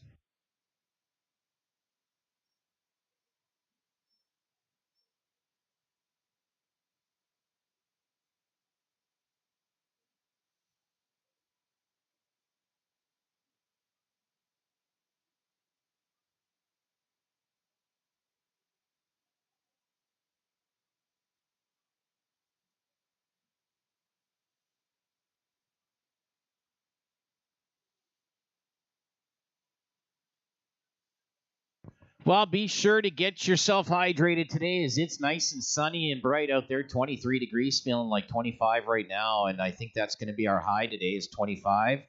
Well, be sure to get yourself hydrated today as it's nice and sunny and bright out there. 23 degrees, feeling like 25 right now, and I think that's going to be our high today is 25.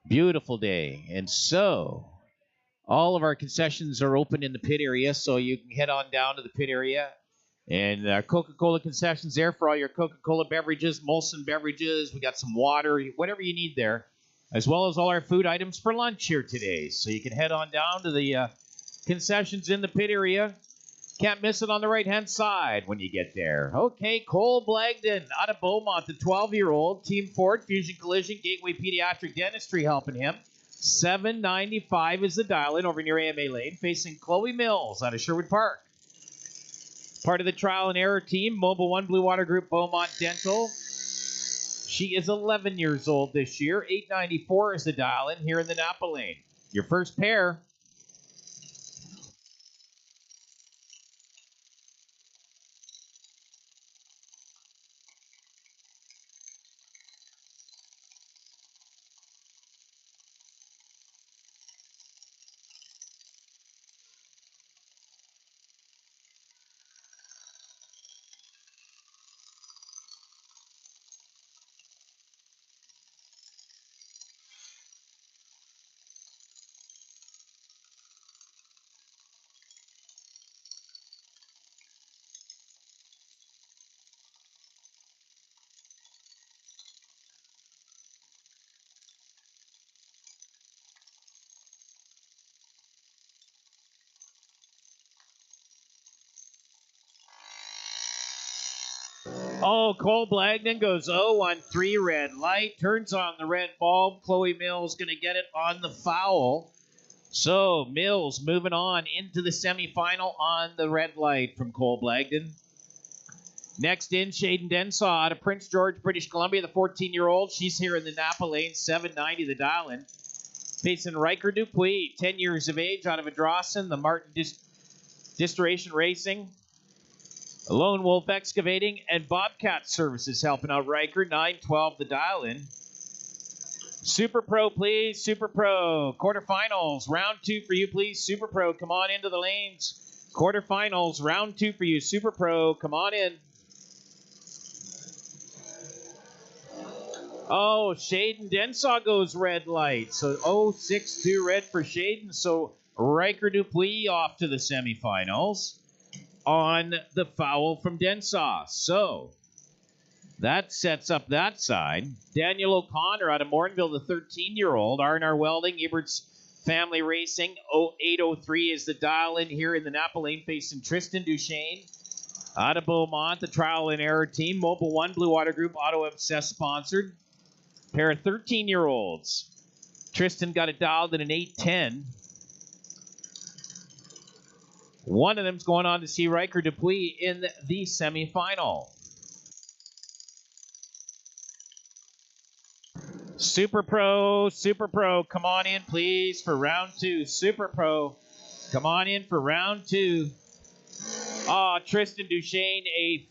Beautiful day. And so, all of our concessions are open in the pit area, so you can head on down to the pit area. And Coca-Cola concessions there for all your Coca-Cola beverages, Molson beverages. We got some water, whatever you need there, as well as all our food items for lunch here today. So you can head on down to the concessions in the pit area. Can't miss it on the right-hand side when you get there. Okay, Cole Blagdon out of Beaumont, the 12-year-old. Team Ford, Fusion Collision, Gateway Pediatric Dentistry helping him. $7.95 is the dial-in over near AMA Lane, facing Chloe Mills out of Sherwood Park. Part of the trial and error team, Mobile One Blue Water Group Beaumont Dental. She is 11 years old this year. $8.94 is the dial-in here in the Napa Lane. Your first pair. Oh, Cole Blagdon goes 0 on 3 red light. Turns on the red bulb. Chloe Mills going to get it on the foul. So Mills moving on into the semifinal on the red light from Cole Blagdon. Next in, Jaden Melnick out of Prince George, British Columbia, the 14-year-old. She's here in the Napa Lane, $7.90 the dial-in. Facing Riker Dupuis, 10 years of age, out of Adrossan, the Martin Distillation Racing. Lone Wolf Excavating and Bobcat Services helping out Riker. 9-12 the dial-in. Super Pro, please. Super Pro. Quarterfinals. Round 2 for you, please. Super Pro, come on into the lanes. Quarterfinals. Round 2 for you. Super Pro, come on in. Oh, Jaden Melnick goes red light. So 0-6-2 red for Jaden. So Riker Dupuis off to the semifinals on the foul from Melnick. So that sets up that side. Daniel O'Connor out of Morinville, the 13-year-old. R&R Welding, Ebert's Family Racing. 0803 is the dial-in here in the Napa Lane facing Tristan Duchesne. Out of Beaumont, the trial and error team. Mobile One Blue Water Group, Auto Obsessed sponsored. Pair of 13-year-olds. Tristan got it dialed at an 8-10. One of them's going on to see Riker Dupuis in the semifinal. Super Pro, come on in, please, for round 2. Super Pro, come on in for round 2. Tristan Duchesne, a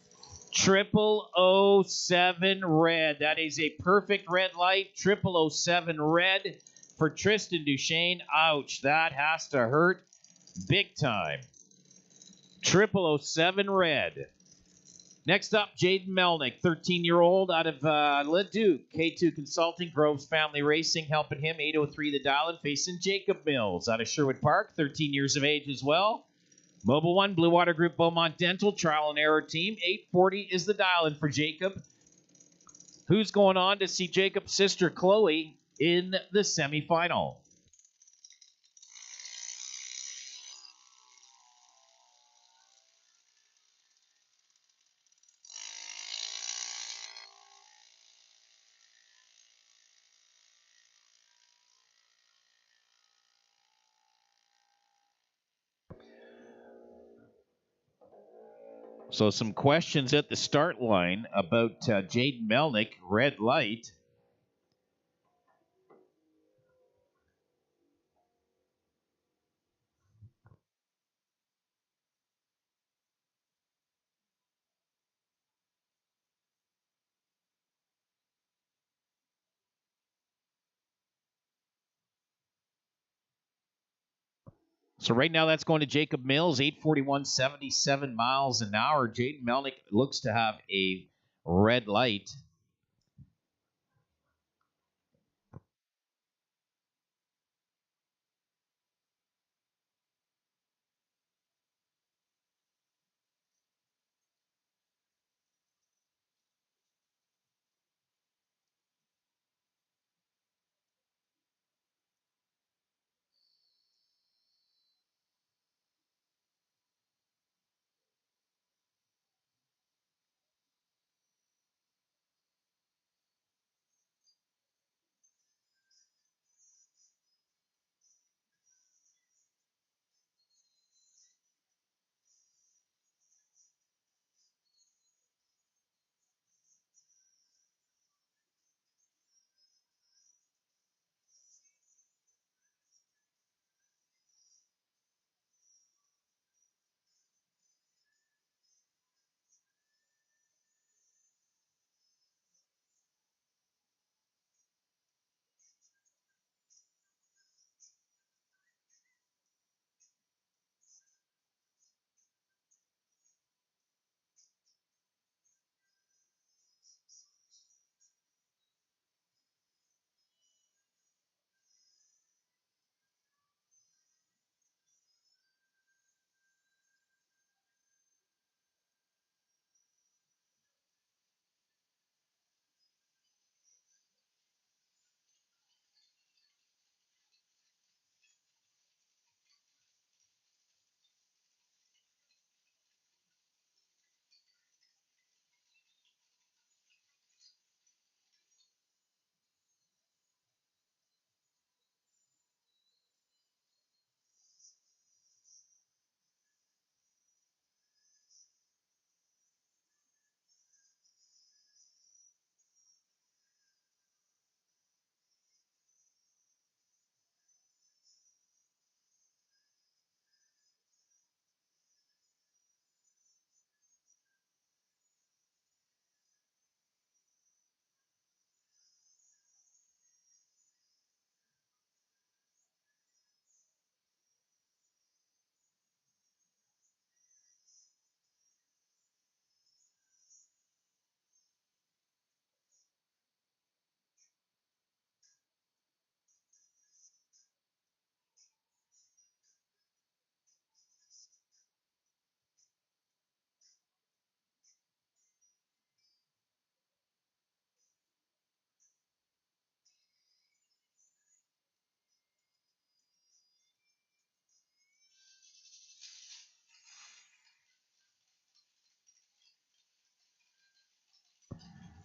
0007 red. That is a perfect red light. 0007 red for Tristan Duchesne. Ouch, that has to hurt big time. 0007 red. Next up, Jaden Melnick, 13-year-old out of Leduc. K2 Consulting, Groves Family Racing, helping him. 803 the dial-in, facing Jacob Mills out of Sherwood Park, 13 years of age as well. Mobile One, Blue Water Group, Beaumont Dental, trial and error team. 840 is the dial-in for Jacob. Who's going on to see Jacob's sister, Chloe, in the semifinal? So some questions at the start line about Jaden Melnick, red light. So right now that's going to Jacob Mills, 841, 77 miles an hour. Jaden Melnick looks to have a red light.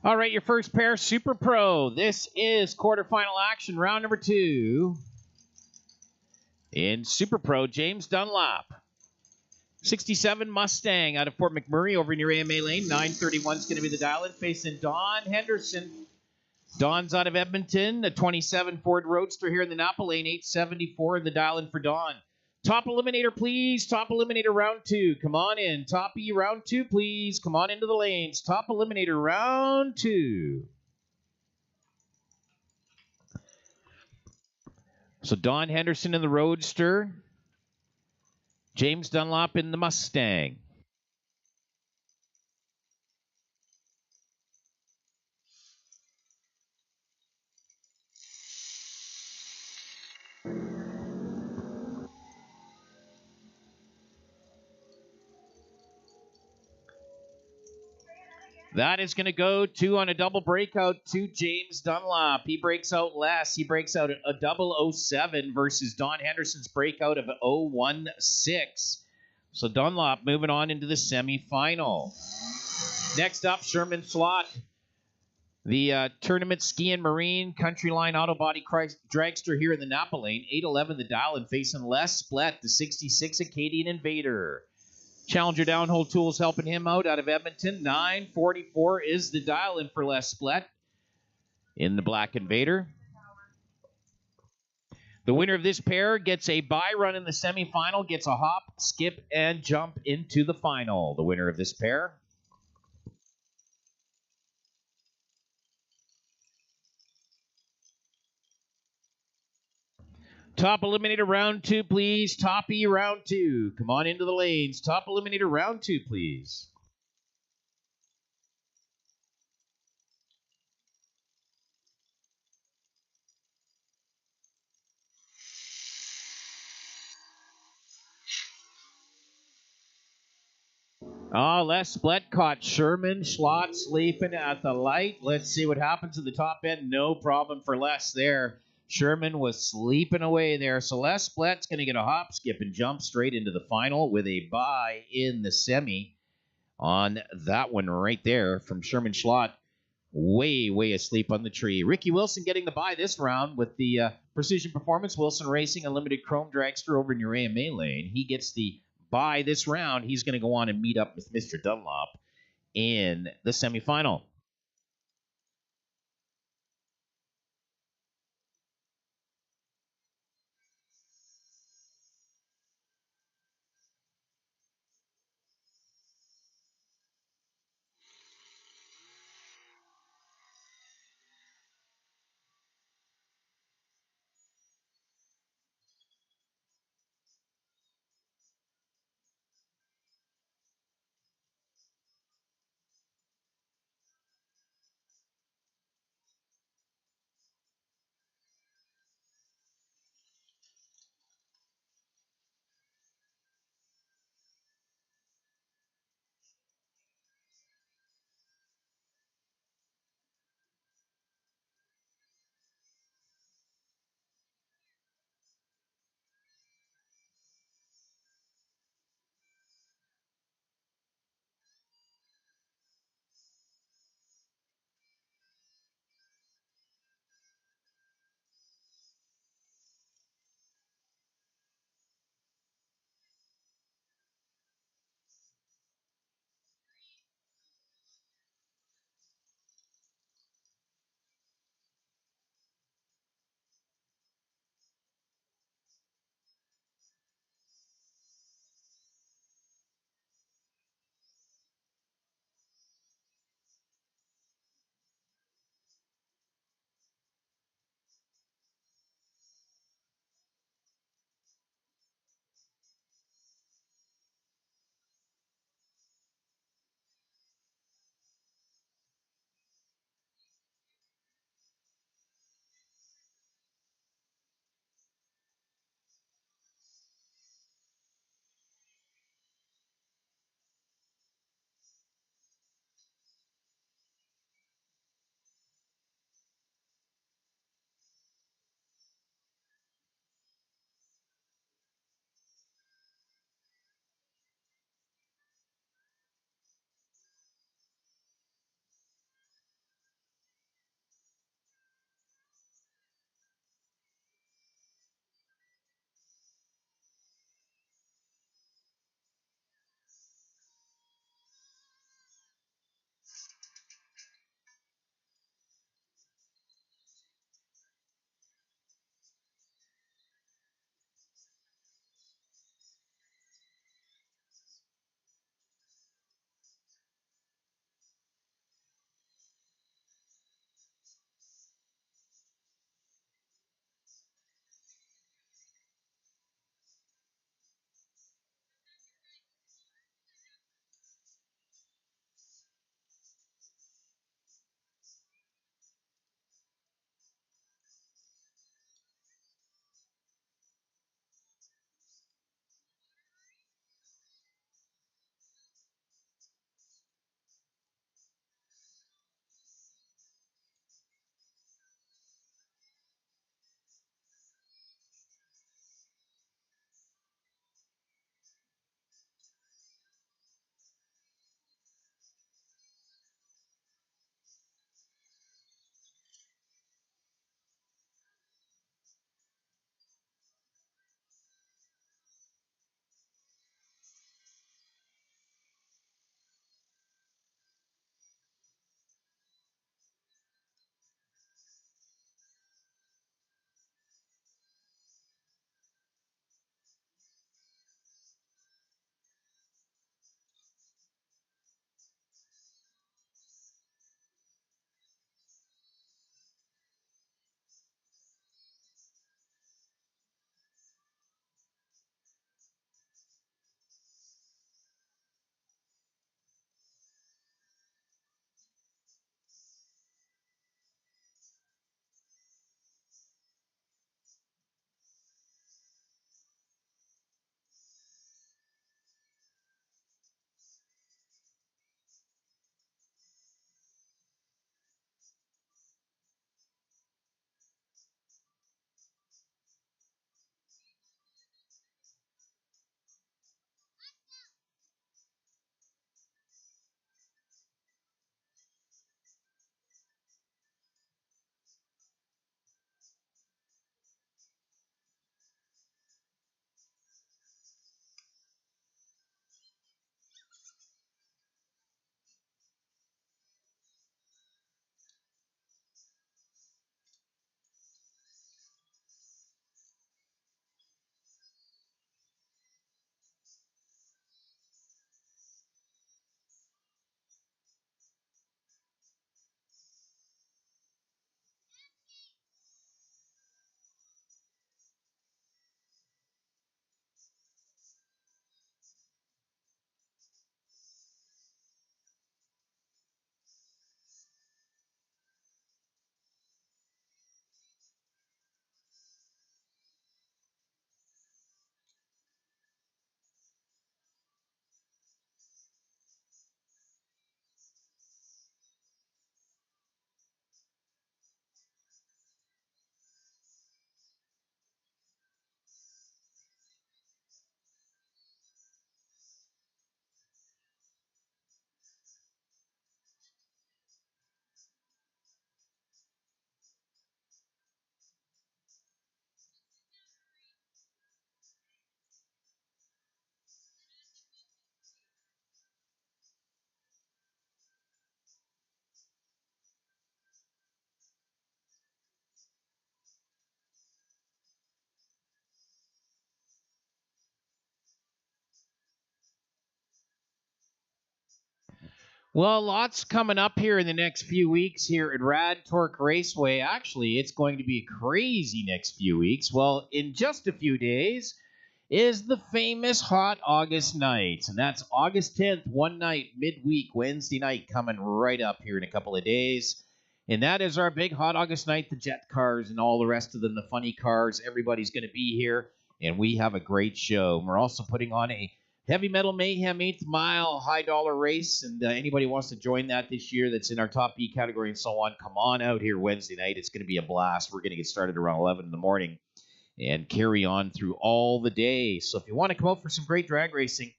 All right, your first pair, Super Pro. This is quarterfinal action, round number 2. In Super Pro, James Dunlop. 67 Mustang out of Fort McMurray over near AMA Lane. 931 is going to be the dial-in. Facing Don Henderson. Don's out of Edmonton. A 27 Ford Roadster here in the Napa Lane. 874 the dial-in for Don. Top eliminator, please. Top eliminator, round 2. Come on in. Top E, round 2, please. Come on into the lanes. Top eliminator, round 2. So Don Henderson in the Roadster. James Dunlop in the Mustang. That is going to go to, on a double breakout, to James Dunlop. He breaks out less. He breaks out a double 07 versus Don Henderson's breakout of 016. So Dunlop moving on into the semifinal. Next up, Sherman Slot. The Tournament Ski and Marine Country Line Auto Body Dragster here in the Napa Lane. 811 the dial and facing Les Splett, the 66 Acadian Invader. Challenger Downhole Tools helping him out of Edmonton. 944 is the dial-in for Les Splett in the Black Invader. The winner of this pair gets a bye run in the semifinal, gets a hop, skip, and jump into the final. The winner of this pair. Top eliminator round 2, please. Top E round 2. Come on into the lanes. Top eliminator round 2, please. Les Splett caught Sherman Schlott sleeping at the light. Let's see what happens at the top end. No problem for Les there. Sherman was sleeping away there. So Les Splett's going to get a hop, skip, and jump straight into the final with a bye in the semi on that one right there from Sherman Schlott. Way asleep on the tree. Ricky Wilson getting the bye this round with the Precision Performance Wilson Racing Unlimited Chrome Dragster over in your AMA lane. He gets the bye this round. He's going to go on and meet up with Mr. Dunlop in the semifinal. Well, lots coming up here in the next few weeks here at Rad Torque Raceway. Actually, it's going to be a crazy next few weeks. Well, in just a few days is the famous Hot August Night. And that's August 10th, one night, midweek, Wednesday night, coming right up here in a couple of days. And that is our big Hot August Night, the jet cars and all the rest of them, the funny cars. Everybody's going to be here, and we have a great show. And we're also putting on a Heavy Metal Mayhem 8th Mile high dollar race, and anybody wants to join that this year that's in our top B category and so on, come on out here Wednesday night. It's going to be a blast. We're going to get started around 11 in the morning and carry on through all the day. So if you want to come out for some great drag racing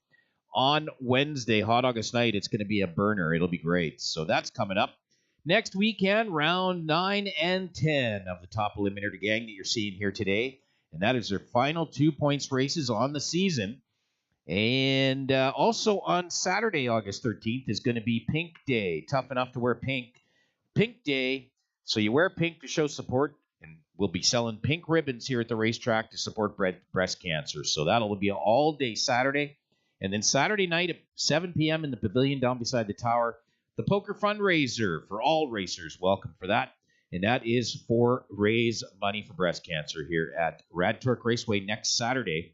on Wednesday, Hot August Night, it's going to be a burner. It'll be great. So that's coming up. Next weekend, round 9 and 10 of the top Eliminator gang that you're seeing here today. And that is their final 2 points races on the season. And also on Saturday, August 13th, is going to be Pink Day. Tough enough to wear pink. Pink Day. So you wear pink to show support. And we'll be selling pink ribbons here at the racetrack to support breast cancer. So that'll be all day Saturday. And then Saturday night at 7 p.m. in the pavilion down beside the tower, the poker fundraiser for all racers. Welcome for that. And that is for raise money for breast cancer here at Rad Torque Raceway next Saturday,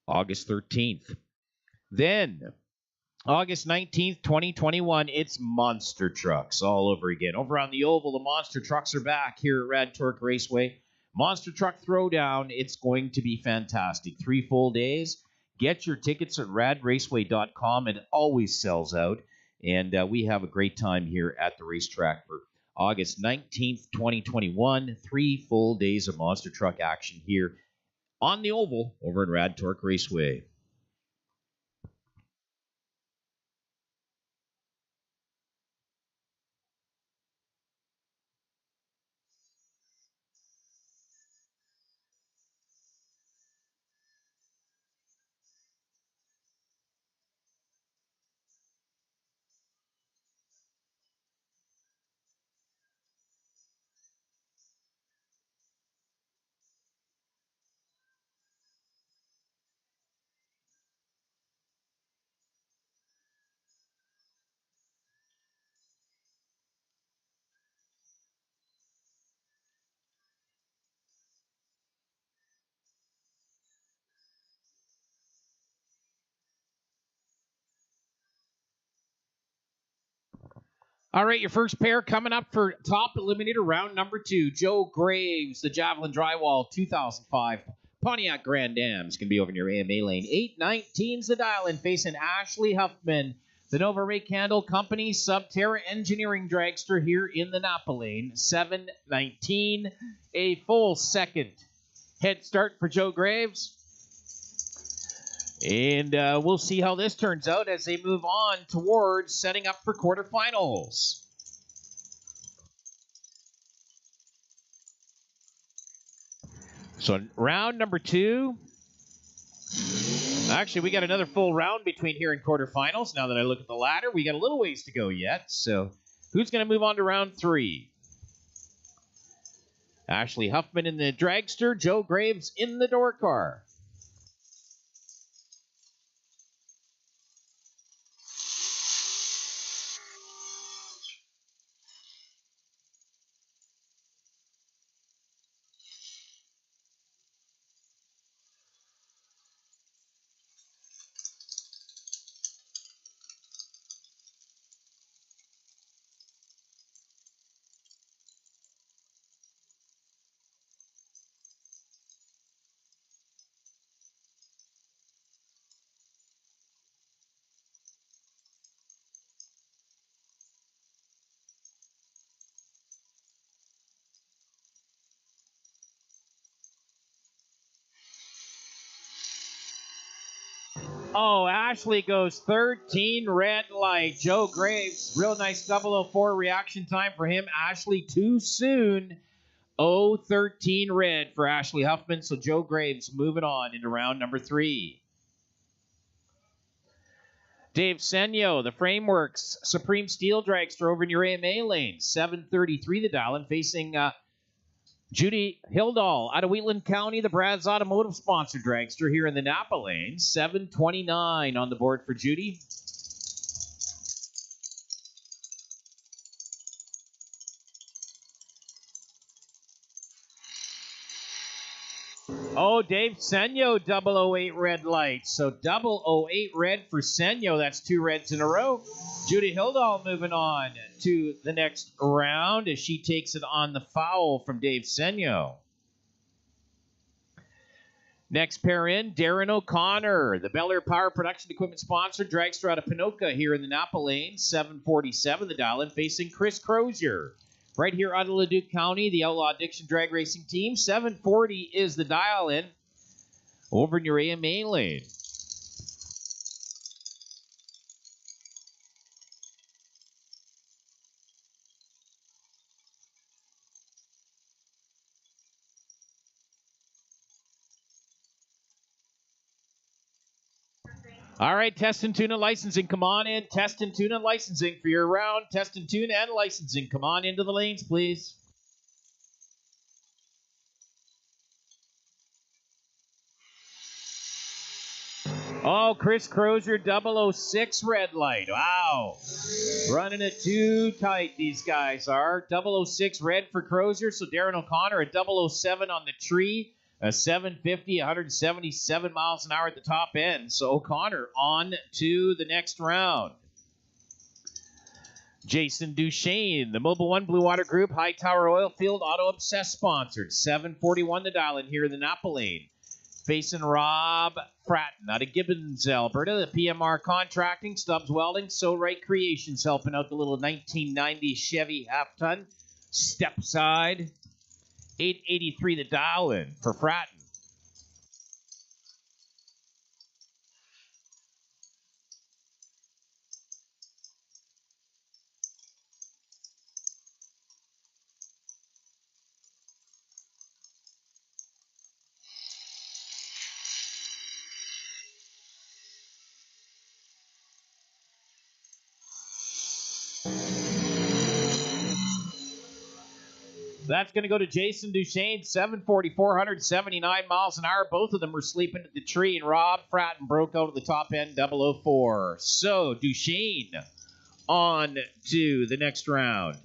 August 13th. Then, August 19th, 2021, it's Monster Trucks all over again. Over on the Oval, the Monster Trucks are back here at Rad Torque Raceway. Monster Truck Throwdown, it's going to be fantastic. 3 full days. Get your tickets at radraceway.com. It always sells out. And we have a great time here at the racetrack for August 19th, 2021. 3 full days of Monster Truck action here on the Oval over at Rad Torque Raceway. All right, your first pair coming up for top Eliminator round number 2. Joe Graves, the Javelin Drywall 2005 Pontiac Grand Am. It's going to be over in your AMA lane. 819's the dial-in facing Ashley Huffman, the Nova Rake Handle Company Subterra Engineering Dragster here in the Napa lane. 719, a full second head start for Joe Graves. And we'll see how this turns out as they move on towards setting up for quarterfinals. So round number 2. Actually, we got another full round between here and quarterfinals. Now that I look at the ladder, we got a little ways to go yet. So who's going to move on to round 3? Ashley Huffman in the dragster, Joe Graves in the door car. Oh, Ashley goes 13 red light. Joe Graves, real nice 004 reaction time for him. Ashley too soon. 13 red for Ashley Huffman. So Joe Graves moving on into round number 3. Dave Senyo, the Frameworks Supreme Steel Dragster over in your AMA lane. 733 the dial-in facing Judy Hildahl out of Wheatland County, the Brad's Automotive sponsored dragster here in the Napa lane. 729 on the board for Judy. Oh, Dave Senyo, 008 red light. So 008 red for Senyo. That's 2 reds in a row. Judy Hildahl moving on to the next round as she takes it on the foul from Dave Senyo. Next pair in, Darren O'Connor, the Bel Air Power Production Equipment sponsor, dragster out of Pinoca here in the Napa Lane, 747 the dial-in, facing Chris Crozier. Right here out of Leduc County, the Outlaw Addiction Drag Racing Team, 740 is the dial-in over in your AMA lane. All right, test and tune and licensing. Come on in. Test and tune and licensing for your round. Test and tune and licensing. Come on into the lanes, please. Oh, Chris Crozier, 006 red light. Wow. Running it too tight, these guys are. 006 red for Crozier, so Darren O'Connor, a 007 on the tree. A 750, 177 miles an hour at the top end. So O'Connor on to the next round. Jason Duchesne, the Mobile One Blue Water Group, Hightower Oilfield, Auto Obsessed sponsored. 741 the dial in here in the Napa Lane. Facing Rob Fratton out of Gibbons, Alberta. The PMR Contracting, Stubbs Welding, So Right Creations helping out the little 1990 Chevy half-ton. Step side. 883 the dial in for Fratton. That's going to go to Jason Duchesne, 740, 479 miles an hour. Both of them were sleeping at the tree, and Rob Fratton broke out of the top end, 004. So Duchesne on to the next round.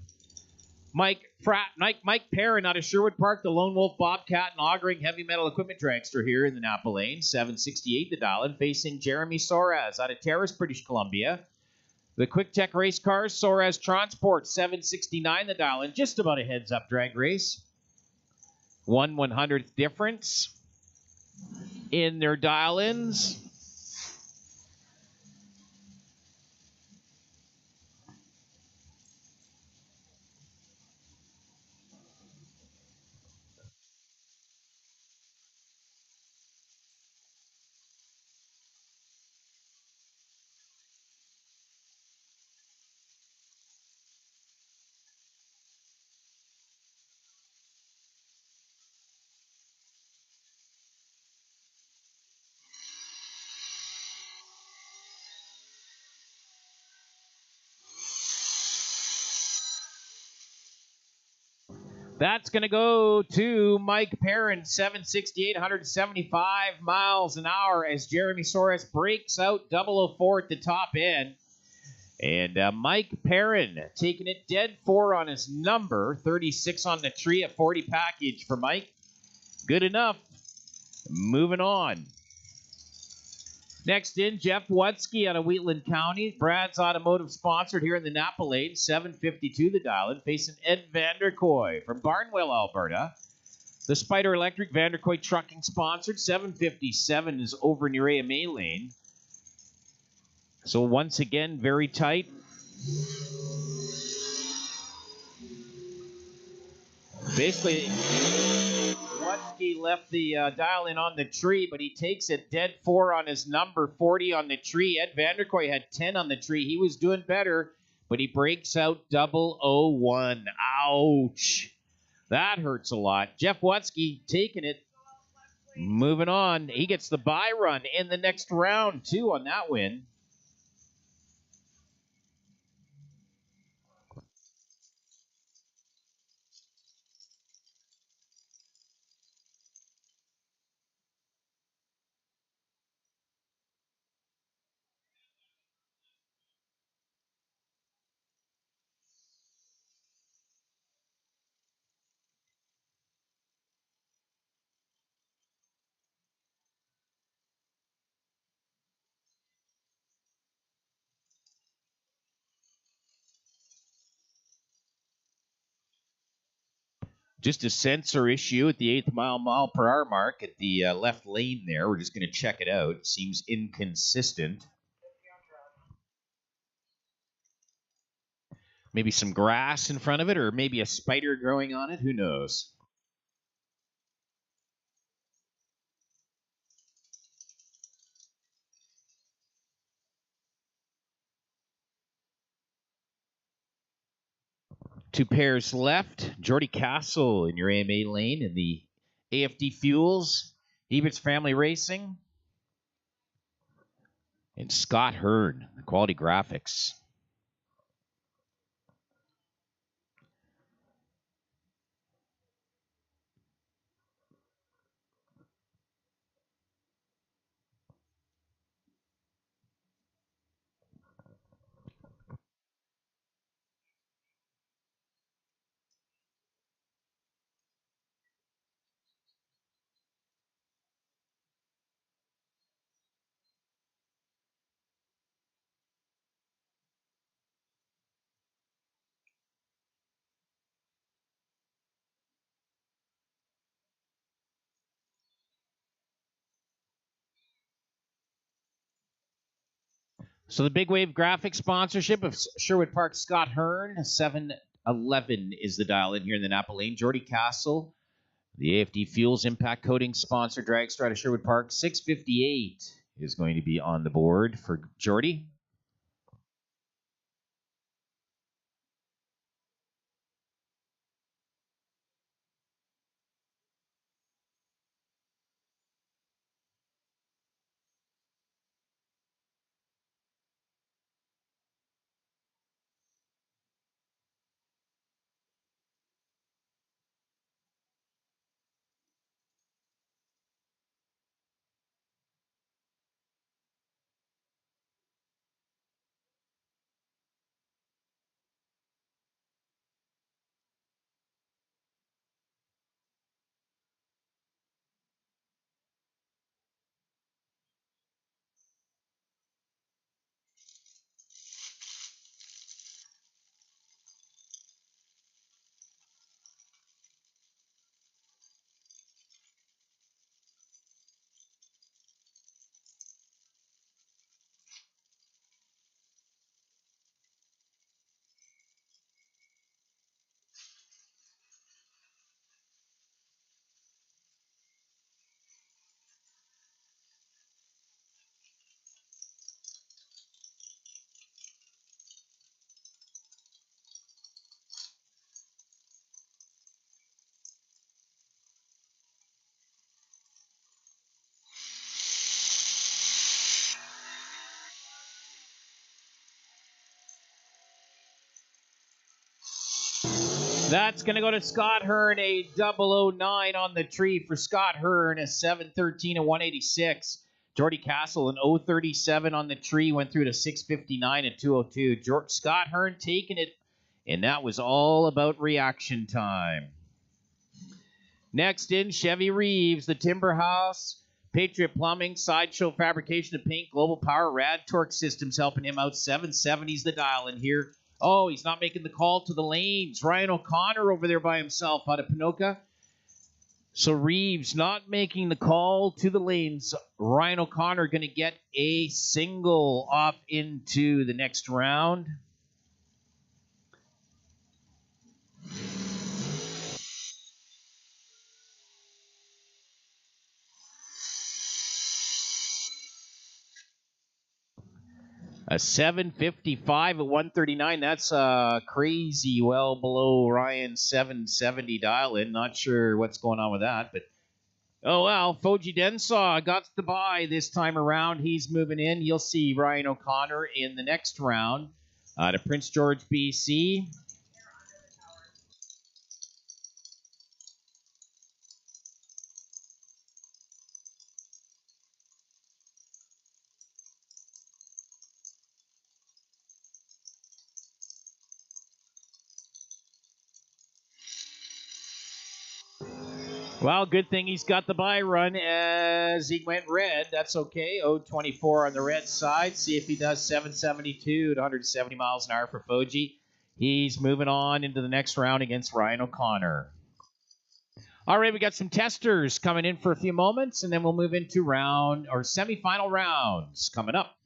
Mike Perrin out of Sherwood Park, the Lone Wolf Bobcat and Auguring Heavy Metal Equipment Dragster here in the Napa Lane, 768 the dial-in, facing Jeremy Soares out of Terrace, British Columbia. The Quick Tech Race Cars, Soares Transport, 769 the dial-in, just about a heads-up drag race. 1/100th difference in their dial-ins. That's going to go to Mike Perrin, 768, 175 miles an hour as Jeremy Soares breaks out 004 at the top end. And Mike Perrin taking it dead 4 on his number, 36 on the tree, a 40 package for Mike. Good enough. Moving on. Next in, Jeff Wutsky out of Wheatland County. Brad's Automotive sponsored here in the Napa Lane. 752 the dial-in, facing Ed Vanderkoy from Barnwell, Alberta. The Spider Electric Vanderkoy Trucking sponsored. 757 is over near AMA Lane. So once again, very tight. Basically, Wutsky left the dial-in on the tree, but he takes it dead 4 on his number, 40 on the tree. Ed Vanderkoy had 10 on the tree. He was doing better, but he breaks out 001. Ouch. That hurts a lot. Jeff Wutsky taking it. Moving on. He gets the bye run in the next round, too, on that win. Just a sensor issue at the 8th mile per hour mark at the left lane there. We're just going to check it out. It seems inconsistent. Maybe some grass in front of it, or maybe a spider growing on it. Who knows? Two pairs left. Jordy Castle in your AMA lane in the AFD Fuels, Hewitt's Family Racing, and Scott Hearn, the Quality Graphics. So the Big Wave Graphics sponsorship of Sherwood Park, Scott Hearn, 711 is the dial in here in the Napa Lane. Jordy Castle, the AFD Fuels Impact Coating sponsor, Dragster out of Sherwood Park, 658 is going to be on the board for Jordy. That's going to go to Scott Hearn, a 009 on the tree for Scott Hearn, a 713 and 186. Jordy Castle, an 037 on the tree, went through to 659 and 202. Scott Hearn taking it, and that was all about reaction time. Next in, Chevy Reeves, the Timber House, Patriot Plumbing, Sideshow Fabrication and Paint, Global Power, Rad Torque Systems helping him out. 770's the dial in here. Oh, he's not making the call to the lanes. Ryan O'Connor over there by himself out of Pinoca. So Reeves not making the call to the lanes. Ryan O'Connor going to get a single off into the next round. A 755 at 139. That's crazy, well below Ryan's 770 dial in. Not sure what's going on with that, but oh well. Foji Densaw got the bye this time around. He's moving in. You'll see Ryan O'Connor in the next round to Prince George, BC. Well, good thing he's got the bye run as he went red. That's okay. 024 on the red side. See if he does 772 to 170 miles an hour for Foji. He's moving on into the next round against Ryan O'Connor. All right, we got some testers coming in for a few moments, and then we'll move into semifinal rounds coming up.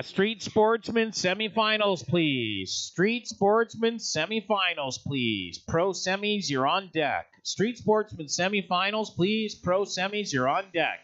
Street Sportsman semifinals, please. Street Sportsman semifinals, please. Pro semis, you're on deck. Street Sportsman semifinals, please. Pro semis, you're on deck.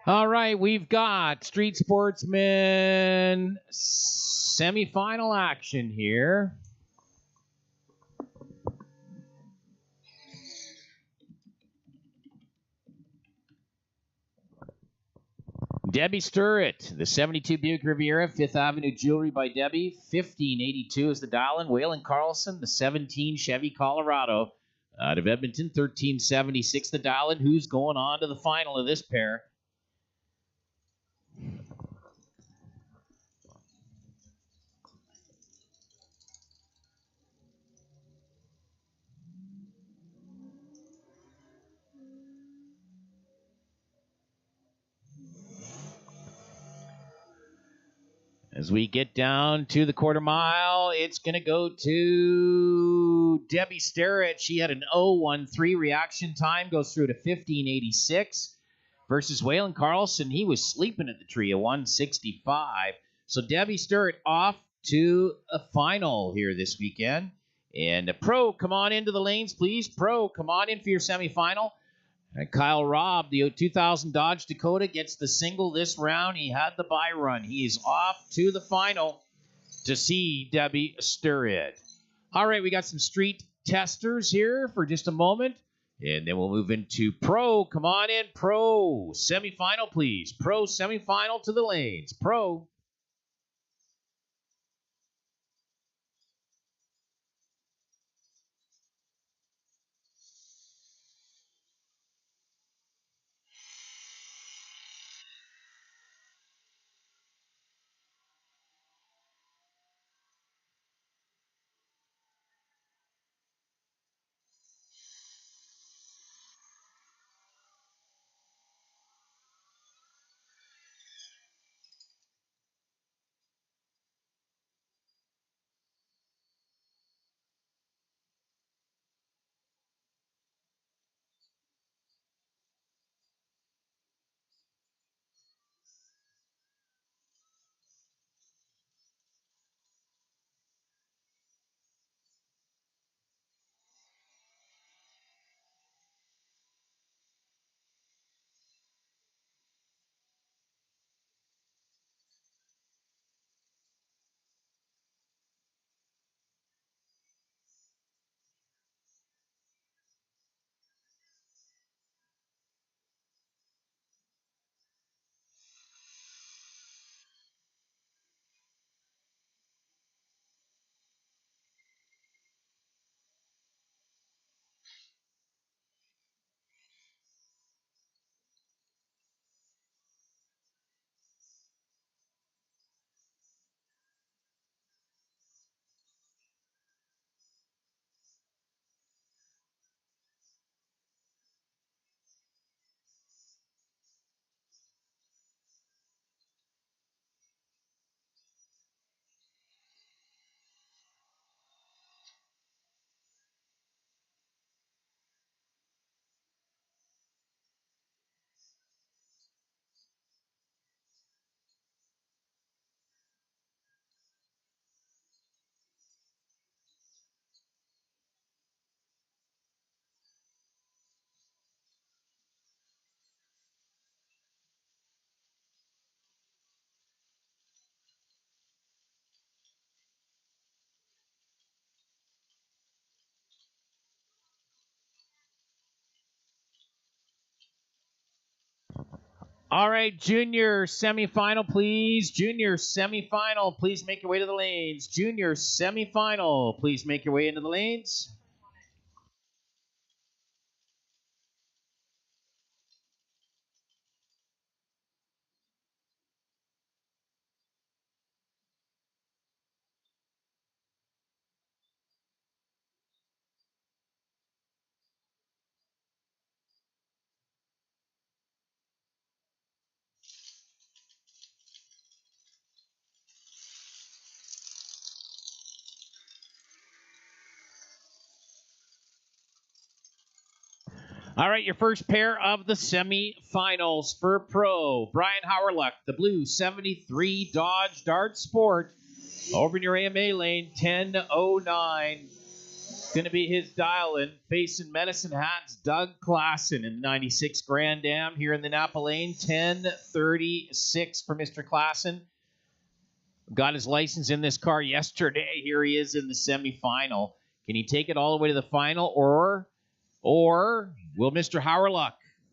All right, we've got Street Sportsman semifinal action here. Debbie Sturrett, the 72 Buick Riviera, 5th Avenue Jewelry by Debbie. 1582 is the dial-in. Waylon Carlson, the 17 Chevy Colorado. Out of Edmonton, 1376 the dial-in. Who's going on to the final of this pair? As we get down to the quarter mile, it's going to go to Debbie Starrett. She had an 0.13 reaction time, goes through to 15.86 versus Waylon Carlson. He was sleeping at the tree, a 165. So Debbie Starrett off to a final here this weekend. And Pro, come on into the lanes, please. Pro, come on in for your semifinal. And Kyle Robb, the 2000 Dodge Dakota, gets the single this round. He had the bye run. He is off to the final to see Debbie Starrett. All right, we got some street testers here for just a moment. And then we'll move into Pro. Come on in, Pro. Semifinal, please. Pro semifinal to the lanes. Pro. All right, junior semifinal, please. Junior semifinal, please make your way to the lanes. Junior semifinal, please make your way into the lanes. All right, your first pair of the semifinals for Pro. Brian Howerluck, the blue 73 Dodge Dart Sport. Over in your AMA lane, 10:09. Going to be his dial-in. Facing Medicine Hat's Doug Klassen in the 96 Grand Am here in the Napa lane. 10:36 for Mr. Klassen. Got his license in this car yesterday. Here he is in the semifinal. Can he take it all the way to the final, or will Mr. Howerluck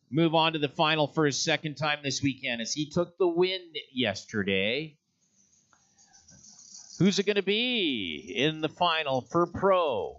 move on to the final for his second time this weekend as he took the win yesterday? Who's it going to be in the final for Pro?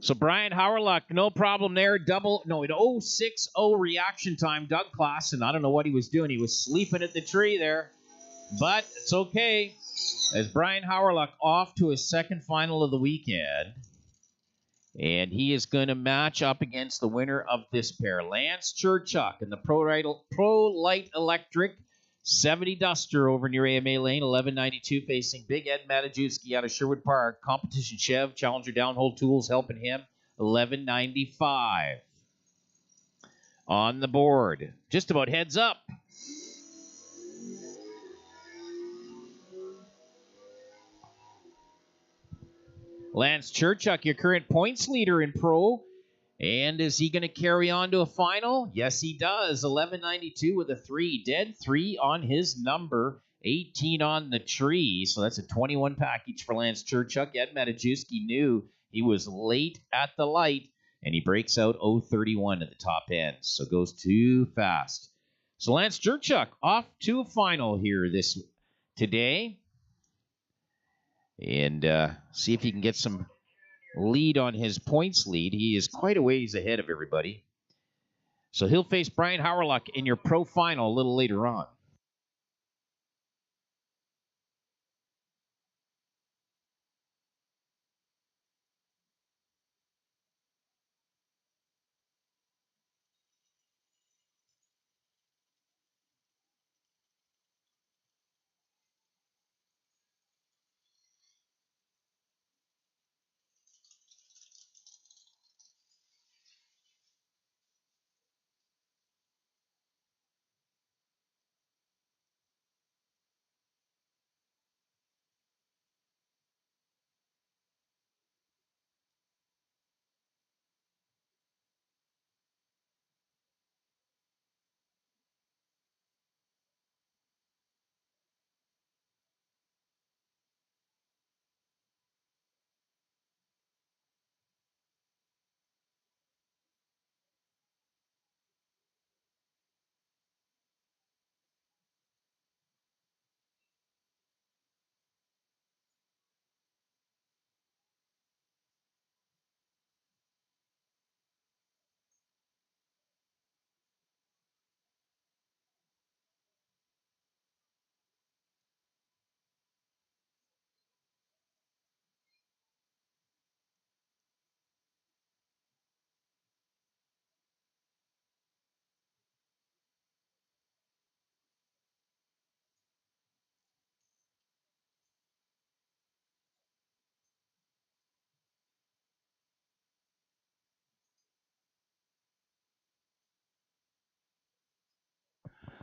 So Brian Howerluck, no problem there. An 0.60 reaction time. Doug Klassen, I don't know what he was doing. He was sleeping at the tree there. but it's okay. As Brian Howerluck off to his second final of the weekend. And he is going to match up against the winner of this pair, Lance Churchuk in the Pro Light Electric 70 Duster over near AMA Lane, 1192, facing Big Ed Matajewski out of Sherwood Park. Competition Chev, Challenger Downhole Tools helping him, 1195. On the board, just about heads up. Lance Churchuk, your current points leader in Pro. And is he going to carry on to a final? Yes, he does. 1192 with a 3. Dead 3 on his number. 18 on the tree. So that's a 21 package for Lance Churchuk. Ed Matajewski knew he was late at the light. And he breaks out 031 at the top end. So goes too fast. So Lance Churchuk off to a final here today. And see if he can get some lead on his points lead. He is quite a ways ahead of everybody. So he'll face Brian Howerluck in your pro final a little later on.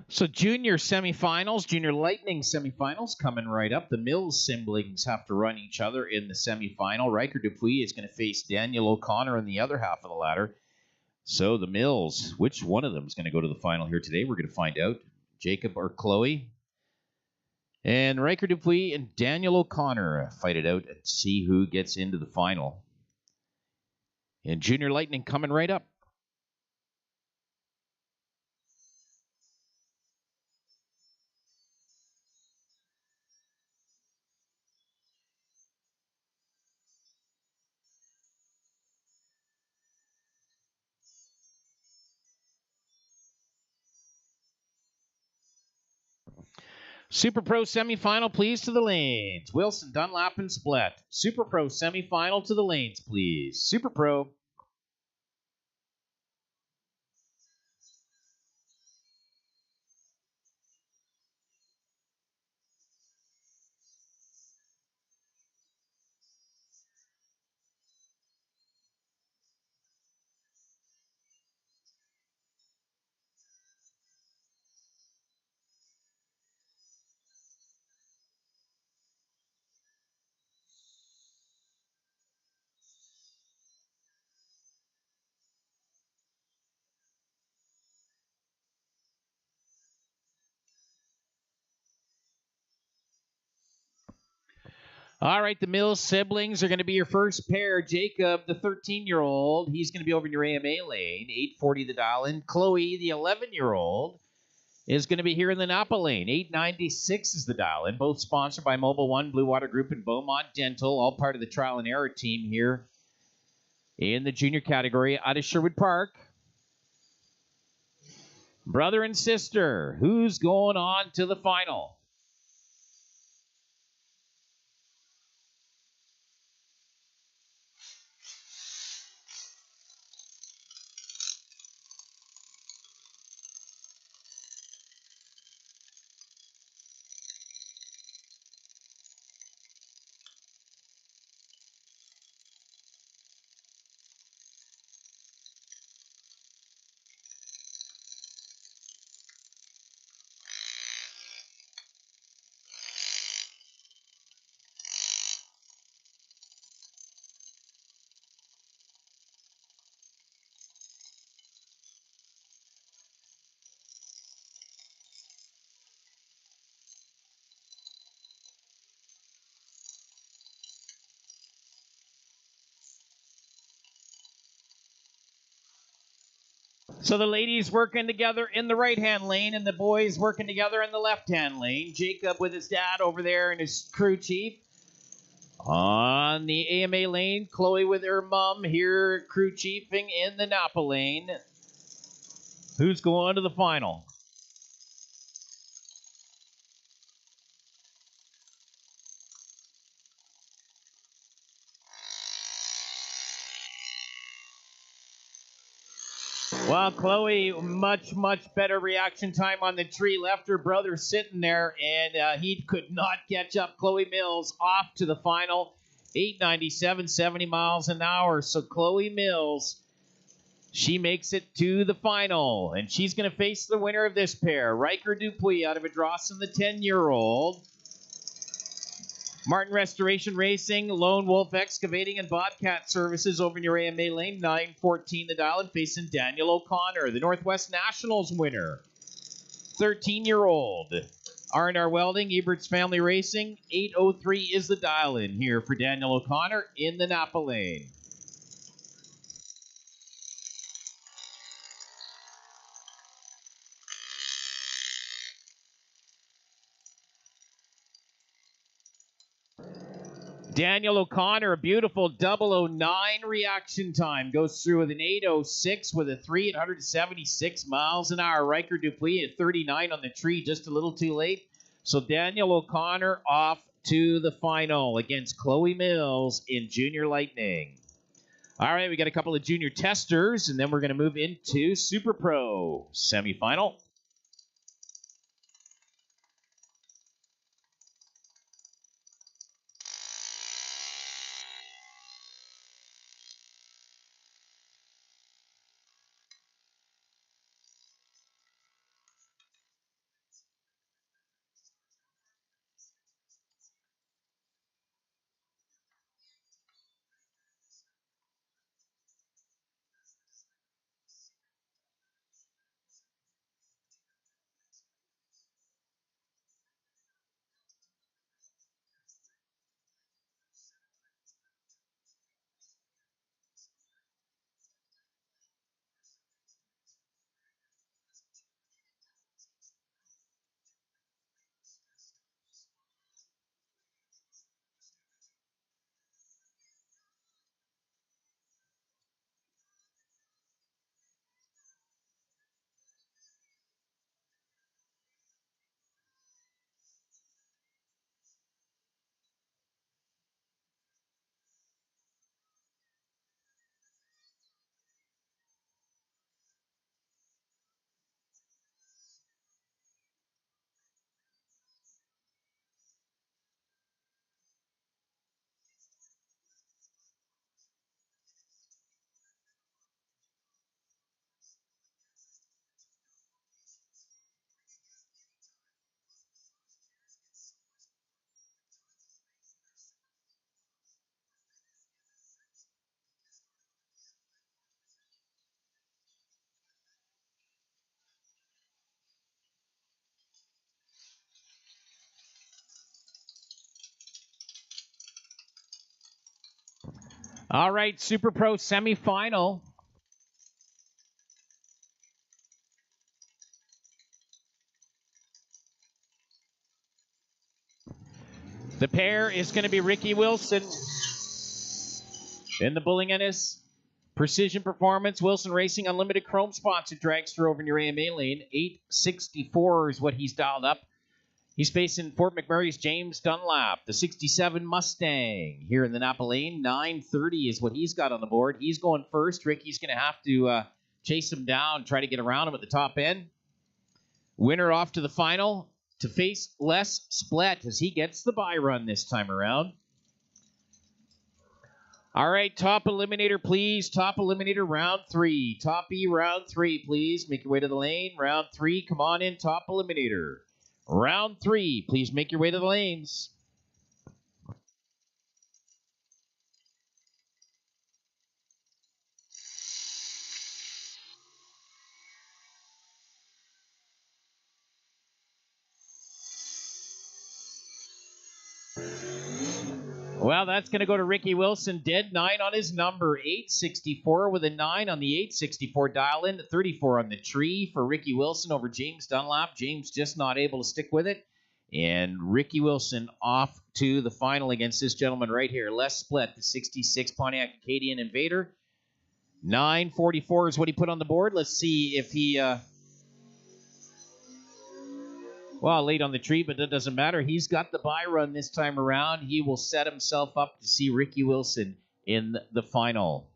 So junior semifinals, junior lightning semifinals coming right up. The Mills siblings have to run each other in the semifinal. Riker Dupuis is going to face Daniel O'Connor in the other half of the ladder. So the Mills, which one of them is going to go to the final here today? We're going to find out. Jacob or Chloe. And Riker Dupuis and Daniel O'Connor fight it out and see who gets into the final. And junior lightning coming right up. Super Pro semifinal, please, to the lanes. Wilson, Dunlap, and Split. Super Pro semifinal to the lanes, please. Super Pro. All right, the Mills siblings are going to be your first pair. Jacob, the 13-year-old, he's going to be over in your AMA lane, 840 the dial in. Chloe, the 11-year-old, is going to be here in the Napa lane, 896 is the dial in. Both sponsored by Mobile One, Blue Water Group, and Beaumont Dental, all part of the trial and error team here in the junior category out of Sherwood Park. Brother and sister, who's going on to the final? So the ladies working together in the right-hand lane and the boys working together in the left-hand lane. Jacob with his dad over there and his crew chief. On the AMA lane, Chloe with her mom here, crew chiefing in the Napa lane. Who's going to the final? Well, Chloe, much better reaction time on the tree. Left her brother sitting there, and he could not catch up. Chloe Mills off to the final. 897, 70 miles an hour. So Chloe Mills, she makes it to the final, and she's going to face the winner of this pair. Riker Dupuis out of Adrossan, the 10-year-old. Martin Restoration Racing, Lone Wolf Excavating, and Bobcat Services over in your AMA lane. 9:14 the dial, and facing Daniel O'Connor, the Northwest Nationals winner. 13-year-old. R&R Welding, Ebert's Family Racing. 8:03 is the dial in here for Daniel O'Connor in the Napa lane. Daniel O'Connor, a beautiful 009 reaction time. Goes through with an 8:06 with a 3 at 176 miles an hour. Riker Dupuis at 39 on the tree, just a little too late. So Daniel O'Connor off to the final against Chloe Mills in Junior Lightning. All right, we got a couple of junior testers, and then we're going to move into Super Pro semifinal. All right, Super Pro semifinal. The pair is going to be Ricky Wilson in the Bulling Ennis. Precision Performance, Wilson Racing Unlimited Chrome sponsored dragster over in your AMA lane. 864 is what he's dialed up. He's facing Fort McMurray's James Dunlap, the 67 Mustang here in the Napa lane. 930 is what he's got on the board. He's going first. Ricky's going to have to chase him down, try to get around him at the top end. Winner off to the final to face Les Splett as he gets the bye run this time around. All right, top eliminator, please. Top eliminator, round 3. Top E, round 3, please. Make your way to the lane. Round 3, come on in, top eliminator. Round 3, please make your way to the lanes. Well, that's going to go to Ricky Wilson. Dead 9 on his number. 864 with a 9 on the 864 dial in. 34 on the tree for Ricky Wilson over James Dunlap. James just not able to stick with it. And Ricky Wilson off to the final against this gentleman right here. Les Split, the 66 Pontiac Acadian Invader. 944 is what he put on the board. Let's see if he... Well, late on the tree, but that doesn't matter. He's got the bye run this time around. He will set himself up to see Ricky Wilson in the final.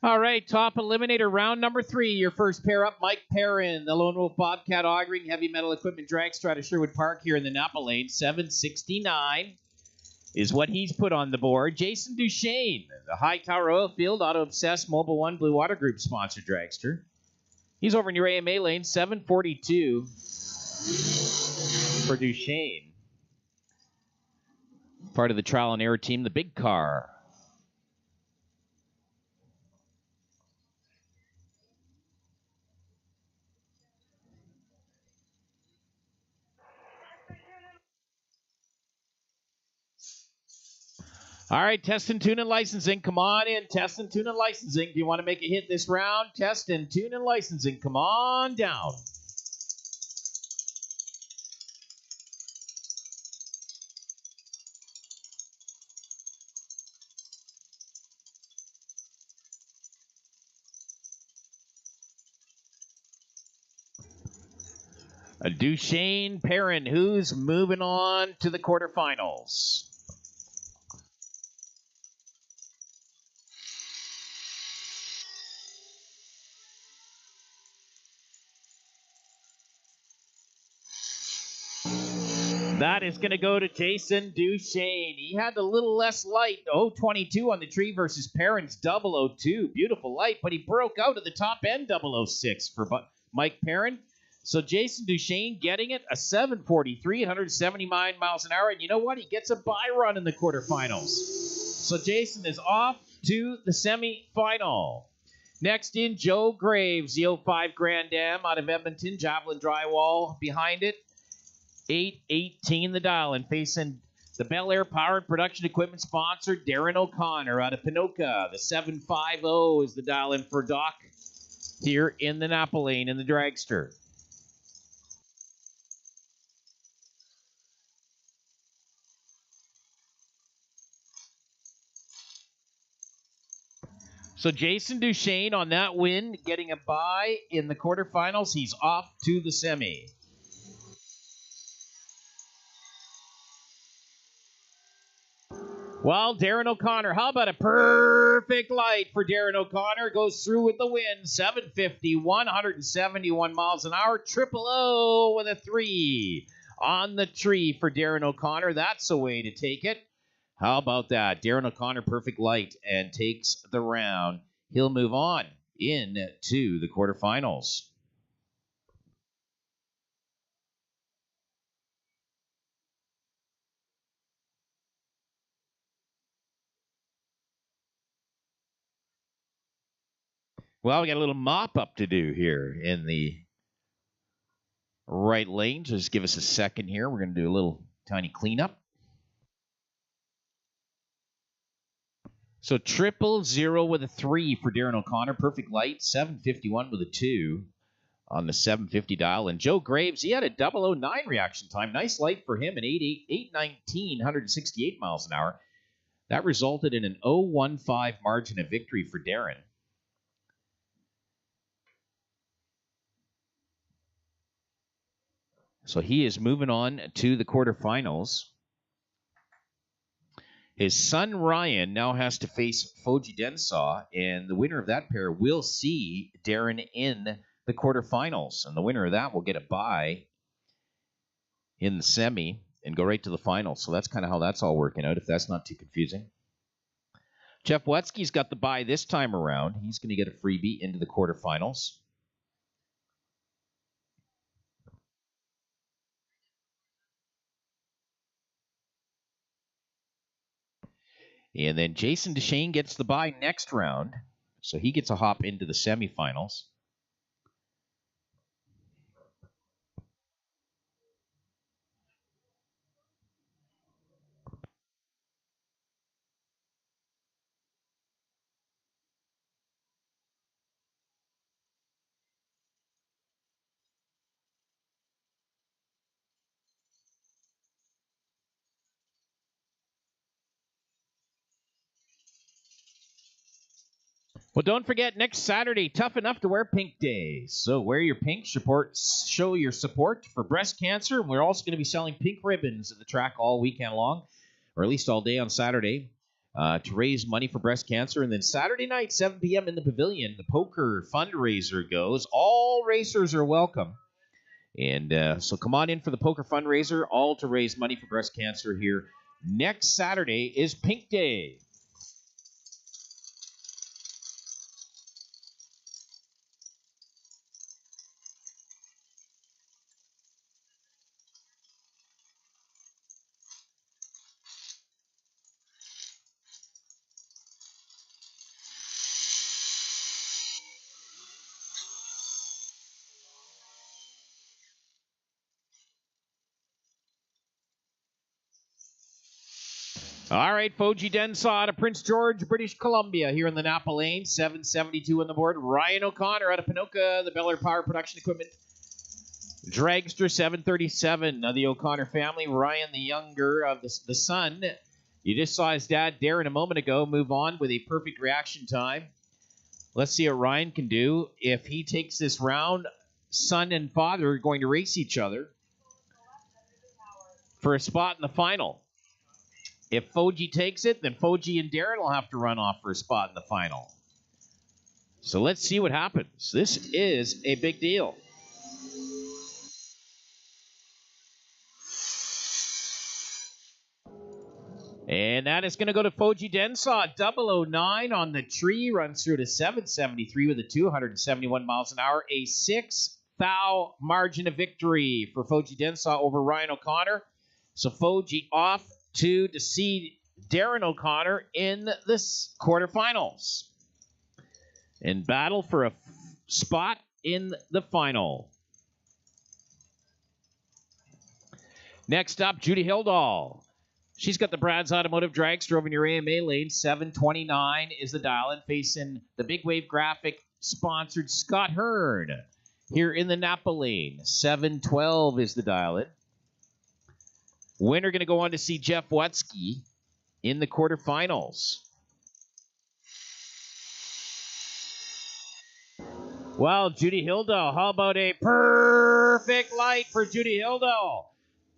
All right, top eliminator round number 3. Your first pair up, Mike Perrin, the Lone Wolf Bobcat Augering Heavy Metal Equipment Dragster out of Sherwood Park here in the Napa Lane. 769 is what he's put on the board. Jason Duchesne, the Hightower Oilfield Auto Obsessed Mobile One Blue Water Group sponsored dragster. He's over in your AMA lane. 742 for Duchesne. Part of the trial and error team, the big car. All right, test and tune and licensing. Come on in. Test and tune and licensing. Do you want to make a hit this round? Test and tune and licensing. Come on down. Duchesne Perrin, who's moving on to the quarterfinals. That is going to go to Jason Duchesne. He had a little less light, 022 on the tree versus Perrin's 002. Beautiful light, but he broke out of the top end 006 for Mike Perrin. So Jason Duchesne getting it, a 743 at 179 miles an hour. And you know what? He gets a bye run in the quarterfinals. So Jason is off to the semifinal. Next in, Joe Graves, the 05 Grand Am out of Edmonton. Javelin drywall behind it. 818 the dial, and facing the Bel Air Power and Production Equipment sponsor, Darren O'Connor out of Pinoka. The 750 is the dial in for Doc here in the Napa Lane in the dragster. So Jason Duchesne on that win, getting a bye in the quarterfinals. He's off to the semi. Well, Darren O'Connor, how about a perfect light for Darren O'Connor? Goes through with the win, 750, 171 miles an hour. Triple O with a 3 on the tree for Darren O'Connor. That's a way to take it. How about that? Darren O'Connor, perfect light, and takes the round. He'll move on into the quarterfinals. Well, we got a little mop-up to do here in the right lane. Just give us a second here. We're going to do a little tiny cleanup. So 000 with a 3 for Darren O'Connor. Perfect light. 751 with a 2 on the 750 dial. And Joe Graves, he had a 009 reaction time. Nice light for him, an 819, 168 miles an hour. That resulted in an 015 margin of victory for Darren. So he is moving on to the quarterfinals. His son Ryan now has to face Foji Densaw, and the winner of that pair will see Darren in the quarterfinals. And the winner of that will get a bye in the semi and go right to the final. So that's kind of how that's all working out, if that's not too confusing. Jeff Wetsky's got the bye this time around. He's going to get a freebie into the quarterfinals. And then Jason Duchesne gets the bye next round, so he gets a hop into the semifinals. Well, don't forget, next Saturday, Tough Enough to Wear Pink Day. So wear your pink, show your support for breast cancer. And we're also going to be selling pink ribbons at the track all weekend long, or at least all day on Saturday. to raise money for breast cancer. And then Saturday night, 7 p.m. in the pavilion, the poker fundraiser goes. All racers are welcome. And so come on in for the poker fundraiser, all to raise money for breast cancer here. Next Saturday is Pink Day. All right, Foji Densaw out of Prince George, British Columbia, here in the Napa Lane. 772 on the board. Ryan O'Connor out of Pinoka, the Bel Air Power Production Equipment. Dragster 737 of the O'Connor family. Ryan, the younger of the son. You just saw his dad, Darren, a moment ago, move on with a perfect reaction time. Let's see what Ryan can do. If he takes this round, son and father are going to race each other for a spot in the final. If Foji takes it, then Foji and Darren will have to run off for a spot in the final. So let's see what happens. This is a big deal. And that is going to go to Foji Densaw. 009 on the tree. Runs through to 773 with a 271 miles an hour. A 6-thou margin of victory for Foji Densaw over Ryan O'Connor. So Foji off to see Darren O'Connor in this quarterfinals and battle for a spot in the final. Next up, Judy Hildahl. She's got the Brad's Automotive Dragster over in your AMA lane. 729 is the dial-in, facing the Big Wave Graphic sponsored Scott Hearn here in the Napa lane. 712 is the dial-in. Winner going to go on to see Jeff Wutzke in the quarterfinals. Well, Judy Hildahl, how about a perfect light for Judy Hildahl?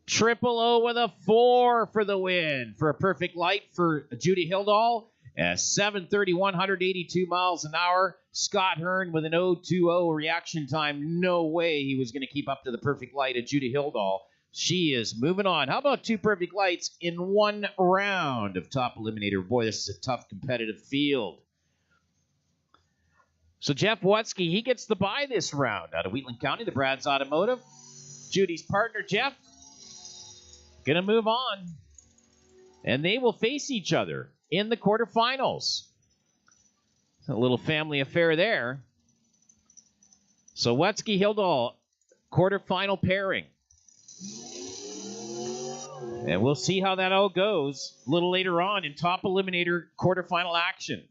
000 with a 4 for the win. For a perfect light for Judy Hildahl. At 730, 182 miles an hour. Scott Hearn with an 020 reaction time. No way he was going to keep up to the perfect light of Judy Hildahl. She is moving on. How about 2 perfect lights in 1 round of Top Eliminator? Boy, this is a tough competitive field. So Jeff Wutzke, he gets the bye this round out of Wheatland County, the Brad's Automotive. Judy's partner, Jeff, going to move on. And they will face each other in the quarterfinals. A little family affair there. So Wutzke, Hildahl, quarterfinal pairing. And we'll see how that all goes a little later on in Top Eliminator quarterfinal action.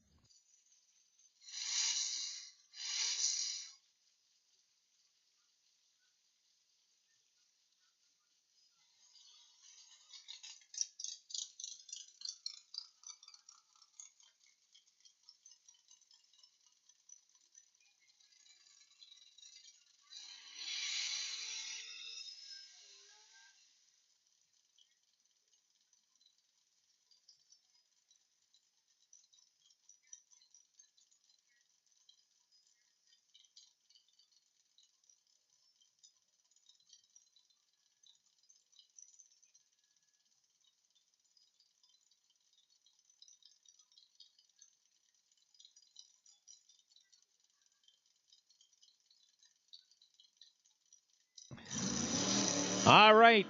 All right.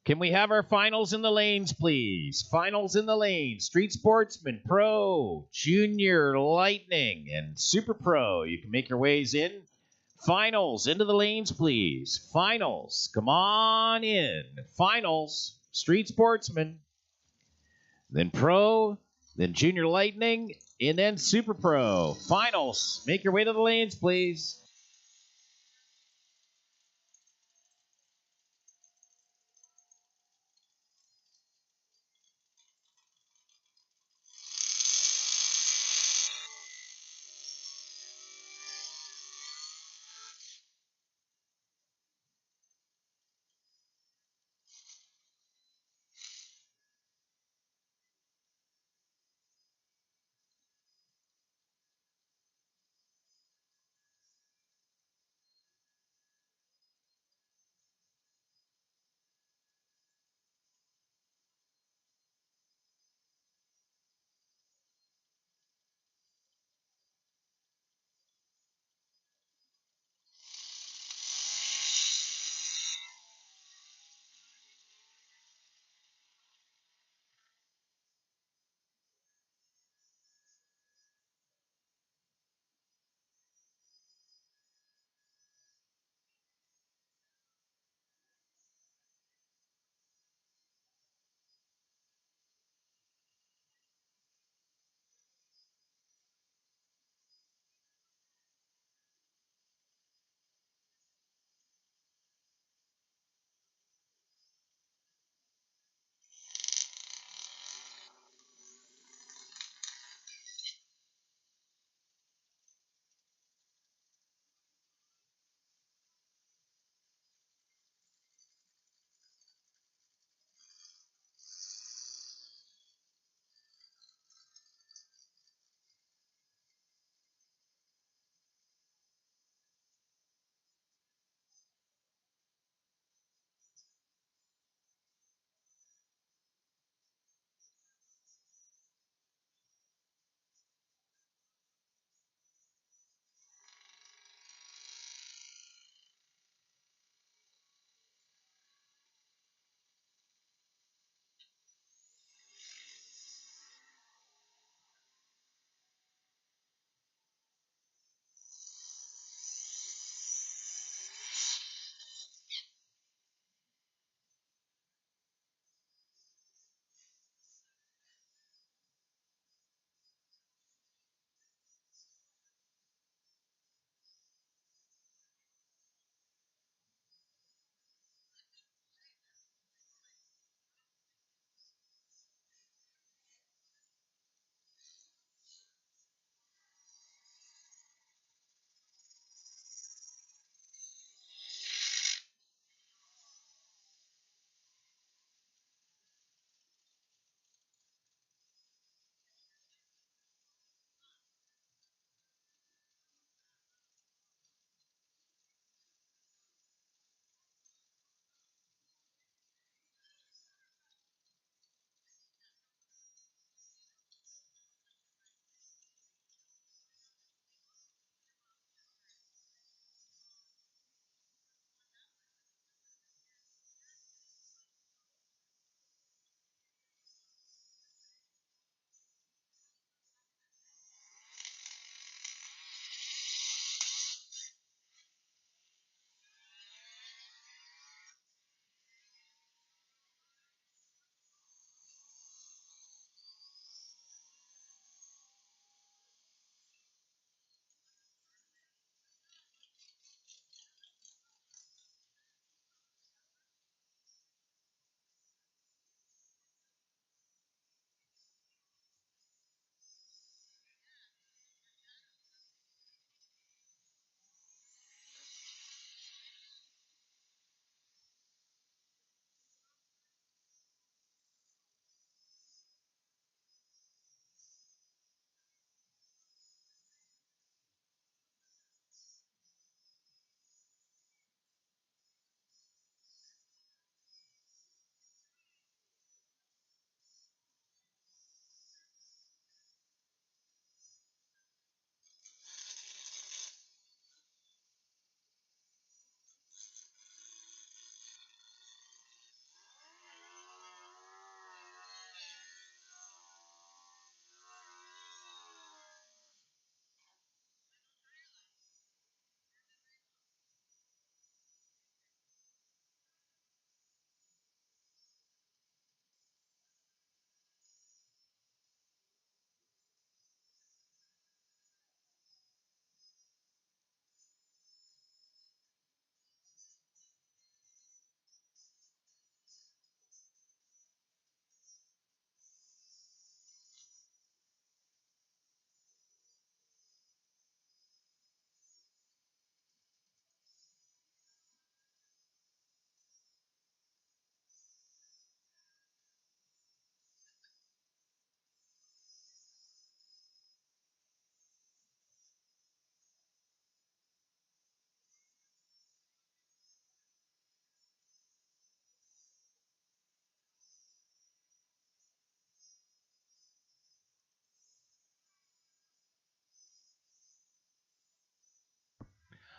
Can we have our finals in the lanes, please? Finals in the lanes. Street Sportsman, Pro, Junior, Lightning, and Super Pro. You can make your ways in. Finals, into the lanes, please. Finals, come on in. Finals, Street Sportsman. Then Pro, then Junior Lightning, and then Super Pro. Finals, make your way to the lanes, please.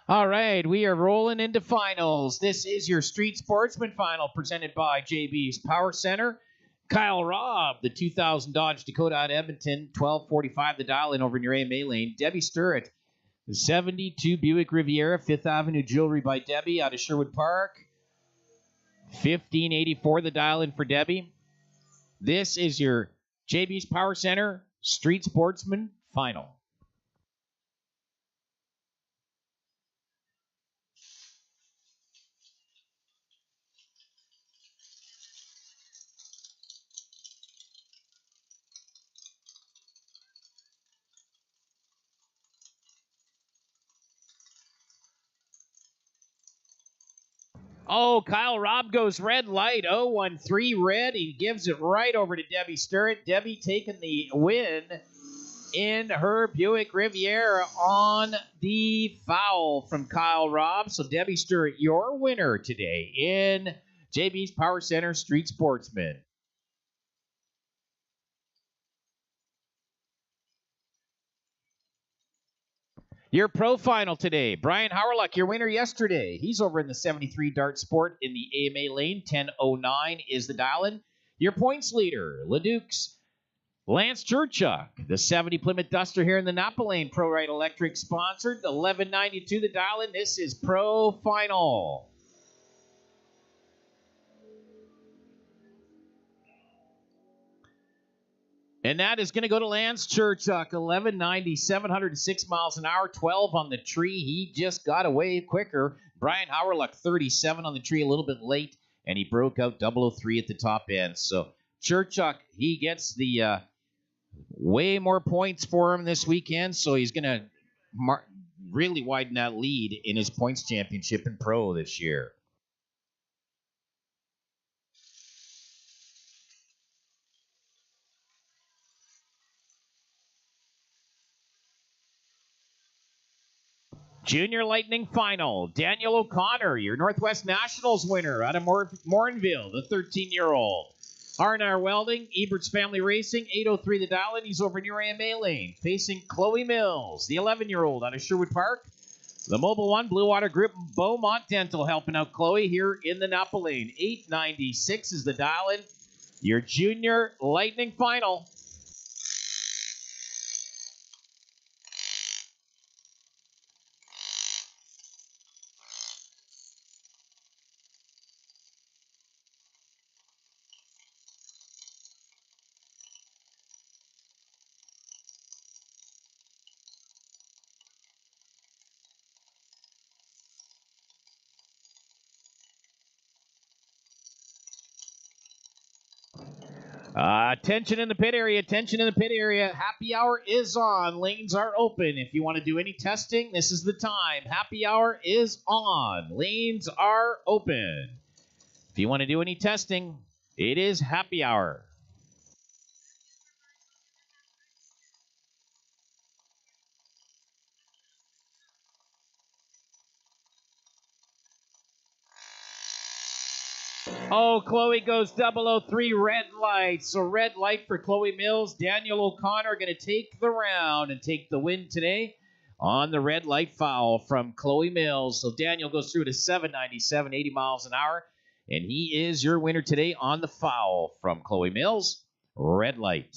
All right, we are rolling into finals. This is your Street Sportsman final presented by JB's Power Center. Kyle Robb, the 2000 Dodge Dakota out of Edmonton, 1245 the dial in over in your AMA lane. Debbie Sturrett, the 72 Buick Riviera, 5th Avenue Jewelry by Debbie out of Sherwood Park, 1584 the dial in for Debbie. This is your JB's Power Center Street Sportsman final. Oh, Kyle Robb goes red light. 0-1-3 red. He gives it right over to Debbie Sturrett. Debbie taking the win in her Buick Riviera on the foul from Kyle Robb. So Debbie Sturrett, your winner today in JB's Power Center Street Sportsman. Your pro final today, Brian Howerluck, your winner yesterday. He's over in the 73 Dart Sport in the AMA lane. 10:09 is the dial-in. Your points leader, Ledukes, Lance Churchuk, the 70 Plymouth Duster here in the Napa lane. Pro Ride Electric sponsored. 11:92 the dial-in. This is pro final. And that is going to go to Lance Churchuk, 1190, 706 miles an hour, 12 on the tree. He just got away quicker. Brian Howerluck, 37 on the tree, a little bit late, and he broke out 003 at the top end. So Churchuk, he gets the way more points for him this weekend, so he's going to really widen that lead in his points championship in pro this year. Junior Lightning Final. Daniel O'Connor, your Northwest Nationals winner out of Morinville, the 13-year-old. R&R Welding, Ebert's Family Racing, 803 the dial-in. He's over in your AMA lane. Facing Chloe Mills, the 11-year-old out of Sherwood Park. The Mobile One Blue Water Group, Beaumont Dental helping out Chloe here in the Napa lane. 896 is the dial-in. Your Junior Lightning Final. Attention in the pit area. Attention in the pit area. Happy hour is on. Lanes are open. If you want to do any testing, this is the time. Happy hour is on. Lanes are open. If you want to do any testing, it is happy hour. Oh, Chloe goes 003 red light. So red light for Chloe Mills. Daniel O'Connor going to take the round and take the win today on the red light foul from Chloe Mills. So Daniel goes through to 797, 80 miles an hour. And he is your winner today on the foul from Chloe Mills. Red light.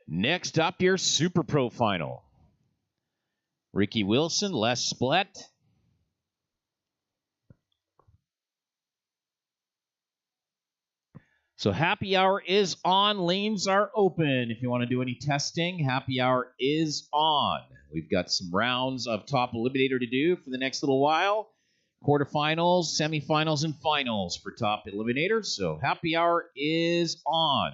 Next up, your Super Pro Final. Ricky Wilson, Les Splett. So happy hour is on. Lanes are open. If you want to do any testing, happy hour is on. We've got some rounds of top eliminator to do for the next little while. Quarterfinals, semifinals, and finals for top eliminators. So happy hour is on.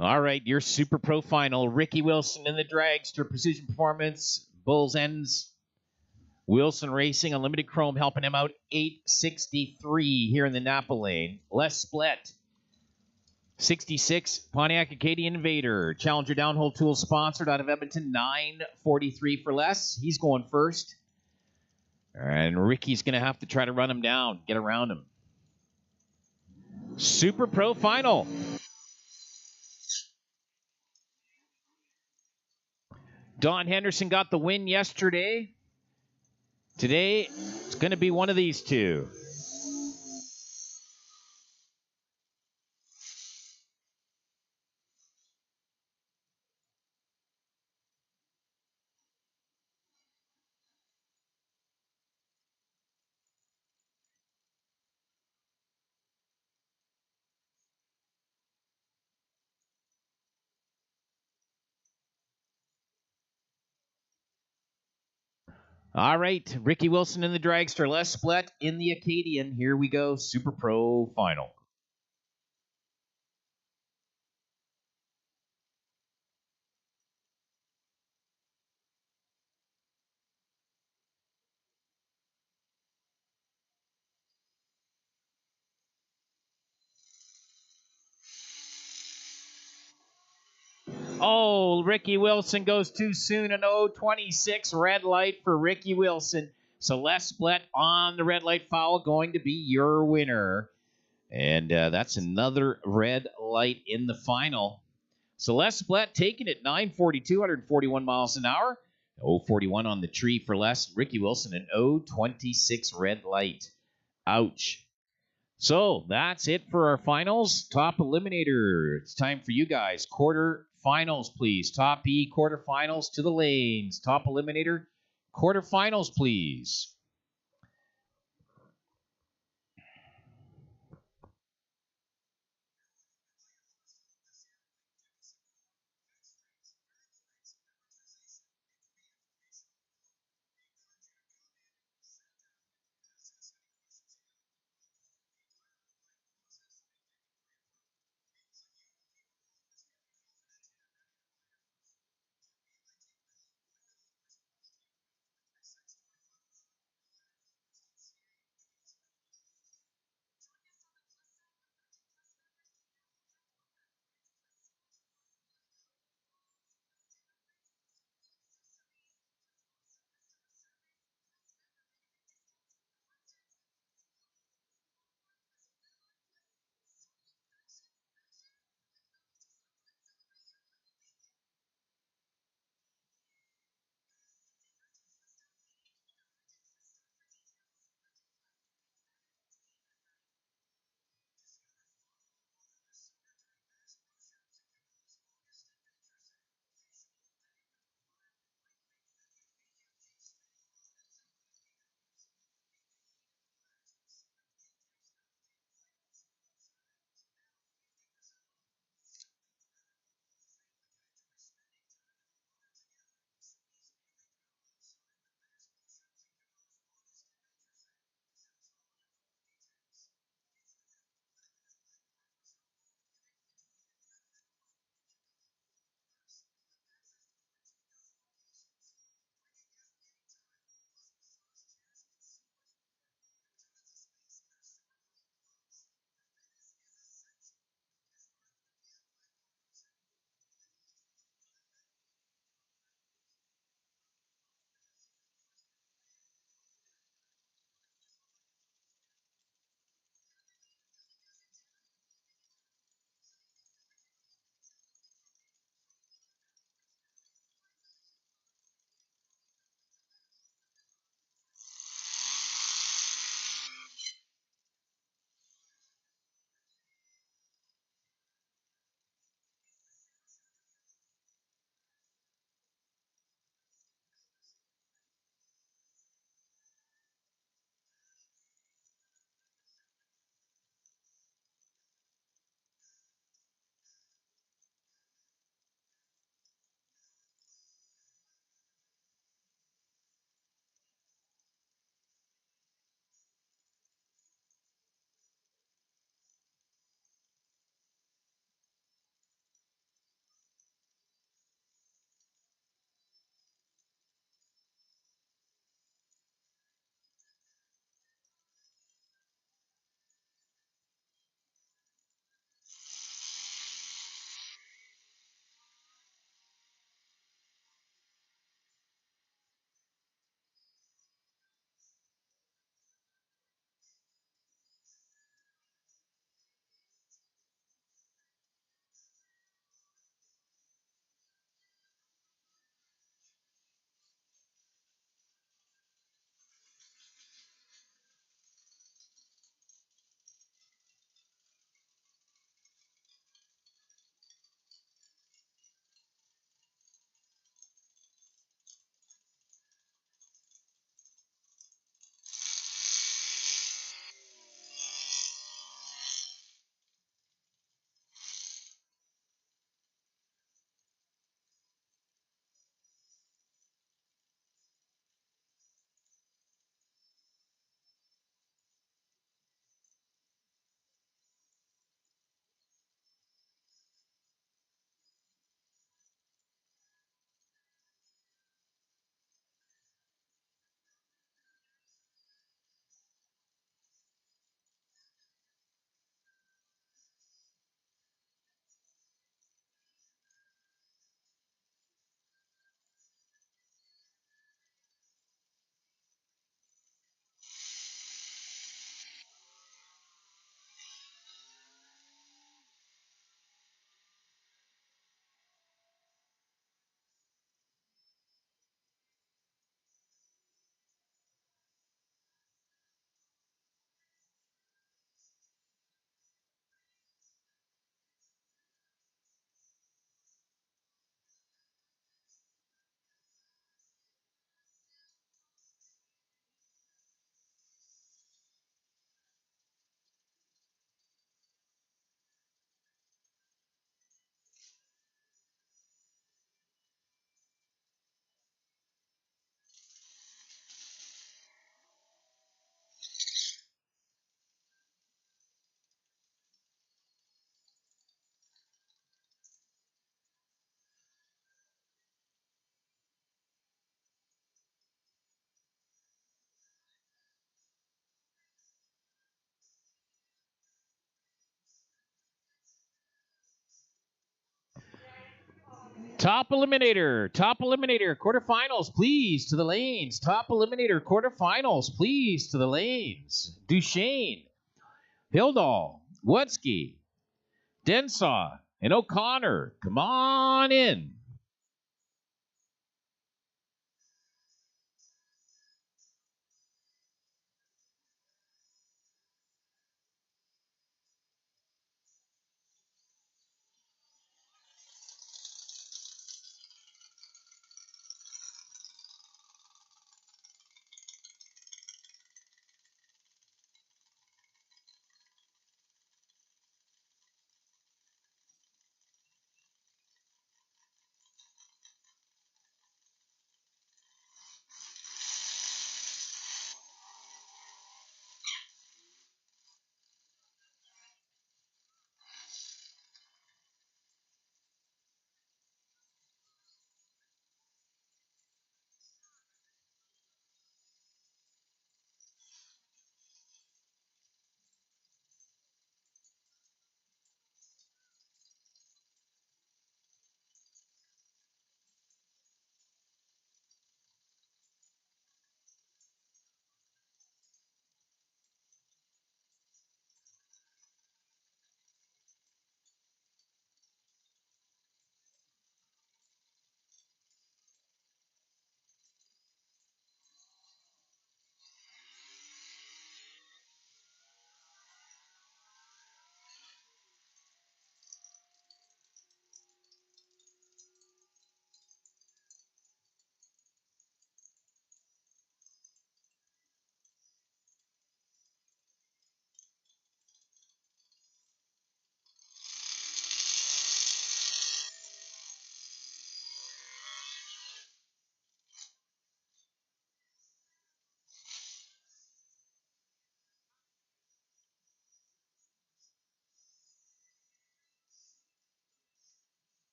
All right, your Super Pro Final. Ricky Wilson in the dragster. Precision Performance. Bulls Ends. Wilson Racing. Unlimited Chrome helping him out. 863 here in the Napa lane. Les Split. 66, Pontiac Acadian Invader. Challenger Downhole Tools sponsored out of Edmonton. 943 for Les. He's going first. And Ricky's going to have to try to run him down, get around him. Super Pro Final. Don Henderson got the win yesterday. Today, it's going to be one of these two. All right, Ricky Wilson in the dragster. Les Split in the Acadian. Here we go, Super Pro Final. Oh, Ricky Wilson goes too soon. An 0.26 red light for Ricky Wilson. So Les Split on the red light foul going to be your winner. And that's another red light in the final. So Les Split taking it 942, 141 miles an hour. 0.41 on the tree for Les. Ricky Wilson, an 0.26 red light. Ouch. So that's it for our finals. Top Eliminator. It's time for you guys. Quarterfinals, please. Top E, quarterfinals to the lanes. Top Eliminator, quarterfinals, please. Top Eliminator, quarterfinals, please, to the lanes. Top Eliminator, quarterfinals, please, to the lanes. Duchesne, Hildahl, Wutzke, Densaw, and O'Connor, come on in.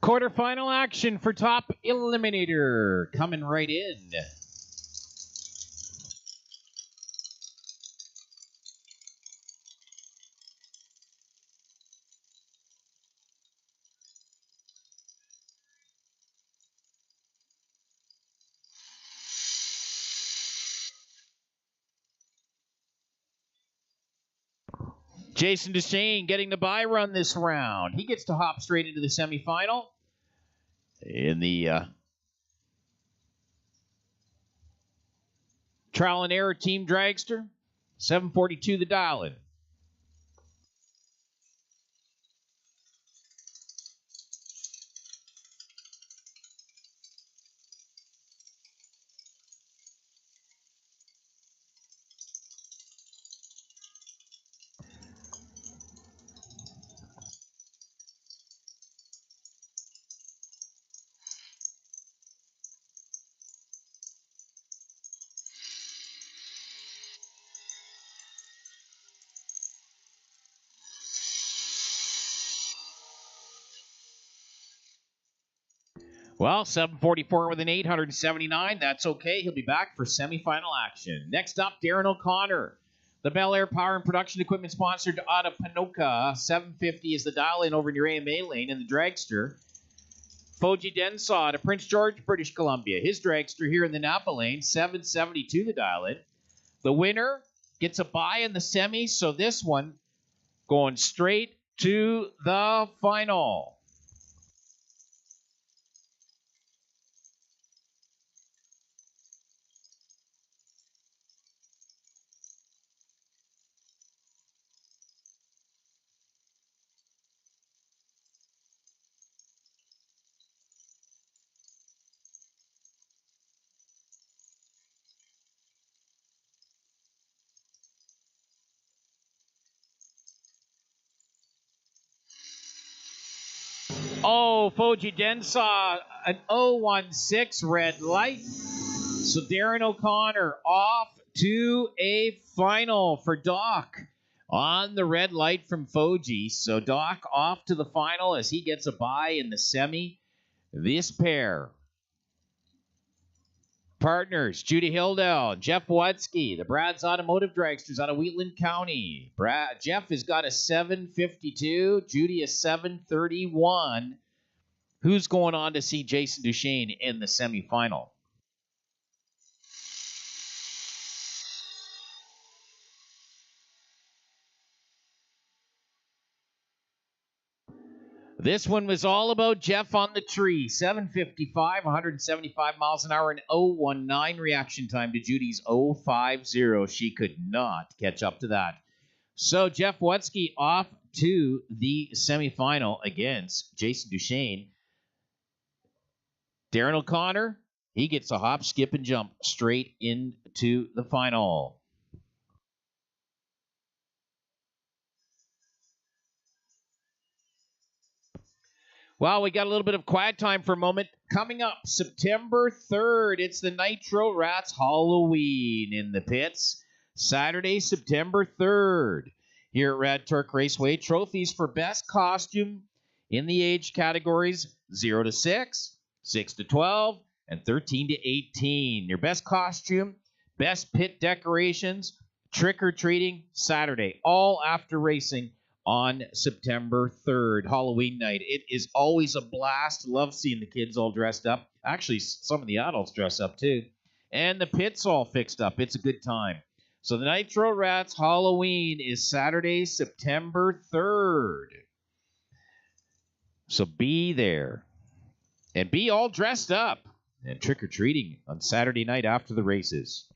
Quarterfinal action for top eliminator coming right in. Jason Duchesne getting the bye run this round. He gets to hop straight into the semifinal. In the trial and error team dragster, 742 the dial-in. Well, 744 with an 879. That's okay. He'll be back for semifinal action. Next up, Darren O'Connor. The Bel Air Power and Production Equipment sponsored out of Panoka. 750 is the dial-in over in your AMA lane in the dragster. Foji Densaw to Prince George, British Columbia. His dragster here in the Napa lane. 772 the dial-in. The winner gets a bye in the semis, so this one going straight to the final. Oh, Foji Densaw, an 016 red light. So Darren O'Connor off to a final for Doc on the red light from Foji. So Doc off to the final as he gets a bye in the semi. This pair. Partners, Judy Hildahl, Jeff Watsky, the Brad's Automotive Dragsters out of Wheatland County. Jeff has got a 752, Judy a 731. Who's going on to see Jason Duchesne in the semifinal? This one was all about Jeff on the tree. 755, 175 miles an hour, and 019 reaction time to Judy's 050. She could not catch up to that. So Jeff Watsky off to the semifinal against Jason Duchesne. Darren O'Connor, he gets a hop, skip, and jump straight into the final. Well, we got a little bit of quiet time for a moment. Coming up, September 3rd, it's the Nitro Rats Halloween in the pits. Saturday, September 3rd. Here at Rad Torque Raceway, trophies for best costume in the age categories 0 to 6, 6 to 12, and 13 to 18. Your best costume, best pit decorations, trick-or-treating, Saturday, all after racing on September 3rd, Halloween night. It is always a blast. Love seeing the kids all dressed up. Actually, some of the adults dress up too. And the pit's all fixed up. It's a good time. So the Nitro Rats Halloween is Saturday, September 3rd. So be there. And be all dressed up. And trick-or-treating on Saturday night after the races.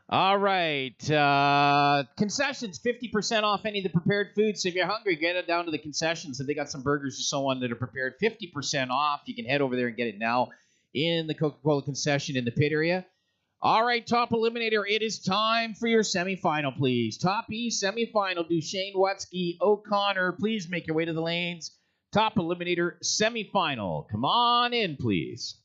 All right. Concessions, 50% off any of the prepared foods. So if you're hungry, get it down to the concessions. If they got some burgers or so on that are prepared, 50% off. You can head over there and get it now in the Coca-Cola concession in the pit area. All right, top eliminator, it is time for your semifinal, please. Top E semifinal, Duchesne, Watsky, O'Connor. Please make your way to the lanes. Top eliminator semifinal. Come on in, please.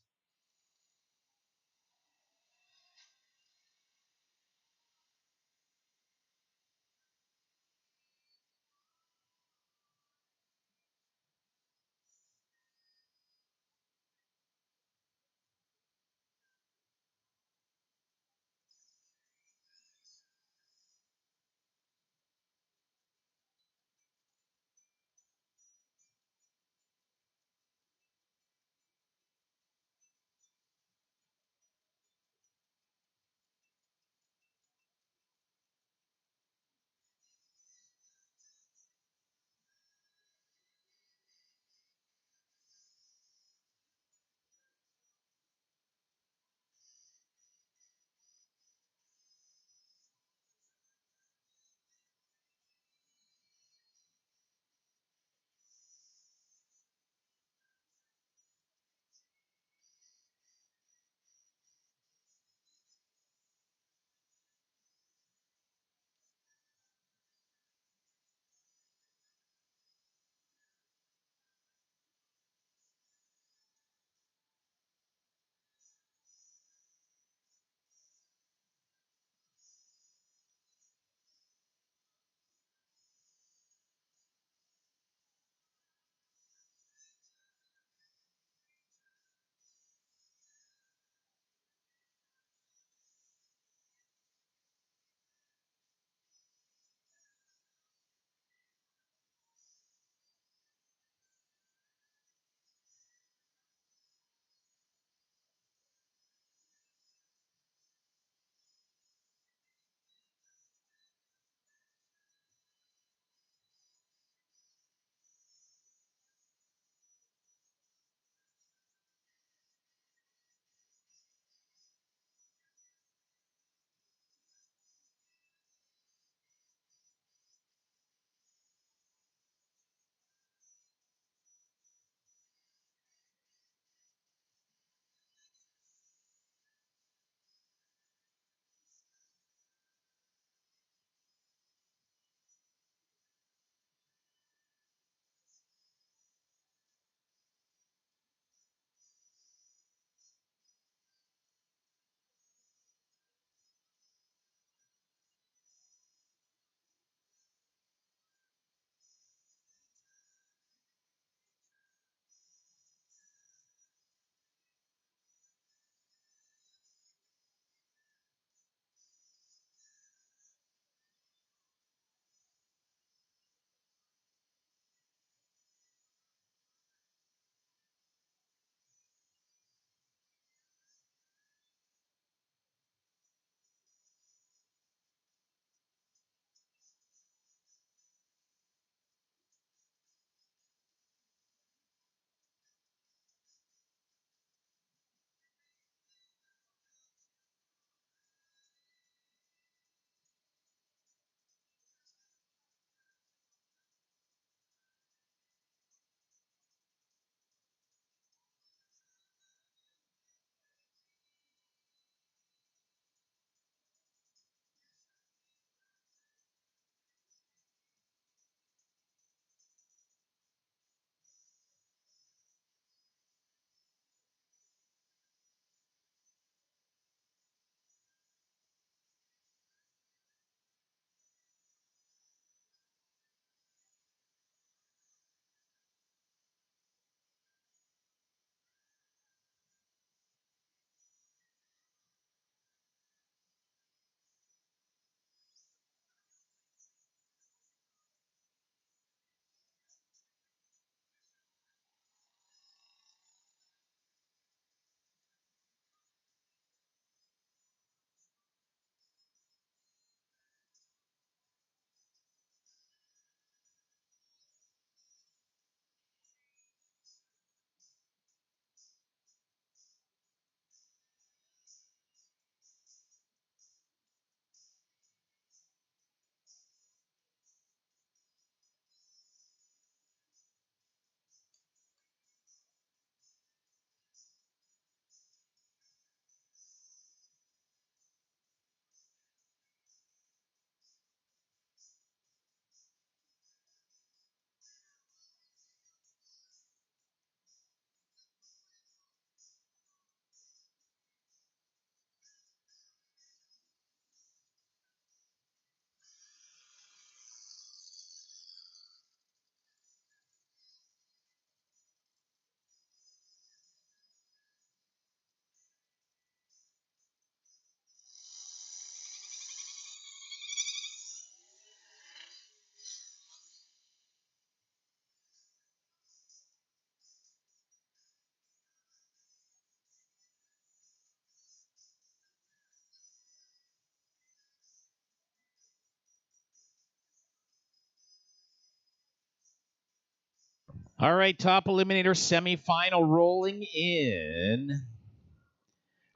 All right, top eliminator semifinal rolling in.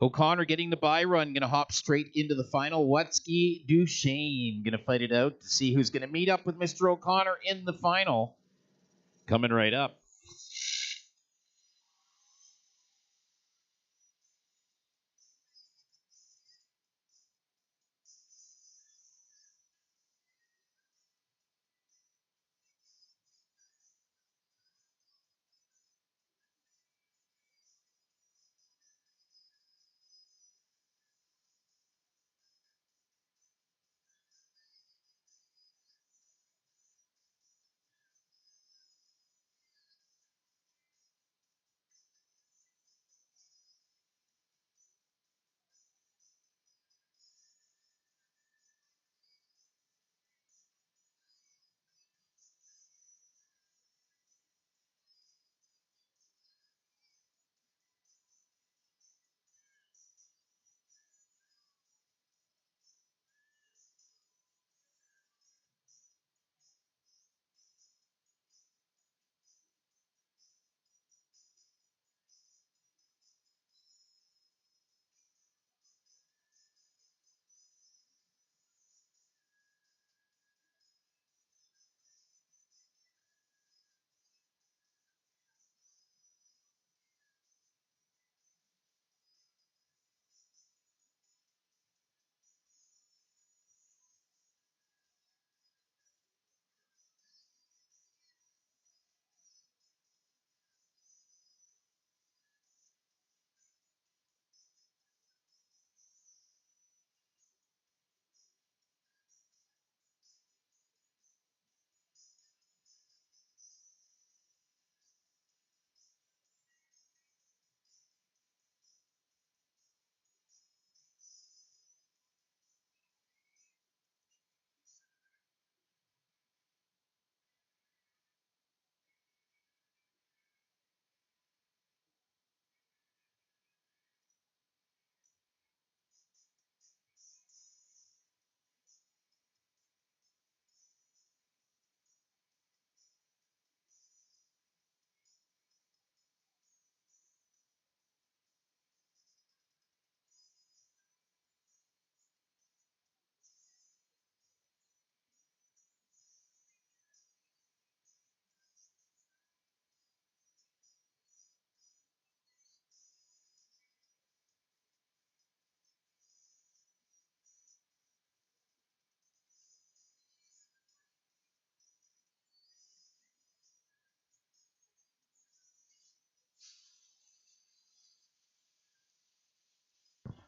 O'Connor getting the bye run, going to hop straight into the final. Watsky Duchesne going to fight it out to see who's going to meet up with Mr. O'Connor in the final. Coming right up.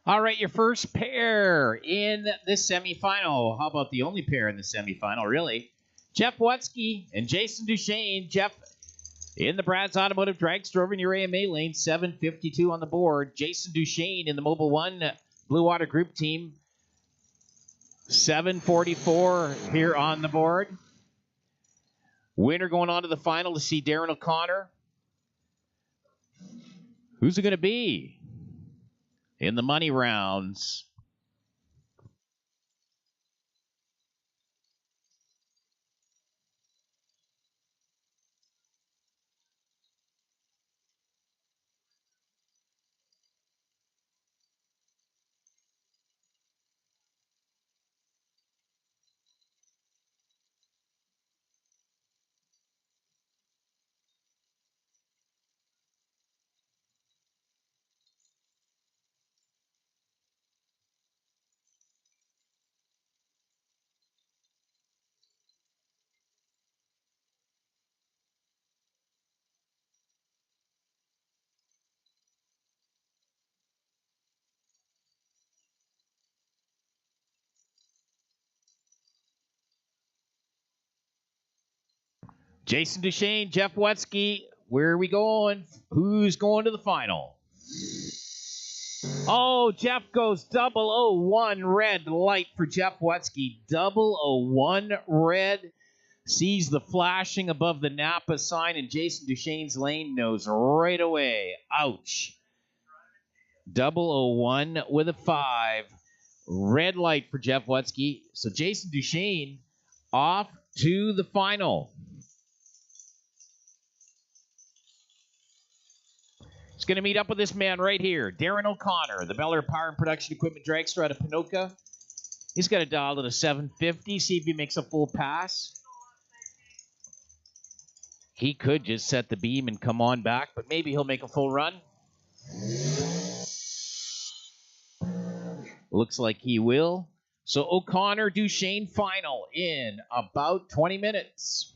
All right, your first pair in this semifinal. How about the only pair in the semifinal, really? Jeff Watsky and Jason Duchesne. Jeff in the Brad's Automotive Dragster over in your AMA lane, 7:52 on the board. Jason Duchesne in the Mobile One Blue Water Group team, 7:44 here on the board. Winner going on to the final to see Darren O'Connor. Who's it going to be in the money rounds? Jason Duchesne, Jeff Watsky, where are we going? Who's going to the final? Oh, Jeff goes 001 red light for Jeff Watsky. 001 red. Sees the flashing above the Napa sign, and Jason Duchesne's lane knows right away. Ouch. 001 with a 5. Red light for Jeff Watsky. So Jason Duchesne off to the final. He's going to meet up with this man right here, Darren O'Connor, the Bel Air Power and Production Equipment dragster out of Pinoca. He's got to dial it a 750, see if he makes a full pass. He could just set the beam and come on back, but maybe he'll make a full run. Looks like he will. So O'Connor Duchesne final in about 20 minutes.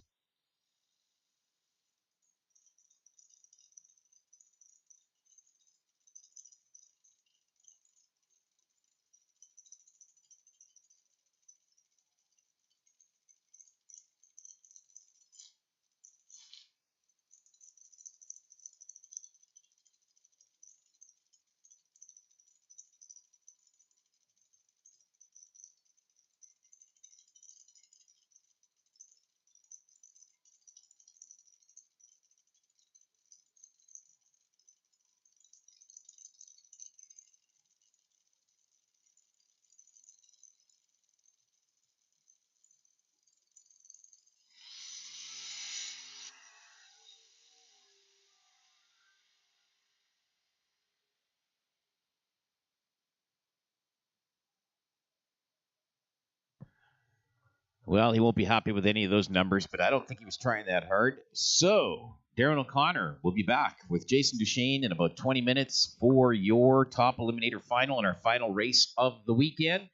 Well, he won't be happy with any of those numbers, but I don't think he was trying that hard. So, Darren O'Connor will be back with Jason Duchesne in about 20 minutes for your top Eliminator Final and our final race of the weekend.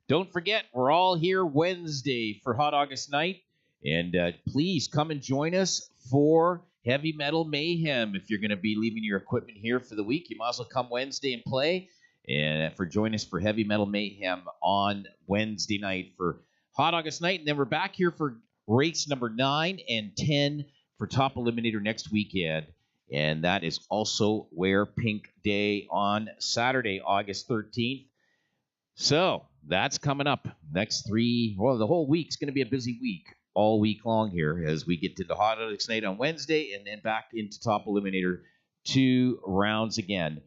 Don't forget, we're all here Wednesday for Hot August Night. And please come and join us for Heavy Metal Mayhem. If you're going to be leaving your equipment here for the week, you might as well come Wednesday and play. And join us for Heavy Metal Mayhem on Wednesday night for Hot August Night. And then we're back here for race number 9 and 10 for Top Eliminator next weekend. And that is also Wear Pink Day on Saturday, August 13th. So that's coming up next the whole week's going to be a busy week all week long here as we get to the Hot August Night on Wednesday and then back into Top Eliminator 2 rounds again.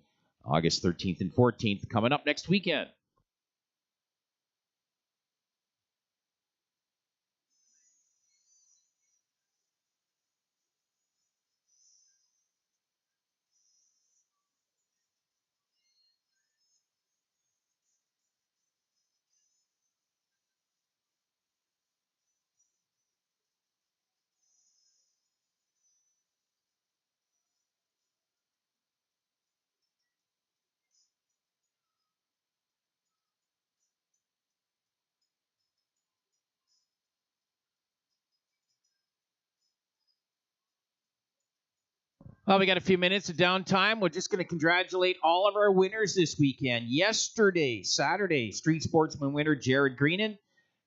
August 13th and 14th coming up next weekend. Well, we got a few minutes of downtime. We're just going to congratulate all of our winners this weekend. Yesterday, Saturday, Street Sportsman winner Jared Greenan.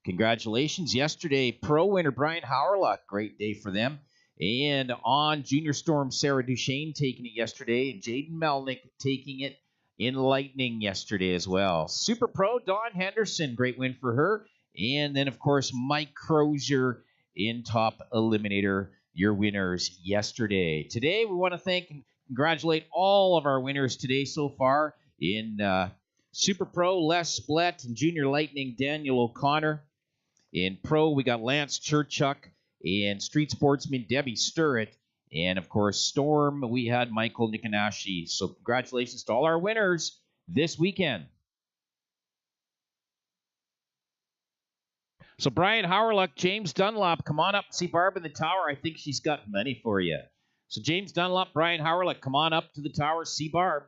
Congratulations. Yesterday, pro winner Brian Howerluck. Great day for them. And on Junior Storm, Sarah Duchesne taking it yesterday. And Jaden Melnick taking it in Lightning yesterday as well. Super Pro, Dawn Henderson. Great win for her. And then, of course, Mike Crozier in Top Eliminator. Your winners yesterday. Today, we want to thank and congratulate all of our winners today so far. In Super Pro, Les Splett, and Junior Lightning, Daniel O'Connor. In Pro, we got Lance Churchuk. In Street Sportsman, Debbie Sturrett. And, of course, Storm, we had Michael Nikanashi. So congratulations to all our winners this weekend. So Brian Howerluck, James Dunlop, come on up and see Barb in the tower. I think she's got money for you. So James Dunlop, Brian Howerluck, come on up to the tower, see Barb.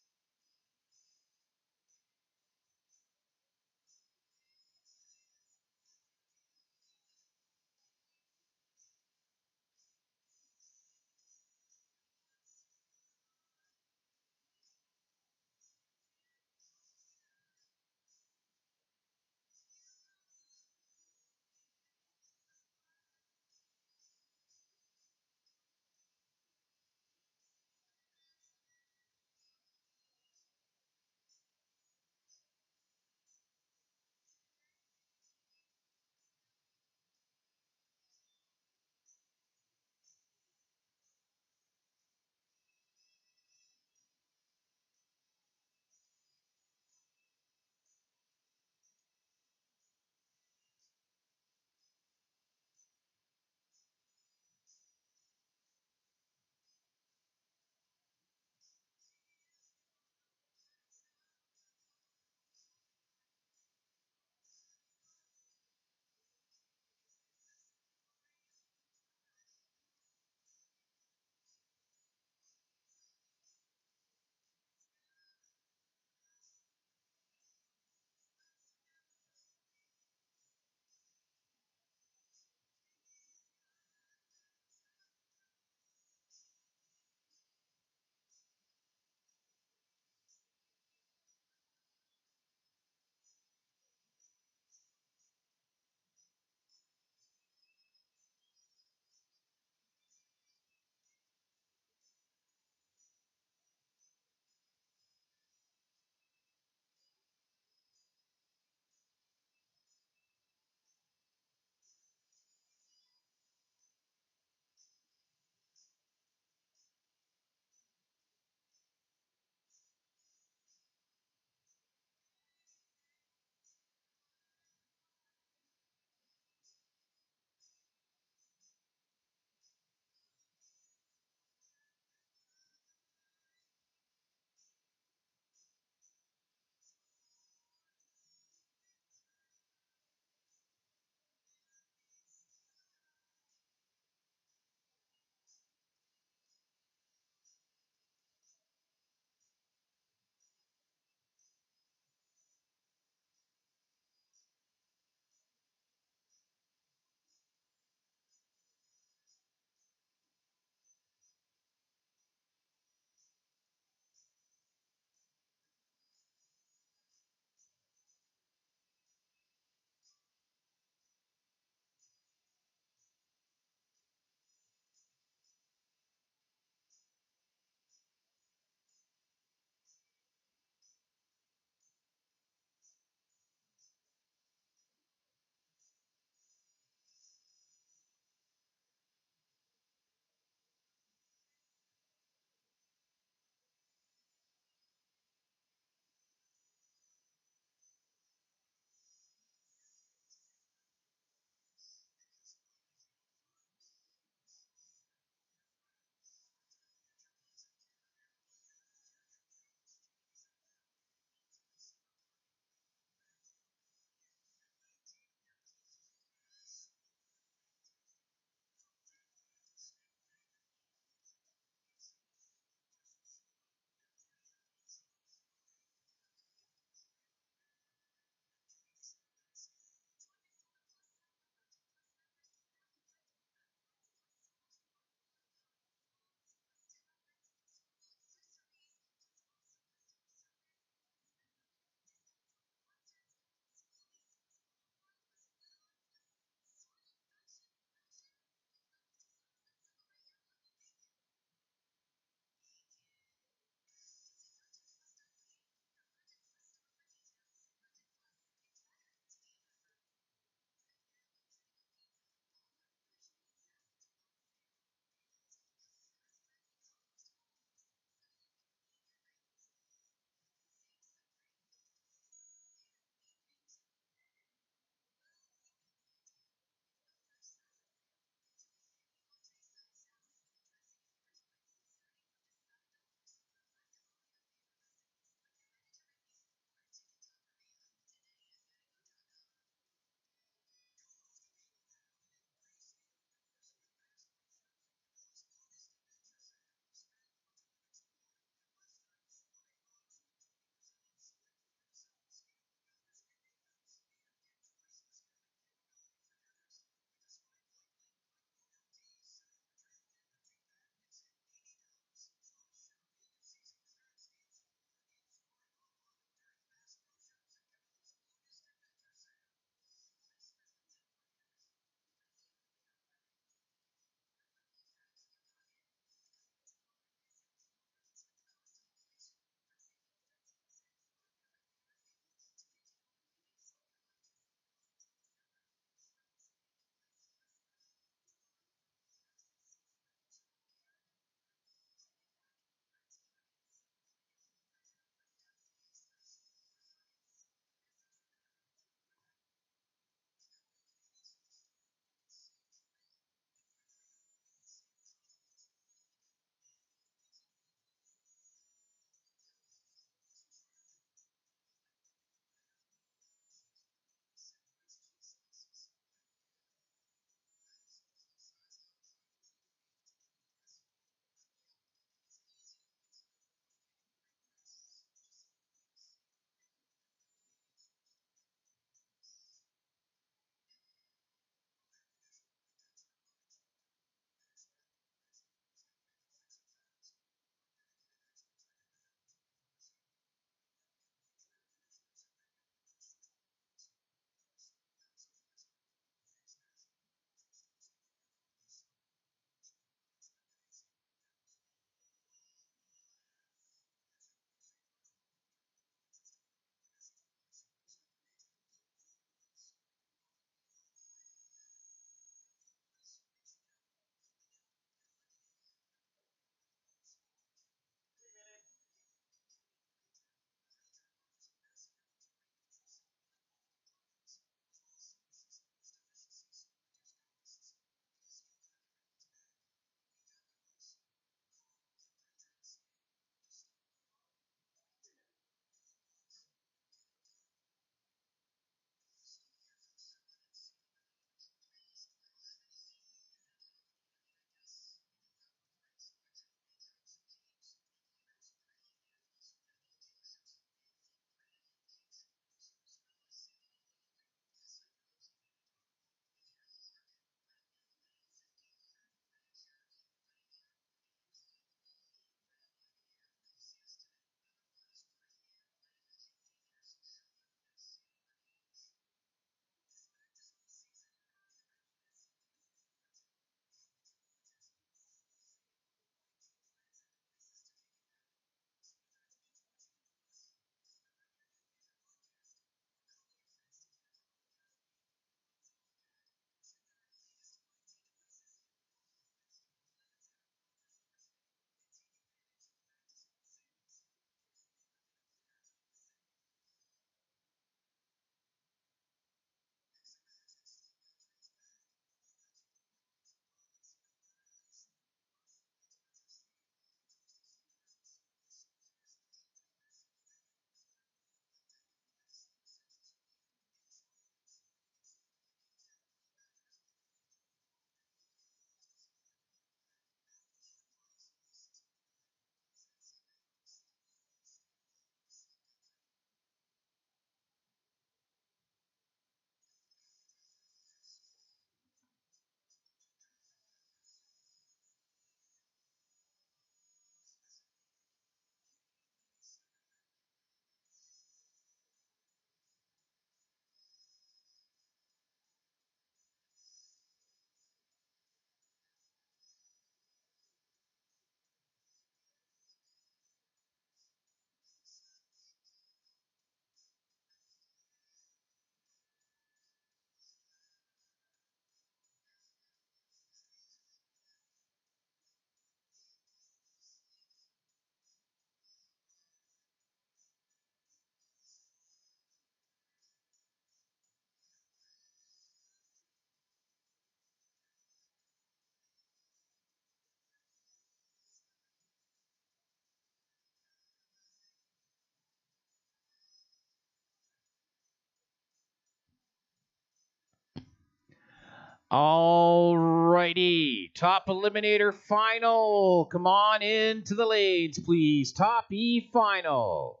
All righty. Top Eliminator Final. Come on into the lanes, please. Top E Final.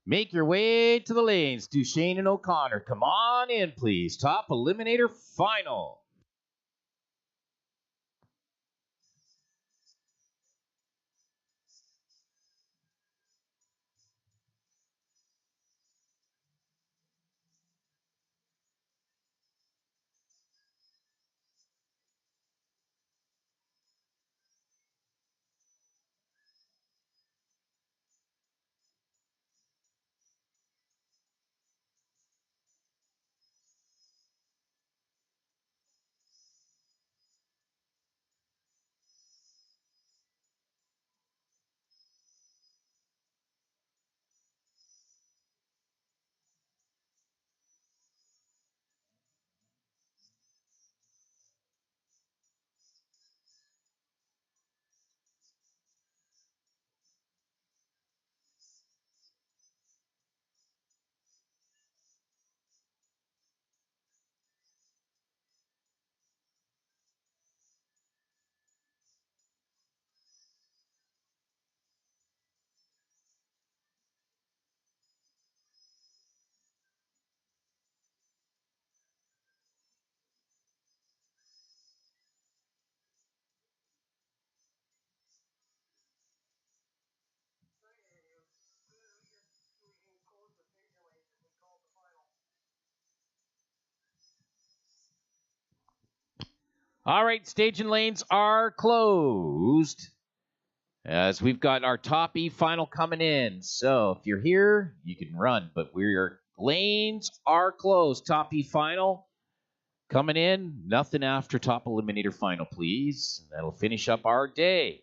Make your way to the lanes. Duchesne and O'Connor. Come on in, please. Top Eliminator Final. All right, stage and lanes are closed as we've got our top E final coming in. So if you're here, you can run, but lanes are closed. Top E final coming in. Nothing after top Eliminator Final, please. That'll finish up our day.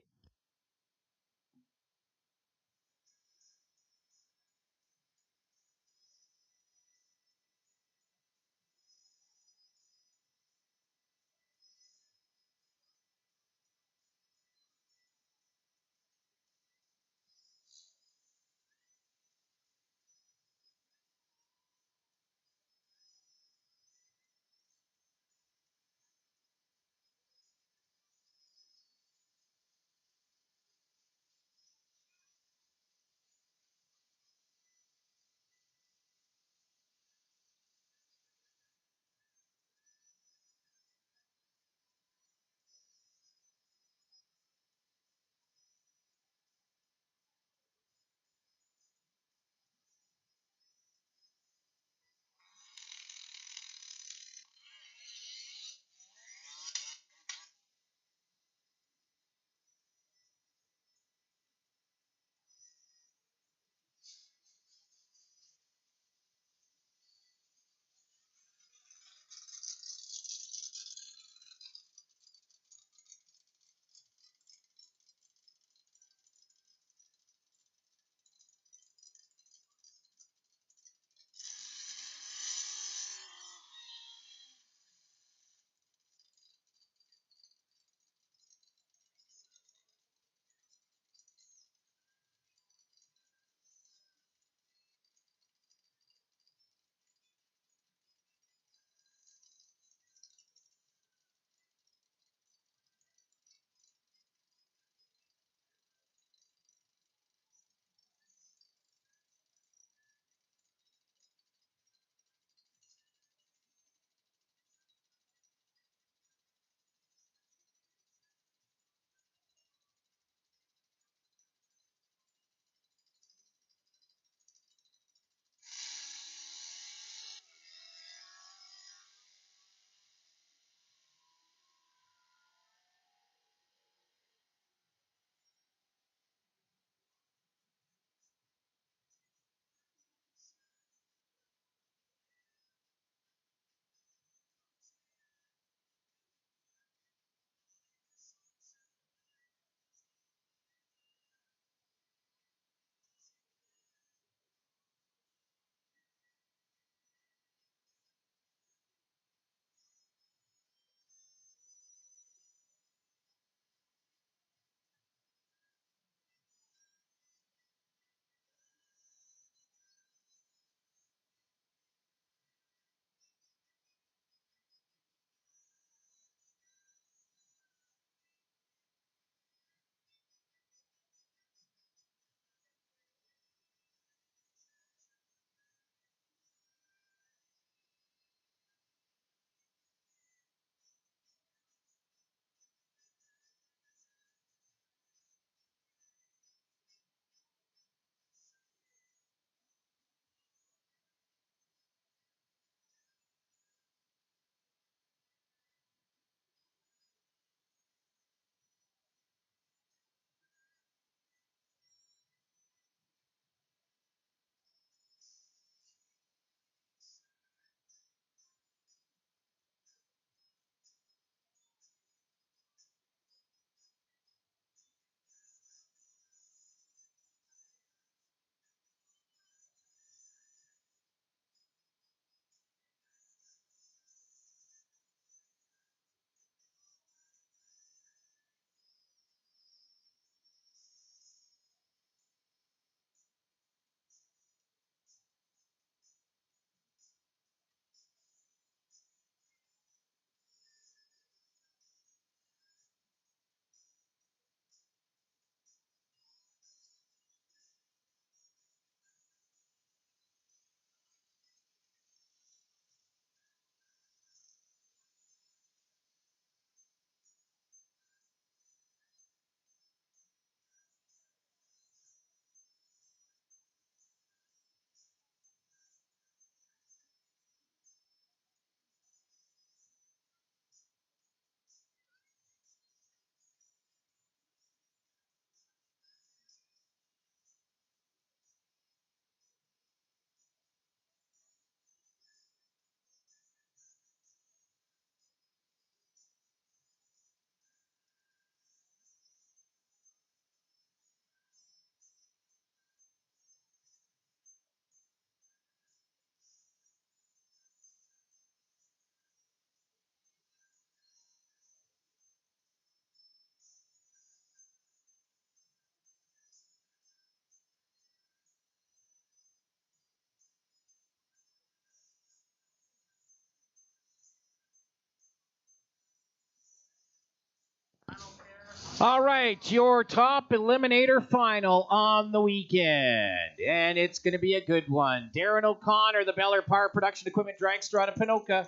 All right, your top Eliminator Final on the weekend. And it's going to be a good one. Darren O'Connor, the Bel Air Power Production Equipment Dragster out of Pinoka.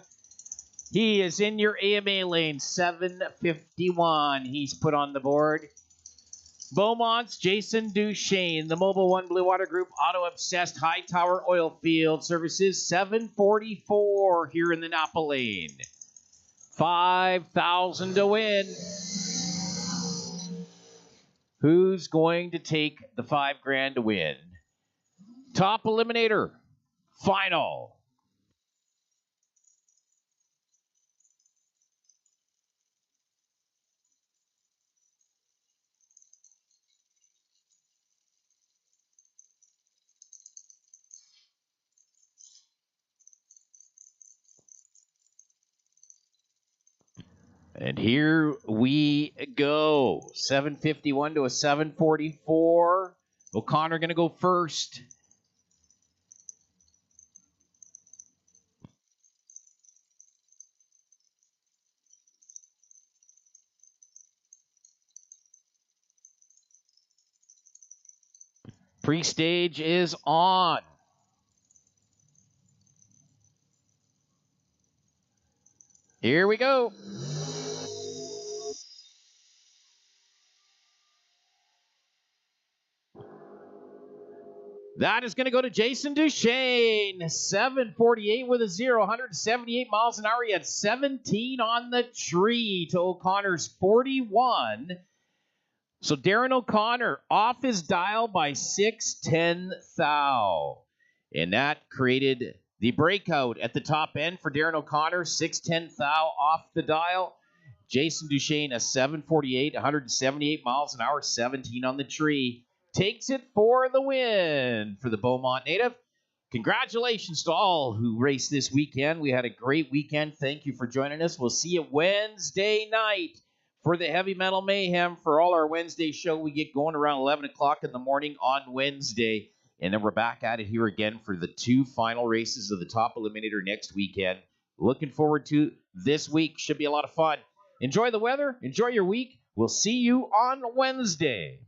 He is in your AMA lane, 751. He's put on the board. Beaumont's Jason Duchesne, the Mobile One Blue Water Group Auto Obsessed High Tower Oil Field Services, 744 here in the Napa lane. 5,000 to win. Who's going to take the $5,000 to win? Top Eliminator Final. And here we go. 751 to a 744. O'Connor going to go first. Pre-stage is on. Here we go. That is going to go to Jason Duchesne. 748 with a 0, 178 miles an hour. He had 17 on the tree to O'Connor's 41. So Darren O'Connor off his dial by 610 thou. And that created the breakout at the top end for Darren O'Connor. 610 thou off the dial. Jason Duchesne, a 748, 178 miles an hour, 17 on the tree. Takes it for the win for the Beaumont native. Congratulations to all who raced this weekend. We had a great weekend. Thank you for joining us. We'll see you Wednesday night for the Heavy Metal Mayhem. For all our Wednesday show, we get going around 11 o'clock in the morning on Wednesday. And then we're back at it here again for the 2 final races of the Top Eliminator next weekend. Looking forward to this week. Should be a lot of fun. Enjoy the weather. Enjoy your week. We'll see you on Wednesday.